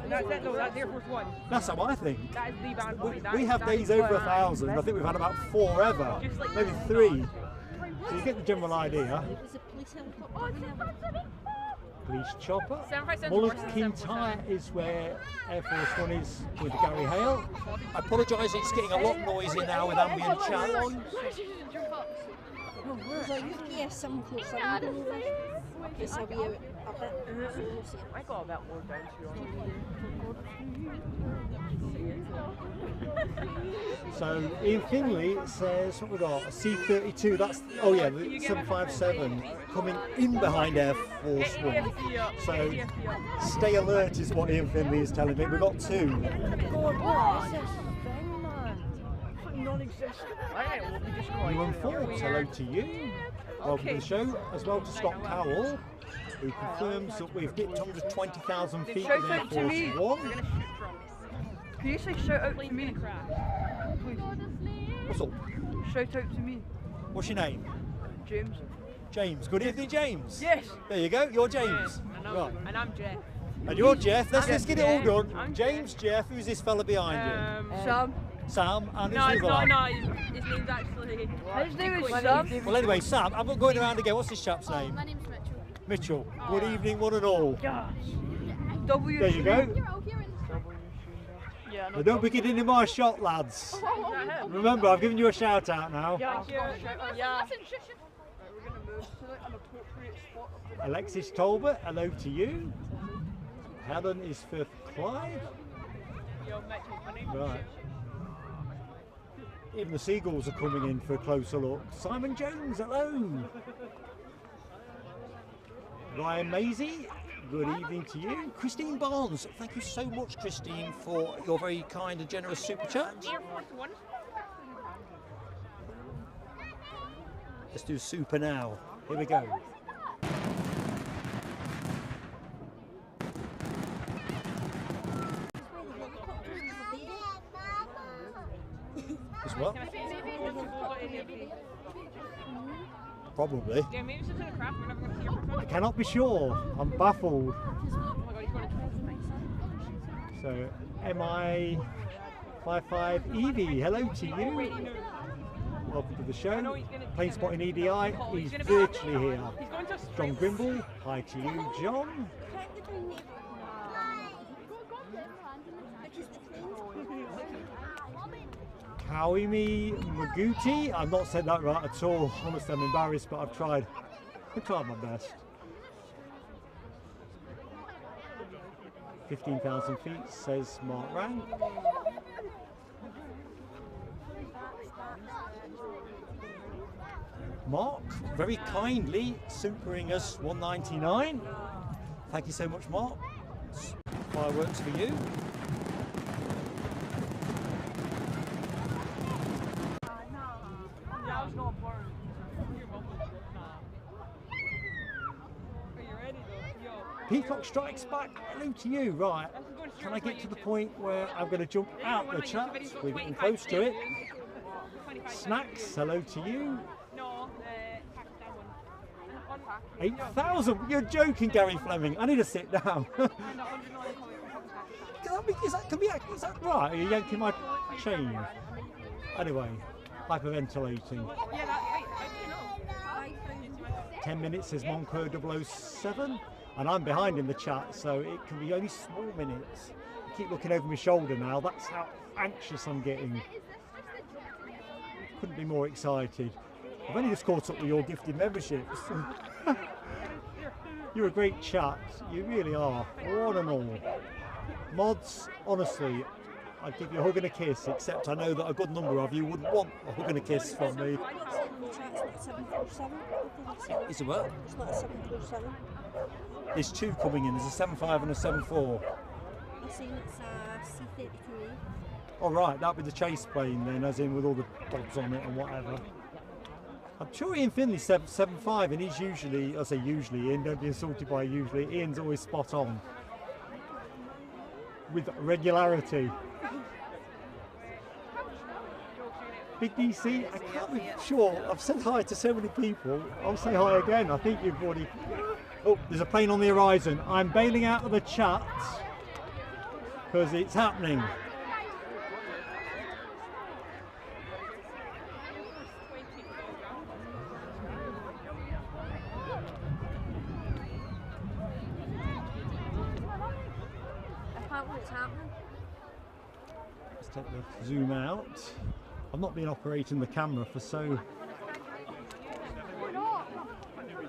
That's Airforce One. That's how I think. That is the band. We have days over 1,000. I think we've had about 4 ever, maybe 3. So you get the general idea. Police chopper. Mullet Kintyre is where Airforce One is with Gary Hale. I apologise, it's getting a lot noisy now with ambient chat. I got about more down to So Ian Finley says, what we got? A C-32, that's, oh yeah, the 757 coming in behind Air Force One. So stay alert is what Ian Finley is telling me. We've got 2. Ewan Forbes, hello to you. Welcome to the show, as well to Scott Cowell, who confirms that we've dipped under 20,000 feet with Air Force One. Can you say shout out to me? Please. What's up? Shout out to me. What's your name? James. James. Good evening, James. Yes. There you go, you're James. Right. And I'm Jeff. And you're Jeff. Let's get it all done. I'm James, Jeff. Who's this fella behind you? Sam. Sam, and No, who's it's the other not. one? No, his name's actually. His name is Sam. Well, anyway, Sam, I'm not going around again. What's this chap's name? My name's Mitchell. Mitchell. Good evening, one and all. Yes. W. There you go. You're all here in Yeah. But don't be getting in my shot, lads. Remember, I've given you a shout out now. Yeah. Yeah. Listen, shush. We're gonna move to like an appropriate spot. Alexis Tolbert, hello to you. Helen is for Clyde. Yo, Mitchell, my name's Right. Even the seagulls are coming in for a closer look. Simon Jones, hello. Ryan Maisie, good evening to you. Christine Barnes, thank you so much, Christine, for your very kind and generous super chat. Airforce One. Let's do super now. Here we go. As what? Probably. Yeah, maybe it's just in a craft. We're never going to see your I cannot be sure. I'm baffled. Oh my god, he's going to So, MI55 Evie, hello to you. Welcome to the show. Plane spotting EDI, he's virtually here. He's going to John Grimble, hi to you, John. Kawimi Maguti, I've not said that right at all. Honestly, I'm embarrassed, but I've tried my best. 15,000 feet, says Mark Rang. Mark, very kindly supering us 199. Thank you so much, Mark. Fireworks for you. Peacock Strikes Back, hello to you. Right, can I get to the point where I'm going to jump out the chat? We're getting close to it. Snacks, hello to you. 8,000, you're joking, Gary Fleming. I need to sit down. Is that right? Are you yanking my chain? Anyway, hyperventilating. 10 minutes says Moncur 007. And I'm behind in the chat, so it can be only small minutes. I keep looking over my shoulder now. That's how anxious I'm getting. Couldn't be more excited. I've only just caught up with your gifted memberships. You're a great chat. You really are. One and all. Mods, honestly, I'd give you a hug and a kiss, except I know that a good number of you wouldn't want a hug and a kiss from me. Is it what? It's not a 747. There's two coming in. There's a 7.5 and a 7.4. I've seen it's a C-32. All right, that'd be the chase plane then, as in with all the dogs on it and whatever. I'm sure Ian Finley's 7.5, and he's usually, I say usually, Ian, don't be insulted by usually, Ian's always spot on. With regularity. Big DC, I can't be sure. I've said hi to so many people. I'll say hi again. I think you've already... Oh, there's a plane on the horizon. I'm bailing out of the chat because it's happening. Apparently it's happening. Let's take the zoom out. I've not been operating the camera for so...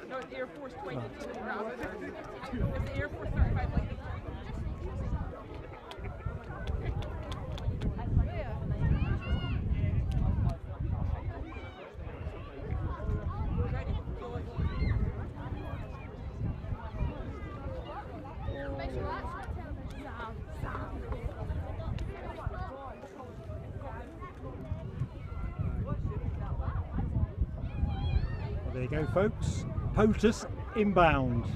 No, it's Airforce 22. It's the Airforce 35 like this. There you go, folks. POTUS inbound. Do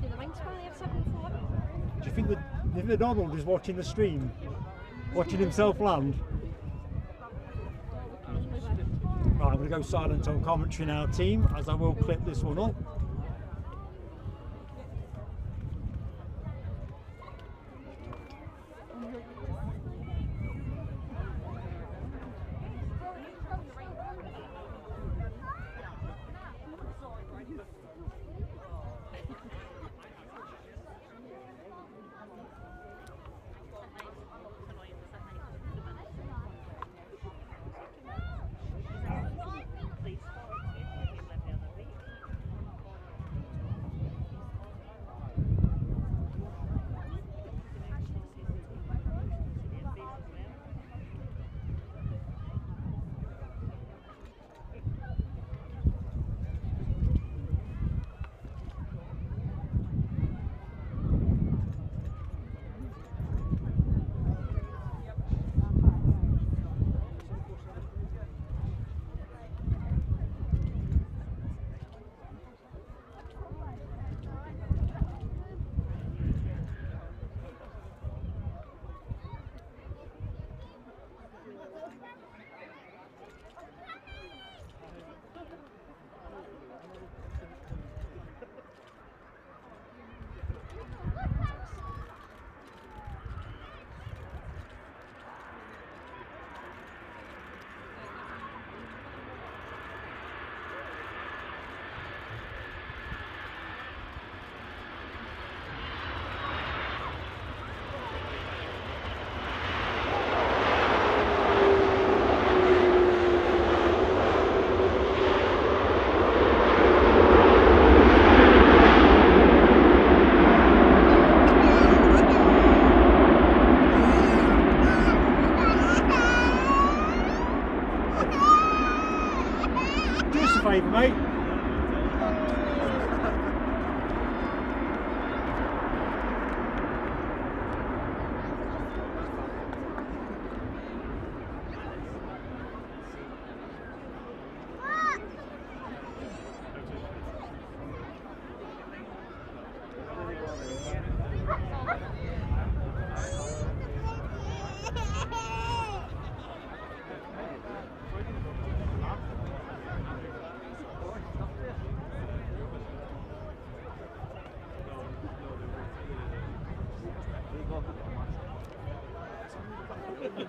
the wingspan there 7.4? Do you think that Donald is watching the stream? Watching himself land? Right, I'm going to go silent on commentary now, team, as I will clip this one up.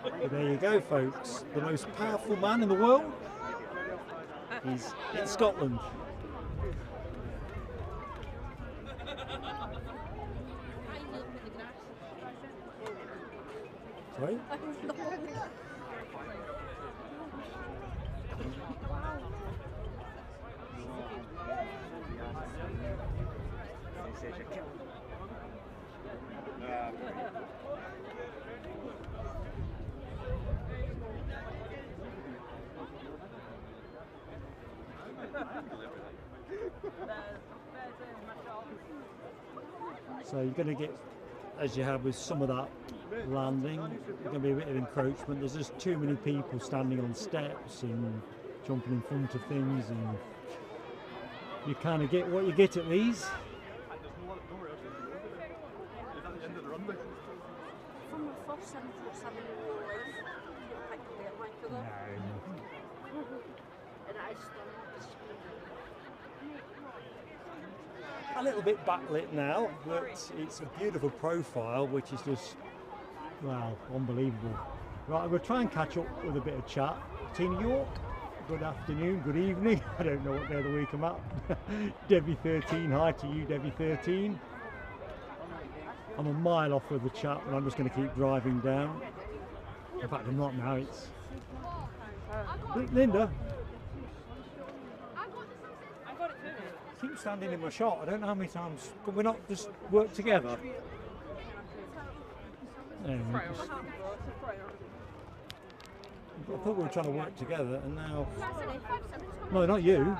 But there you go, folks. The most powerful man in the world is in Scotland. Sorry? So you're going to get, as you have with some of that landing, there's going to be a bit of encroachment. There's just too many people standing on steps and jumping in front of things, and you kind of get what you get at these. From the first 747 in real life, you picked the airline for them. And I stunning. A little bit backlit now, but it's a beautiful profile, which is just, well, unbelievable. Right, we'll try and catch up with a bit of chat. Tina York, good afternoon, good evening. I don't know what day of the week I'm at. Debbie 13, hi to you, Debbie 13. I'm a mile off with the chat, and I'm just going to keep driving down. In fact, I'm not now. It's Linda. Keep standing in my shot. I don't know how many times. Can we not just work together? Anyway, I thought we were trying to work together, and now. No, not you. I'm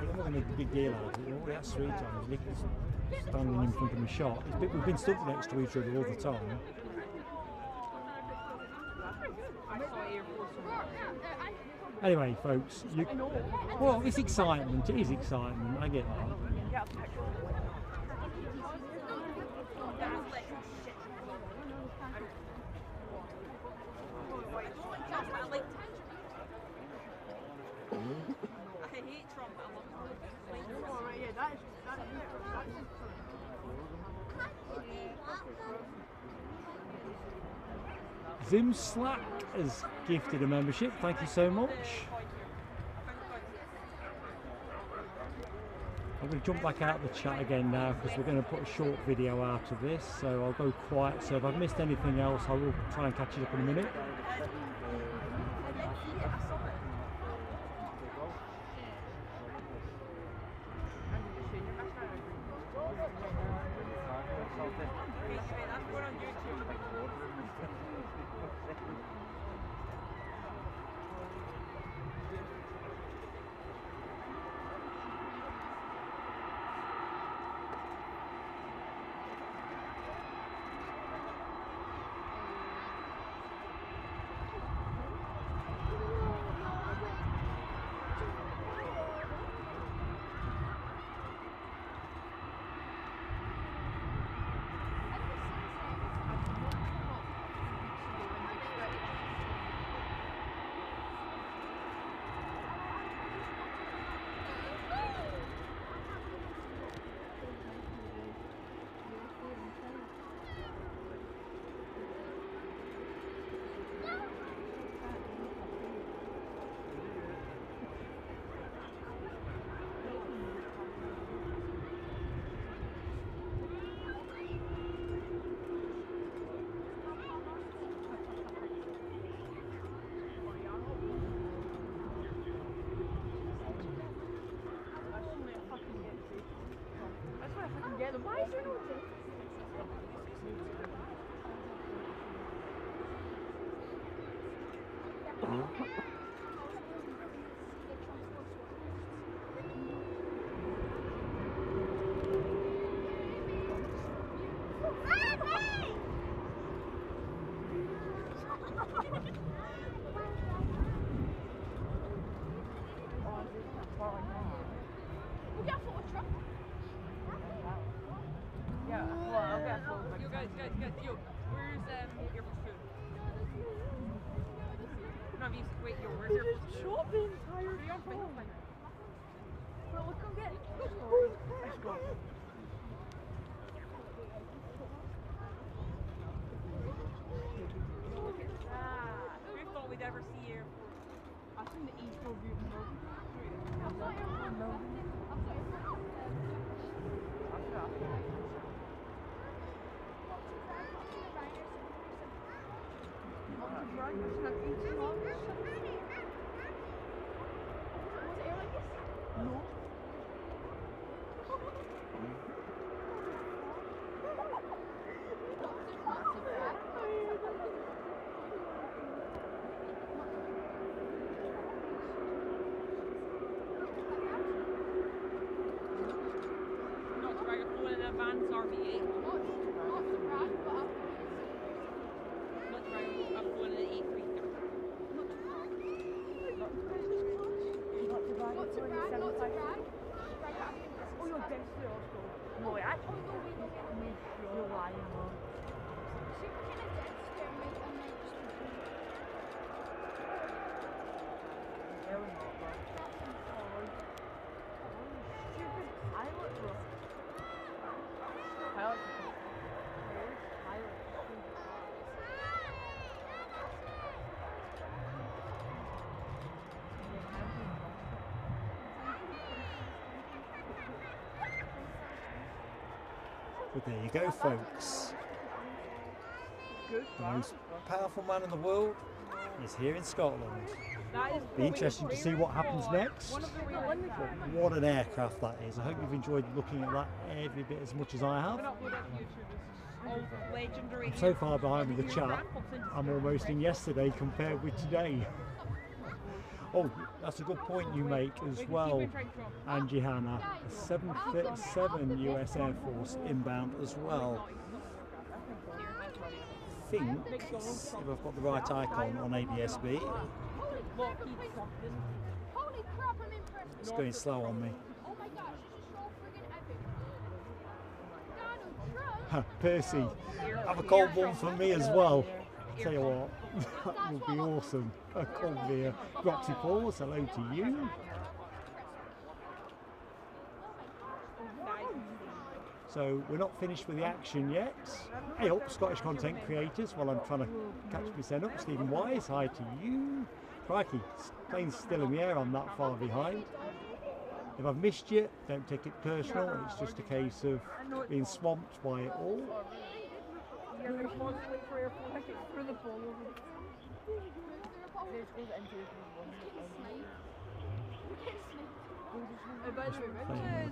not going to make a big deal out of it. We asked 3 times. Nick's standing in front of my shot. We've been stuck next to each other all the time. Anyway, folks, well, it's excitement. It is excitement. I get that. Zim Slack has gifted a membership. Thank you so much. I'm going to jump back out of the chat again now, because we're going to put a short video out of this, so I'll go quiet. So if I've missed anything else, I will try and catch it up in a minute. Good. Yo, where's Airforce food? No, wait, yo, where's Airforce food? Shopping, tired. Are you on fine? Well, look Who thought we'd ever see you? I think the Eagle view Not to brag, I've flown in an advanced RV8. Not to brag, I've flown in an A330. Oh, you're dead still. No, actually, you're lying. But there you go, folks. The most powerful man in the world is here in Scotland. Be interesting to see what happens next. But what an aircraft that is. I hope you've enjoyed looking at that every bit as much as I have. I'm so far behind with the chat, I'm almost in yesterday compared with today. Oh, that's a good point you make as well, Angie Hannah. A 737 US Air Force inbound as well. I think, if I've got the right icon on ADSB, it's going slow on me. Percy, have a cold one for me as well. Tell you what, that would be awesome. A cold beer. Roxy Paws, hello to you. So we're not finished with the action yet. Hey up, Scottish content creators, while I'm trying to catch my set up. Stephen Wise, hi to you. Crikey, plane's still in the air, I'm that far behind. If I've missed you, don't take it personal, it's just a case of being swamped by it all. Playing a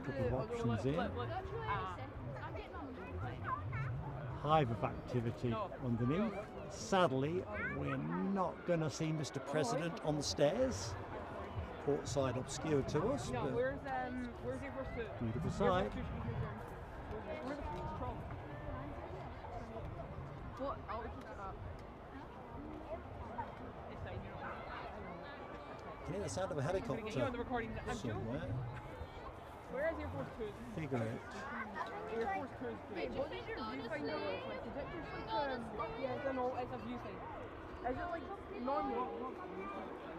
couple of options here. Hive of activity underneath. Sadly, we're not going to see Mr. President on the stairs. Port side obscured to us, but beautiful sight. Can hear the sound of a helicopter somewhere. Where is Airforce 2? Figure it. Airforce 2 is great. What did your viewfinder look like? Is it just like yeah, I don't know, it's a viewfinder. Is it like normal?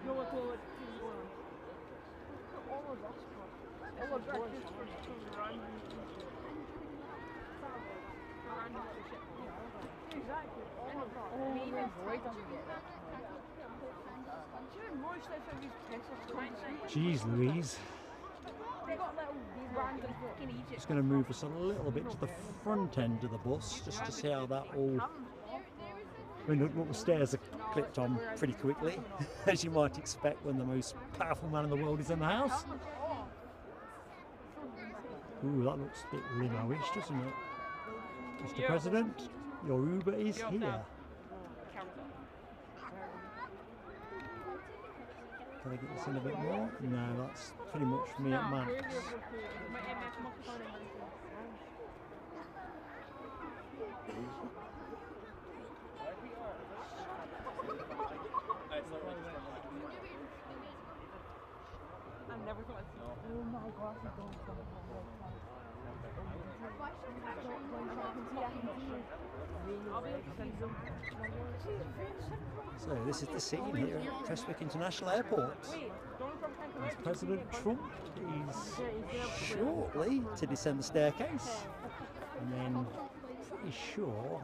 No, it's all like all of us. All of us just for random. Exactly. All of us. Even Roy doesn't get that. Jeez Louise. Just going to move us a little bit to the front end of the bus just to see how that all... I mean, look, the stairs are clipped on pretty quickly, as you might expect when the most powerful man in the world is in the house. Ooh, that looks a bit limo-ish, doesn't it? Mr. President, your Uber is here. Can I get this in a bit more? No, that's pretty much me at max. I never thought I'd see it. Oh my gosh, I don't So this is the scene here at Prestwick International Airport. as President Trump is shortly to descend the staircase, and then pretty sure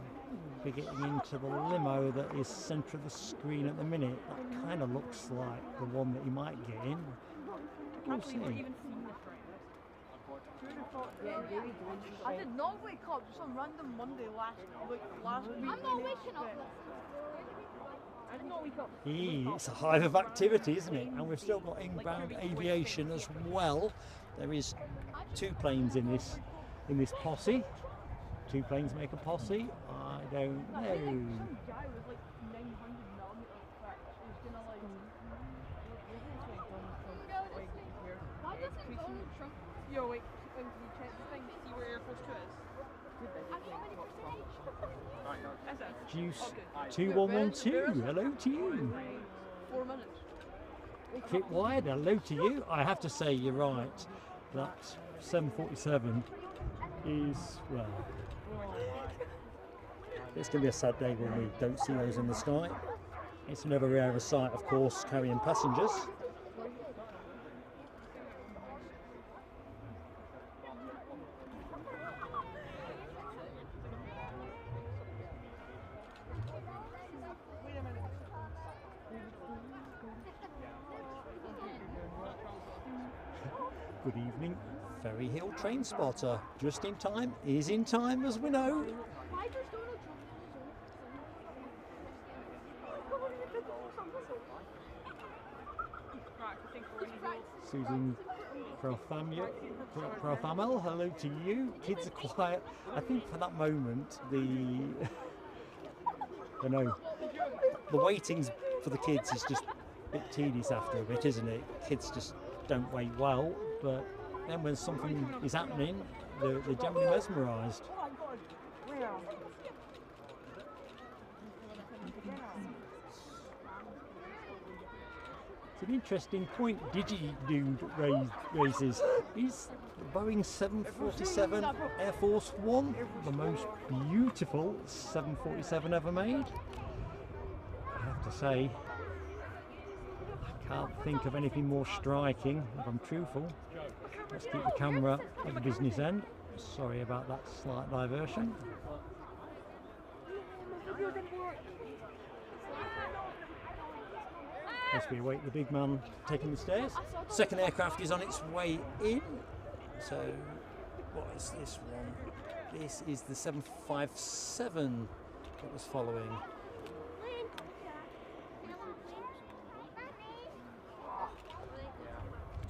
we'll be getting into the limo that is centre of the screen at the minute. That kind of looks like the one that he might get in. We'll see. I did not wake up just on random Monday last week. I'm not waking up. I did not wake up. It's a hive of activity, isn't it? And we've still got inbound aviation as well. There is 2 planes in this posse. 2 planes make a posse. I don't know. Some guy with like 900mm flash is gonna like. Why doesn't Donald Trump? Yo, wait, can you check the thing? See where Airforce 2 is? Have you got any percentage? Juice Okay. 2112, hello to you. 4 minutes. Kit Wide, hello to you. I have to say, you're right. That 747 is, well, it's going to be a sad day when we don't see those in the sky. It's never rare a sight, of course, carrying passengers. Good evening, Ferry Hill train spotter. Just in time, is in time as we know. Why does Donald Trump? Susan Prothamel, hello to you. Kids are quiet. I think for that moment, the waiting's for the kids is just a bit tedious after a bit, isn't it? Kids just don't wait well, but then when something is happening, they're generally mesmerised. Oh my god, where? It's an interesting point Digi-Dude raises. Is the Boeing 747 Airforce One the most beautiful 747 ever made? I have to say, I can't think of anything more striking, if I'm truthful. Let's keep the camera at the business end. Sorry about that slight diversion. As we await the big man taking the stairs. Second aircraft is on its way in. So, what is this one? This is the 757 that was following.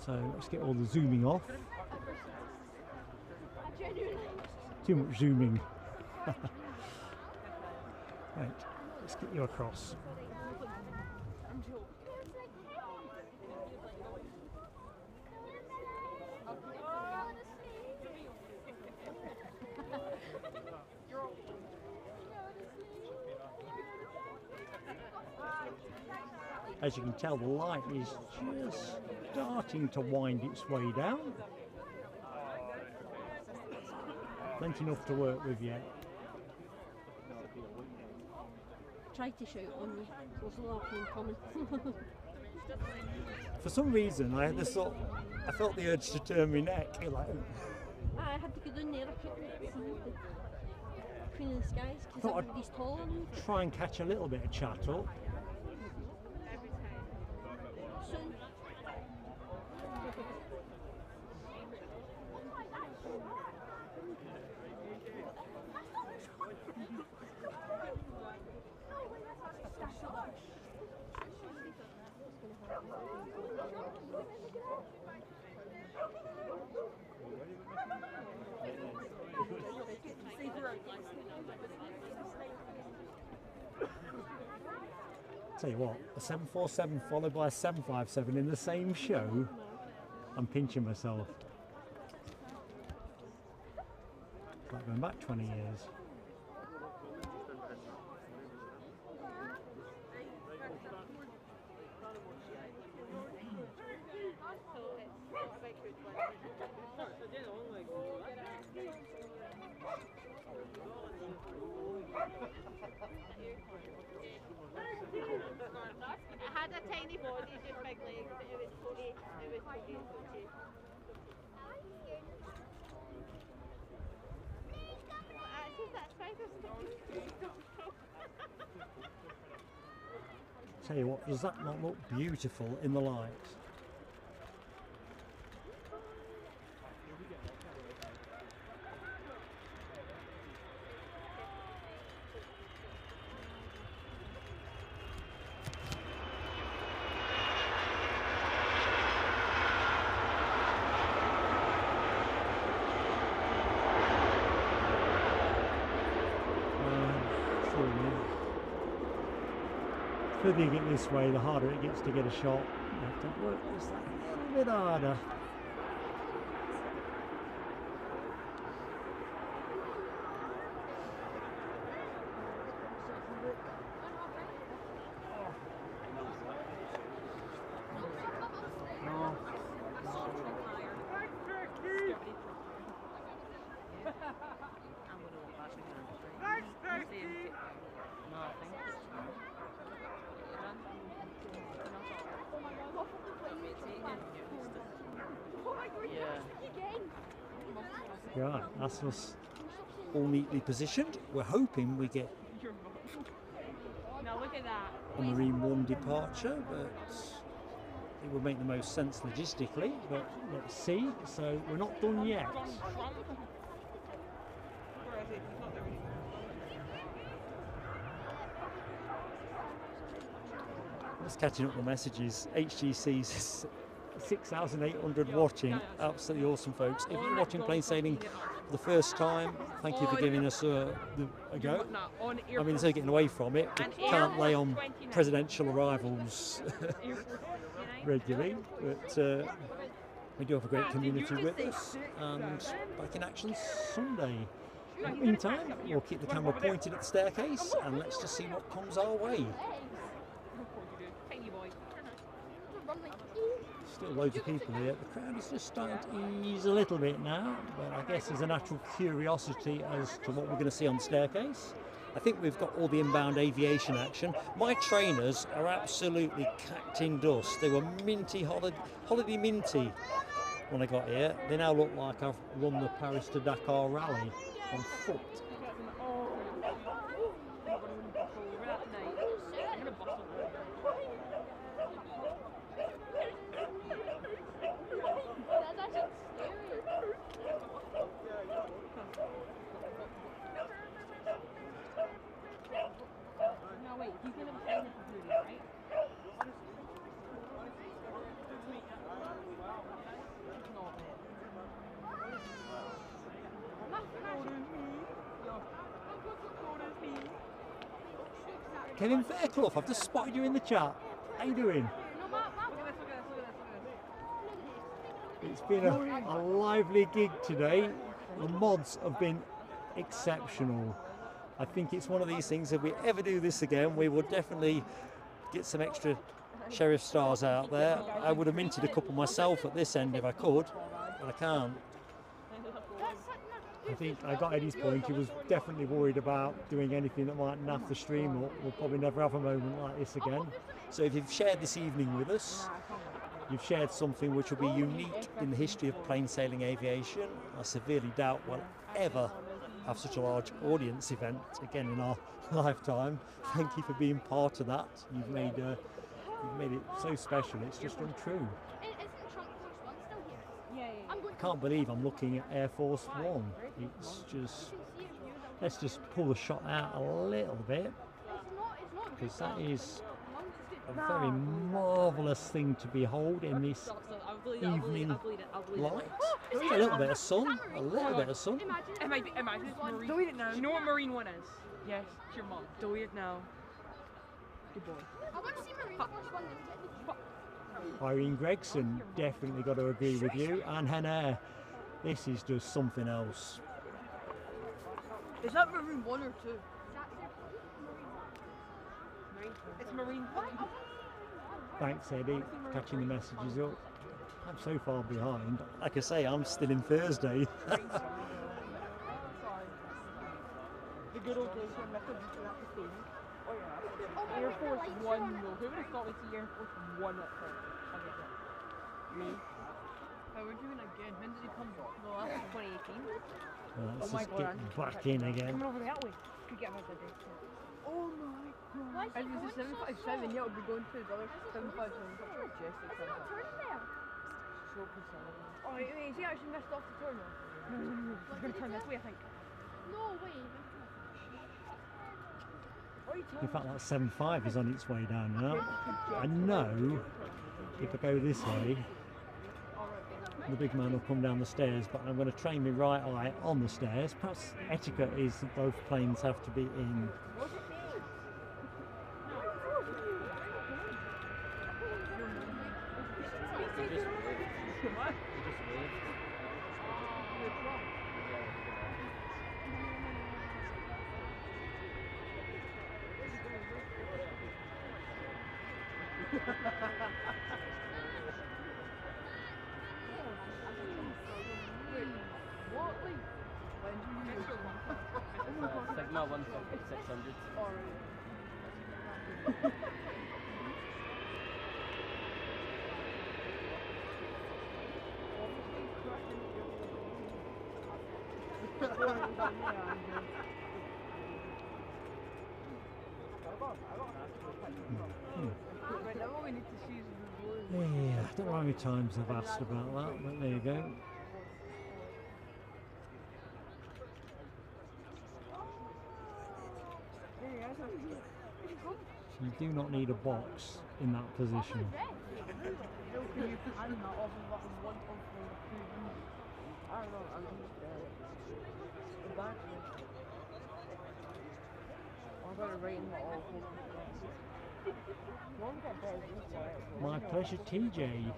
So let's get all the zooming off. Too much zooming. Right, let's get you across. As you can tell, the light is just starting to wind its way down. Plenty enough to work with yet. Tried to shout on you. There's a lot of plane coming. For some reason, I had this sort. I felt the urge to turn my neck. Like, I had to go down there. I couldn't see the Queen of the Skies because Thought I'd- everybody's taller than me. try and catch a little bit of chat up. Soon. Tell you what, a 747 followed by a 757 in the same show, I'm pinching myself. Like going back 20 years. It had a tiny body, just big legs, but it was fully Tell you what, does that not look beautiful in the light? The further you get this way, the harder it gets to get a shot. You have to work just that little bit harder. Right, that's us all neatly positioned. We're hoping we get Now look at that. a Marine One departure, but it would make the most sense logistically, but let's see. So we're not done yet. Where is it? He's not there anymore. Just catching up the messages. HGC's 6,800 watching. Absolutely awesome, folks. If you're watching Plain Sailing for the first time, thank you for giving us a go. I mean, instead of getting away from it, we can't lay on presidential arrivals regularly, but we do have a great community with us, and back in action Sunday. In the meantime, we'll keep the camera pointed at the staircase, and let's just see what comes our way. Still loads of people here. The crowd is just starting to ease a little bit now, but I guess there's a natural curiosity as to what we're going to see on the staircase. I think we've got all the inbound aviation action. My trainers are absolutely cacked in dust. They were minty, holiday minty when I got here. They now look like I've run the Paris to Dakar rally on foot. Kevin Fairclough, I've just spotted you in the chat. How you doing? It's been a lively gig today. The mods have been exceptional. I think it's one of these things, if we ever do this again, we will definitely get some extra sheriff stars out there. I would have minted a couple myself at this end if I could, but I can't. I think I got Eddie's point. He was definitely worried about doing anything that might naff the stream up. We'll probably never have a moment like this again. So if you've shared this evening with us, you've shared something which will be unique in the history of plain sailing aviation. I severely doubt we'll ever have such a large audience event again in our lifetime. Thank you for being part of that. You've made it so special. It's just untrue. I can't believe I'm looking at Airforce One. It's just, let's just pull the shot out a little bit, because that is a very marvellous thing to behold in this evening light. A little bit of sun, a little bit of sun. Imagine it's Marine. Do it now. Do you know what Marine One is? Yes, it's your mum. Do it now. Good boy. I want to see Marine Force One. Irene Gregson, definitely got to agree with you. And Henner, this is just something else. Is that Marine 1 or 2? It's Marine 1. Thanks, Eddie, catching the messages up. I'm so far behind. Like I say, I'm still in Thursday. The good old days when methods used to have to say. Oh yeah. Airforce One though. Who would have thought we'd see Airforce One at first? Me. How we're doing again. When did he come? The last 2018. Let's Oh my just God, get back in again. Coming over that way. Could get him out of the day. Oh my God. If it was a 757, yeah, it would be going to his other 757. Majestic. So concerning. Oh, wait, is he actually missed off the turn now? No. He's going to turn this way, I think. No way. In fact, that 7.5 is on its way down now. I know if I go this way, the big man will come down the stairs, but I'm going to train my right eye on the stairs. Perhaps etiquette is that both planes have to be in. Sigma 15600. Yeah, I don't know how many times I've asked about that, but there you go. So you do not need a box in that position. My pleasure, TJ.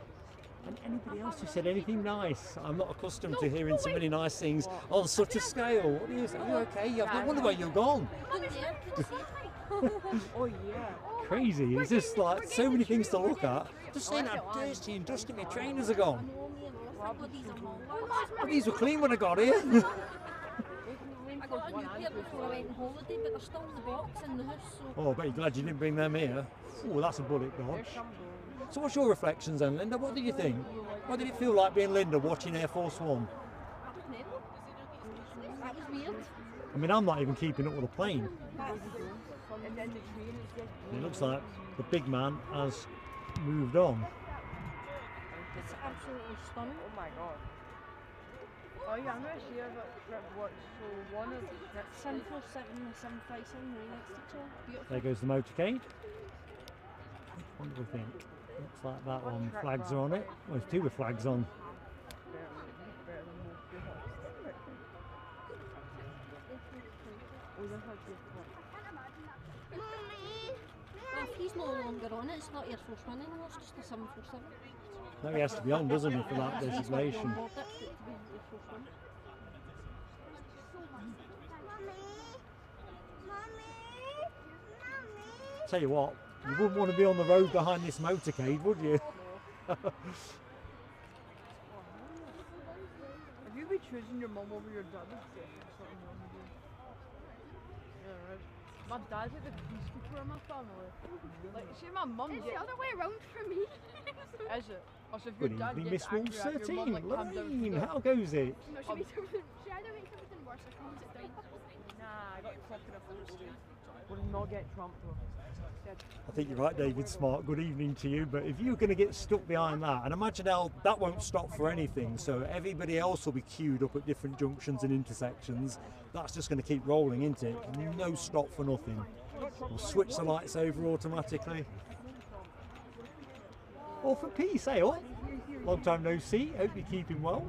And anybody else who said anything nice? I'm not accustomed to hearing so many nice things on such a scale. What are you saying? Are you okay? I wonder where you're gone. Oh yeah. Crazy. It's just like so many things to look at. Just saying how dirty and dusty my trainers are gone. Oh, these were clean when I got here. I got a new pair before I went on holiday, but there's still the box in the house. So. Oh, I bet you're glad you didn't bring them here. Oh, that's a bullet dodge. So what's your reflections then, Linda? What did you think? What did it feel like being Linda watching Airforce One? I don't know. That was weird. I mean, I'm not even keeping up with the plane. It looks like the big man has moved on. It's absolutely stunning. Oh my God. Oh yeah, I'm not sure what. So one of the 747 and 757 right next to each other. Beautiful. There goes the motorcade. What do we think? Looks like that one. Flags are on it. Well, there's two with flags on. Well, if he's no longer on it, it's not Air Force One anymore, it's just a 747. No, he has to be on, doesn't he, for that designation? Tell you what, you wouldn't want to be on the road behind this motorcade, would you? Have you been choosing your mum over your dad? My dad's like the peacekeeper in my family. Like, see, my mum. It's the other way around for me. Is it? Or so if your Good dad evening, gets Miss Wolf angry at your mum, 13. like, calm down. Lorraine, how goes it? No, she either makes everything worse or calms it down. Nah, I got fucking a full screen. Would not get Trump though. I think you're right, David Smart. Good evening to you. But if you're going to get stuck behind that, and imagine how that won't stop for anything, so everybody else will be queued up at different junctions and intersections. That's just going to keep rolling, isn't it? No stop for nothing. We'll switch the lights over automatically. All for peace, eh? All? Long time no see. Hope you're keeping well.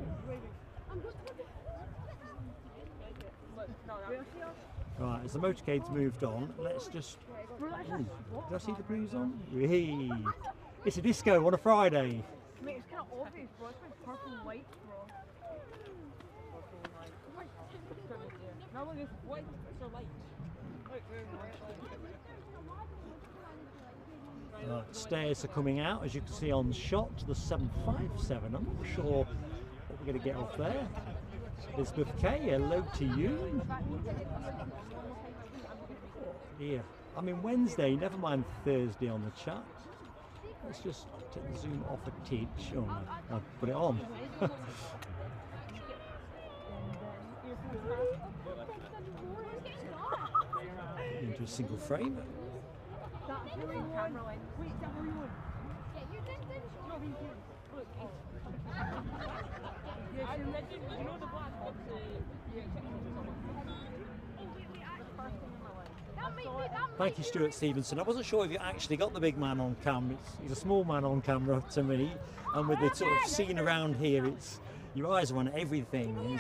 Right, as the motorcade's moved on, let's just. Ooh, did I see the blues on? Hey, it's a disco on a Friday. Mate, it's kind of obvious, bro. It's like purple light, bro. Now look, it's white, it's a light. Right, stairs are coming out, as you can see on shot, the 757. I'm not sure what we're going to get off there. Elizabeth K, hello to you. Yeah, I mean Wednesday, never mind Thursday on the chat. Let's just take the zoom off a titch. Oh no, I'll put it on. Into a single frame. Thank you, Stuart Stevenson. I wasn't sure if you actually got the big man on camera. He's a small man on camera to me, and with the sort of scene around here, it's your eyes are on everything. You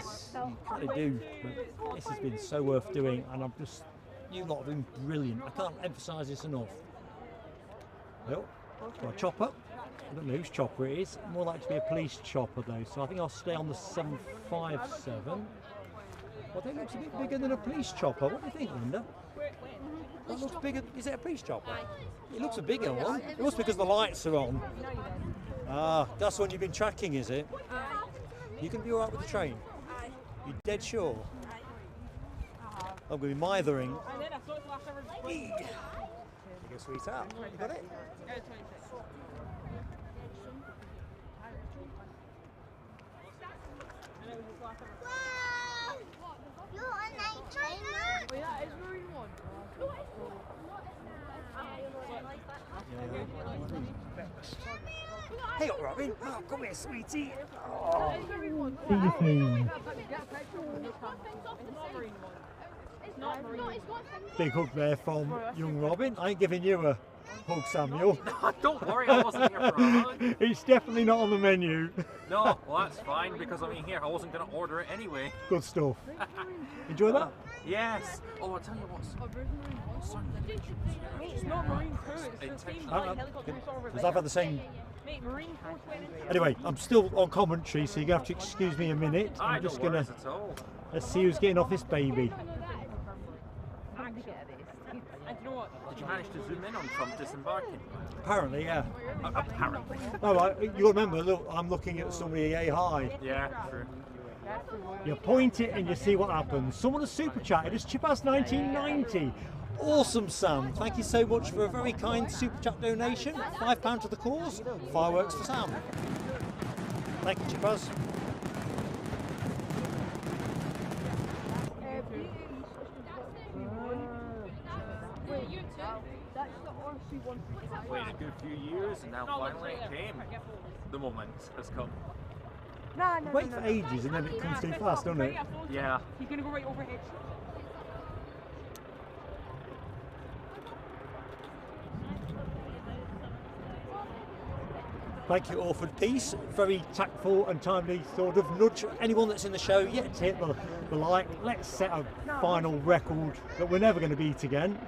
kind of do. But this has been so worth doing, and I'm just, you lot have been brilliant. I can't emphasise this enough. Well, got a chopper. I don't know whose chopper it is. More likely to be a police chopper though, so I think I'll stay on the 757. Well, that looks a bit bigger than a police chopper. What do you think, Linda? That looks bigger. Is it a police chopper? It looks a bigger one. It must be because the lights are on. Ah, that's the one you've been tracking, is it? You can be all right with the train? You're dead sure? I'm going to be mithering. You go, sweetheart. You got it? You're a night trainer. Oh yeah, it's really one. Hey up, Robin. Oh, come here, sweetie. Oh. It's very one. See you soon. It's not marine. Big hug there from young Robin. I ain't giving you a hug, Samuel. Don't worry, I wasn't here for a hug. It's definitely not on the menu. No, well that's fine because I'm in here. I wasn't going to order it anyway. Good stuff. Enjoy that? Yes. Oh, I'll tell you what. It's not marine too. It's the same helicopter we saw over Because I've had the same. Mate, marine. Anyway, I'm still on commentary, so you're going to have to excuse me a minute. I I'm just don't going worry to. at all. Let's see who's getting off this baby. And you know what? Did you manage to zoom in on Trump disembarking? Apparently, yeah. Apparently. Oh, right, you remember, look, I'm looking at somebody yay high. Yeah, true. You point it and you see what happens. Someone has super chatted. It's Chipas 1990. Awesome, Sam. Thank you so much for a very kind super chat donation. £5 to the cause. Fireworks for Sam. Thank you, Chipas. I've waited a good few years and now finally it came. The moment has come. Wait for ages and then it comes too fast, doesn't it? Yeah. He's gonna go right overhead. Thank you, Orford Peace. Very tactful and timely sort of nudge. Anyone that's in the show yet to hit the like. Let's set a final record that we're never going to beat again.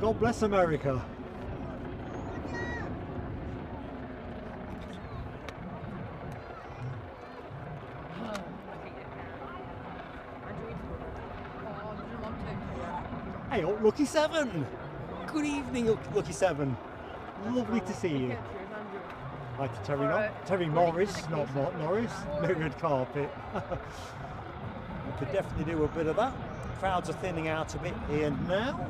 God bless America. Hey, oh, Lucky 7. Good evening, Lucky 7. Lovely to see you. Hi to Terry Morris, not Norris. No red carpet. We could definitely do a bit of that. Crowds are thinning out a bit here now.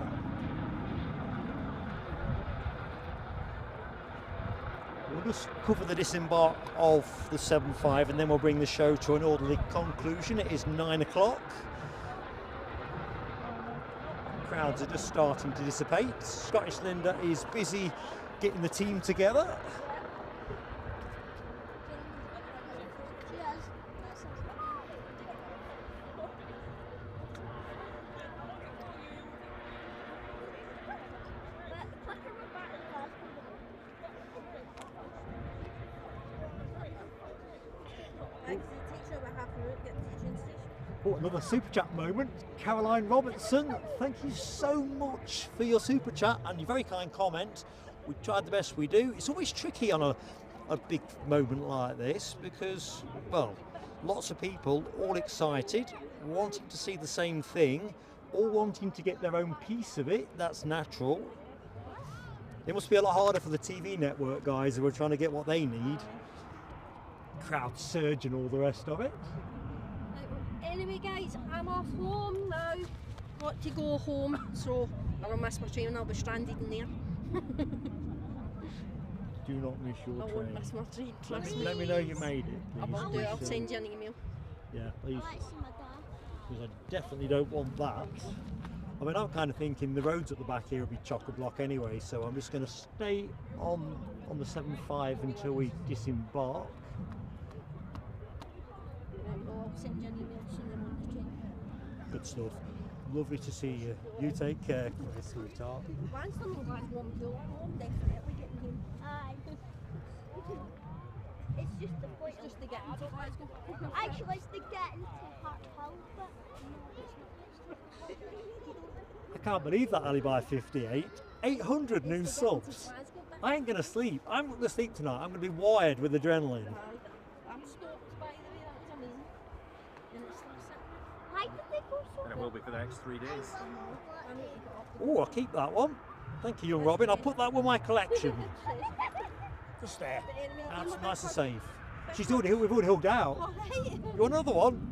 We'll just cover the disembark of the 7.5 and then we'll bring the show to an orderly conclusion. It is 9 o'clock. Crowds are just starting to dissipate. Scottish Linda is busy getting the team together. Oh, another super chat moment. Caroline Robertson, thank you so much for your super chat and your very kind comment. We tried the best we do. It's always tricky on a big moment like this because, well, lots of people all excited, wanting to see the same thing, all wanting to get their own piece of it. That's natural. It must be a lot harder for the TV network guys who are trying to get what they need. Crowd surge and all the rest of it. Anyway guys, I'm off home now. Got to go home, so I'll miss my train and I'll be stranded in there. Do not miss your I train. won't miss my train, trust me. Let me know you made it, I please. will do it, I'll send you an email. Yeah, I please. like to see my dad. Because I definitely don't want that. I mean, I'm kind of thinking the roads at the back here will be chock-a-block anyway, so I'm just going to stay on the 7.5 until we disembark. I'll send you an email soon I'm on the train. Good stuff. Lovely to see you. You take care, sweetheart. Once the little guy's warm pool, I'm definitely getting him. Aye. It's just the point. Just to get into Glasgow. Actually, it's to get into Hart Hill, but I can't believe that Alibi 58. 800 new subs. I ain't going to sleep. I'm going to sleep tonight. I'm going to be wired with adrenaline. I'm stoked by the way, that was amazing. And it's still sitting. why did they go so And it will be for the next 3 days. I need to get off the Oh, I'll keep that one. Thank you, young Robin. I'll put that with my collection. Just there. That's nice and safe. We've already hugged out. Alright. You want another one?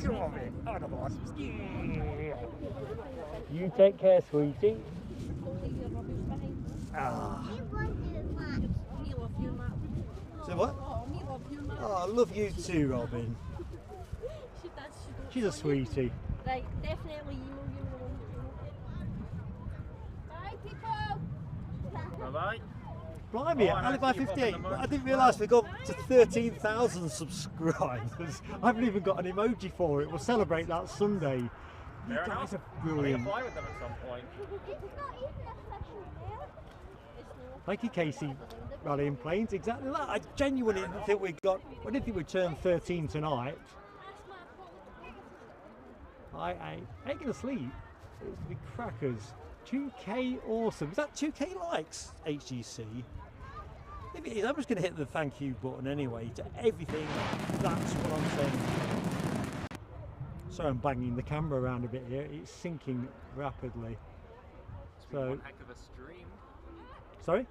Come on, mate. Another one. You take care, sweetie. Don't leave your rubbish behind. Ah. you want to do that? Me love you, Matt. So what? Oh, me love you, Matt. Oh, I love you too, Robin. She does, she don't She's a tell you. sweetie. Right, definitely email you Bye, people. Bye-bye. Blimey, Oh, and Alibi actually you've opened 58. the merch I didn't as realise we got to 13,000 subscribers. I haven't even got an emoji for it. We'll celebrate that Sunday. You Fair guys enough. are I'm going to brilliant. fly with them at some point. It's not even official there. Thank you, Casey. Rallying Planes, exactly that. I genuinely didn't think I didn't think we'd turn 13 tonight. I ain't gonna sleep. It's gonna be crackers. 2K awesome. Is that 2K likes, HGC? If it is, I'm just gonna hit the thank you button anyway to everything. That's what I'm saying. Sorry, I'm banging the camera around a bit here. It's sinking rapidly. It's been So, one heck of a stream. sorry?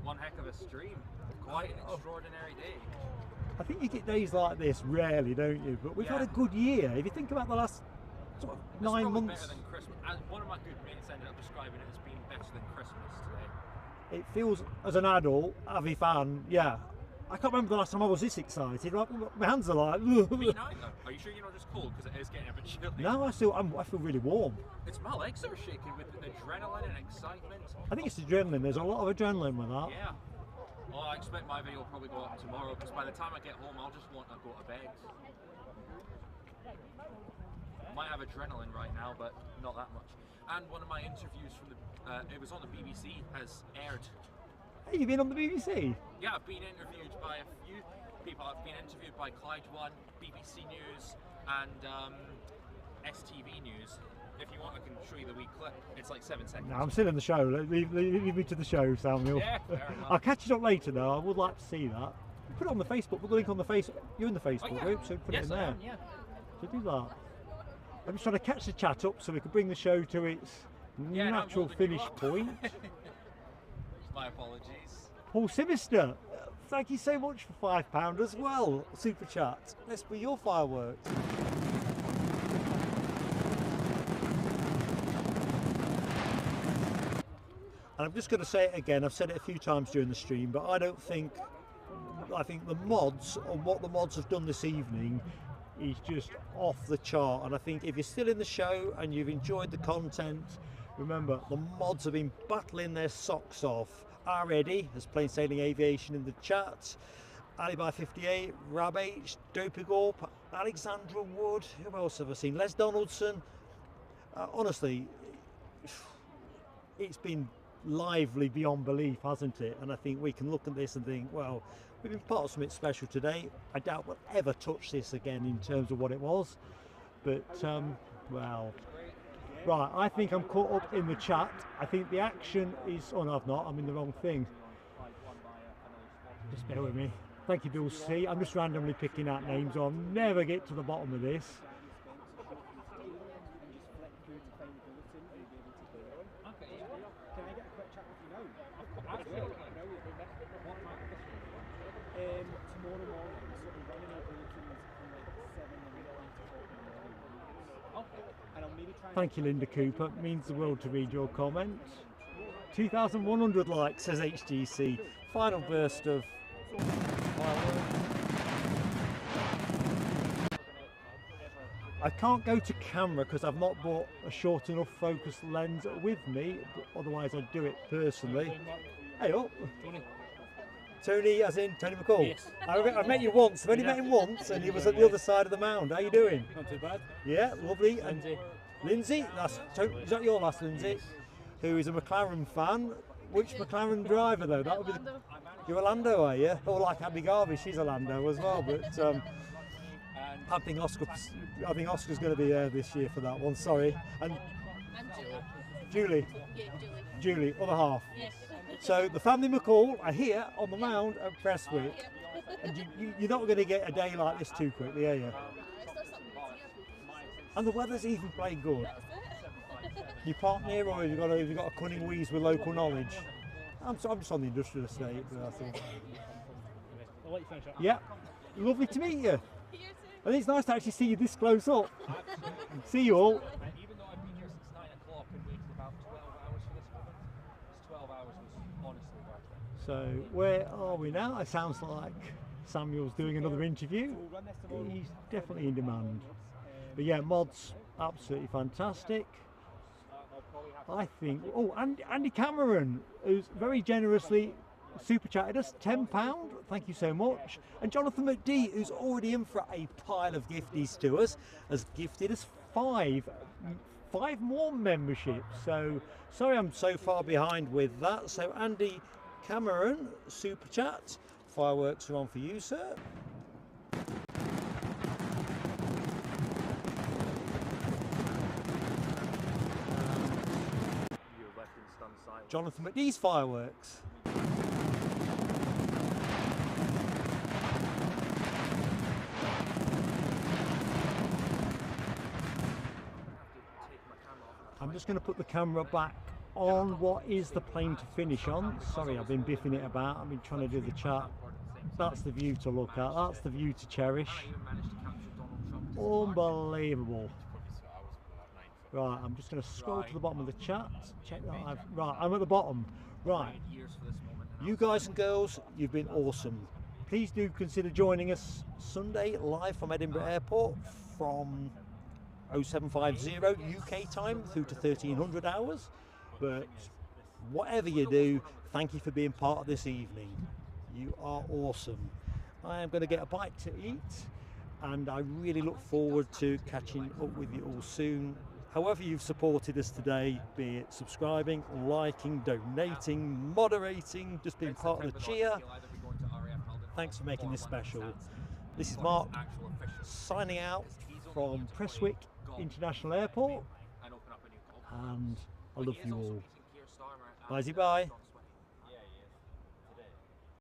One heck of a stream. Quite an extraordinary day. I think you get days like this rarely, don't you? But we've had a good year. If you think about the last sort of It's 9 probably months, better than Christmas. And one of my good mates ended up describing it as being better than Christmas today. it feels as an adult, Avi fan, yeah. I can't remember the last time I was this excited. Like, my hands are like. Me neither. Are you sure you're not just cold? Because it is getting a bit chilly. No, I feel really warm. It's my legs that are shaking with adrenaline and excitement. I think it's adrenaline. There's a lot of adrenaline with that. Yeah. Well, I expect my video will probably go up tomorrow because by the time I get home, I'll just want to go to bed. Might have adrenaline right now, but not that much. And one of my interviews from it was on the BBC, has aired. Hey, you've been on the BBC? Yeah, I've been interviewed by a few people. I've been interviewed by Clyde One, BBC News, and STV News. If you want, I can show you the wee clip. It's like 7 seconds. No, I'm still in the show. Leave me to the show, Samuel. Yeah, fair enough. I'll catch it up later though. I would like to see that. Put it on the Facebook. Put the link on the Facebook. You're in the Facebook yeah. group, so put it Yes, in I there. am, yeah. So do that. I'm just trying to catch the chat up so we can bring the show to its Yeah, and I'm natural holding you finish up. point. My apologies. Paul Simister, thank you so much for £5 as well. Super chat. Let's be your fireworks. And I'm just going to say it again. I've said it a few times during the stream, but I think the mods, and what the mods have done this evening, is just off the chart. And I think if you're still in the show and you've enjoyed the content, remember the mods have been battling their socks off. R. Eddie has plain sailing aviation in the chat. Alibi 58, Rab H, Dopigorp, Alexandra Wood. Who else have I seen? Les Donaldson. Honestly, it's been lively beyond belief, hasn't it? And I think we can look at this and think, well, we've been part of something special today. I doubt we'll ever touch this again in terms of what it was, but well, right, I think I'm caught up in the chat. I think the action is, oh no, I've not, I'm in the wrong thing. Just bear with me. Thank you, Bill C. I'm just randomly picking out names. I'll never get to the bottom of this. Tomorrow morning, so we're running our bulletins from like 7 in the morning to 4 in the morning. Okay. And I'll maybe try and Thank you, Linda Cooper. It means the world to read your comment. 2,100 likes, says HGC. Final burst of fireworks. I can't go to camera because I've not bought a short enough focus lens with me, but otherwise I'd do it personally. Hey up! Tony, as in Tony McCall? Yes. I've met you once, I've only met him once, and he was at the other side of the mound. How you doing? Not too bad. Yeah, lovely. And Lindsay. Lindsay, is that your last Lindsay? Who is a McLaren fan. Which McLaren driver though? That would be you're a Lando, are you? Oh, like Abby Garvey, she's a Lando as well. But I think Oscar's going to be there this year for that one. Sorry. And Julie. Yeah, Julie, other half. Yes. So the family McCall are here on the mound at Prestwick, and you're not going to get a day like this too quickly, are you? And the weather's even playing good. You park near, or have you got a cunning wheeze with local knowledge? I'm just on the industrial estate. But that's all. I'll let you finish up. Yeah, lovely to meet you. I think it's nice to actually see you this close up. See you all. Even though I've been here since 9 o'clock and waited about 12 hours for this moment, this 12 hours was honestly worth it. So where are we now? It sounds like Samuel's doing another interview. He's definitely in demand. But yeah, mods, absolutely fantastic. I think, oh, and Andy Cameron, who's very generously super chatted us, £10, thank you so much. And Jonathan McD, who's already in for a pile of gifties to us, has gifted us five more memberships. So sorry I'm so far behind with that. So Andy Cameron, super chat, fireworks are on for you, sir. Jonathan McDee's fireworks. I'm just going to put the camera back on what is the plane to finish on. Sorry, I've been biffing it about. I've been trying to do the chat. That's the view to look at. That's the view to cherish. Unbelievable. Right, I'm just going to scroll to the bottom of the chat. Check that right, I'm at the bottom. Right, you guys and girls, you've been awesome. Please do consider joining us Sunday live from Edinburgh Airport from 0750 UK time through to 1300 hours. But whatever you do, thank you for being part of this evening. You are awesome. I am going to get a bite to eat, and I really look forward to catching up with you all soon. However you've supported us today, be it subscribing, liking, donating, moderating, just being part of the cheer. Thanks for making this special. This is Mark signing out from Prestwick International Airport, and I love you all. Bye-bye.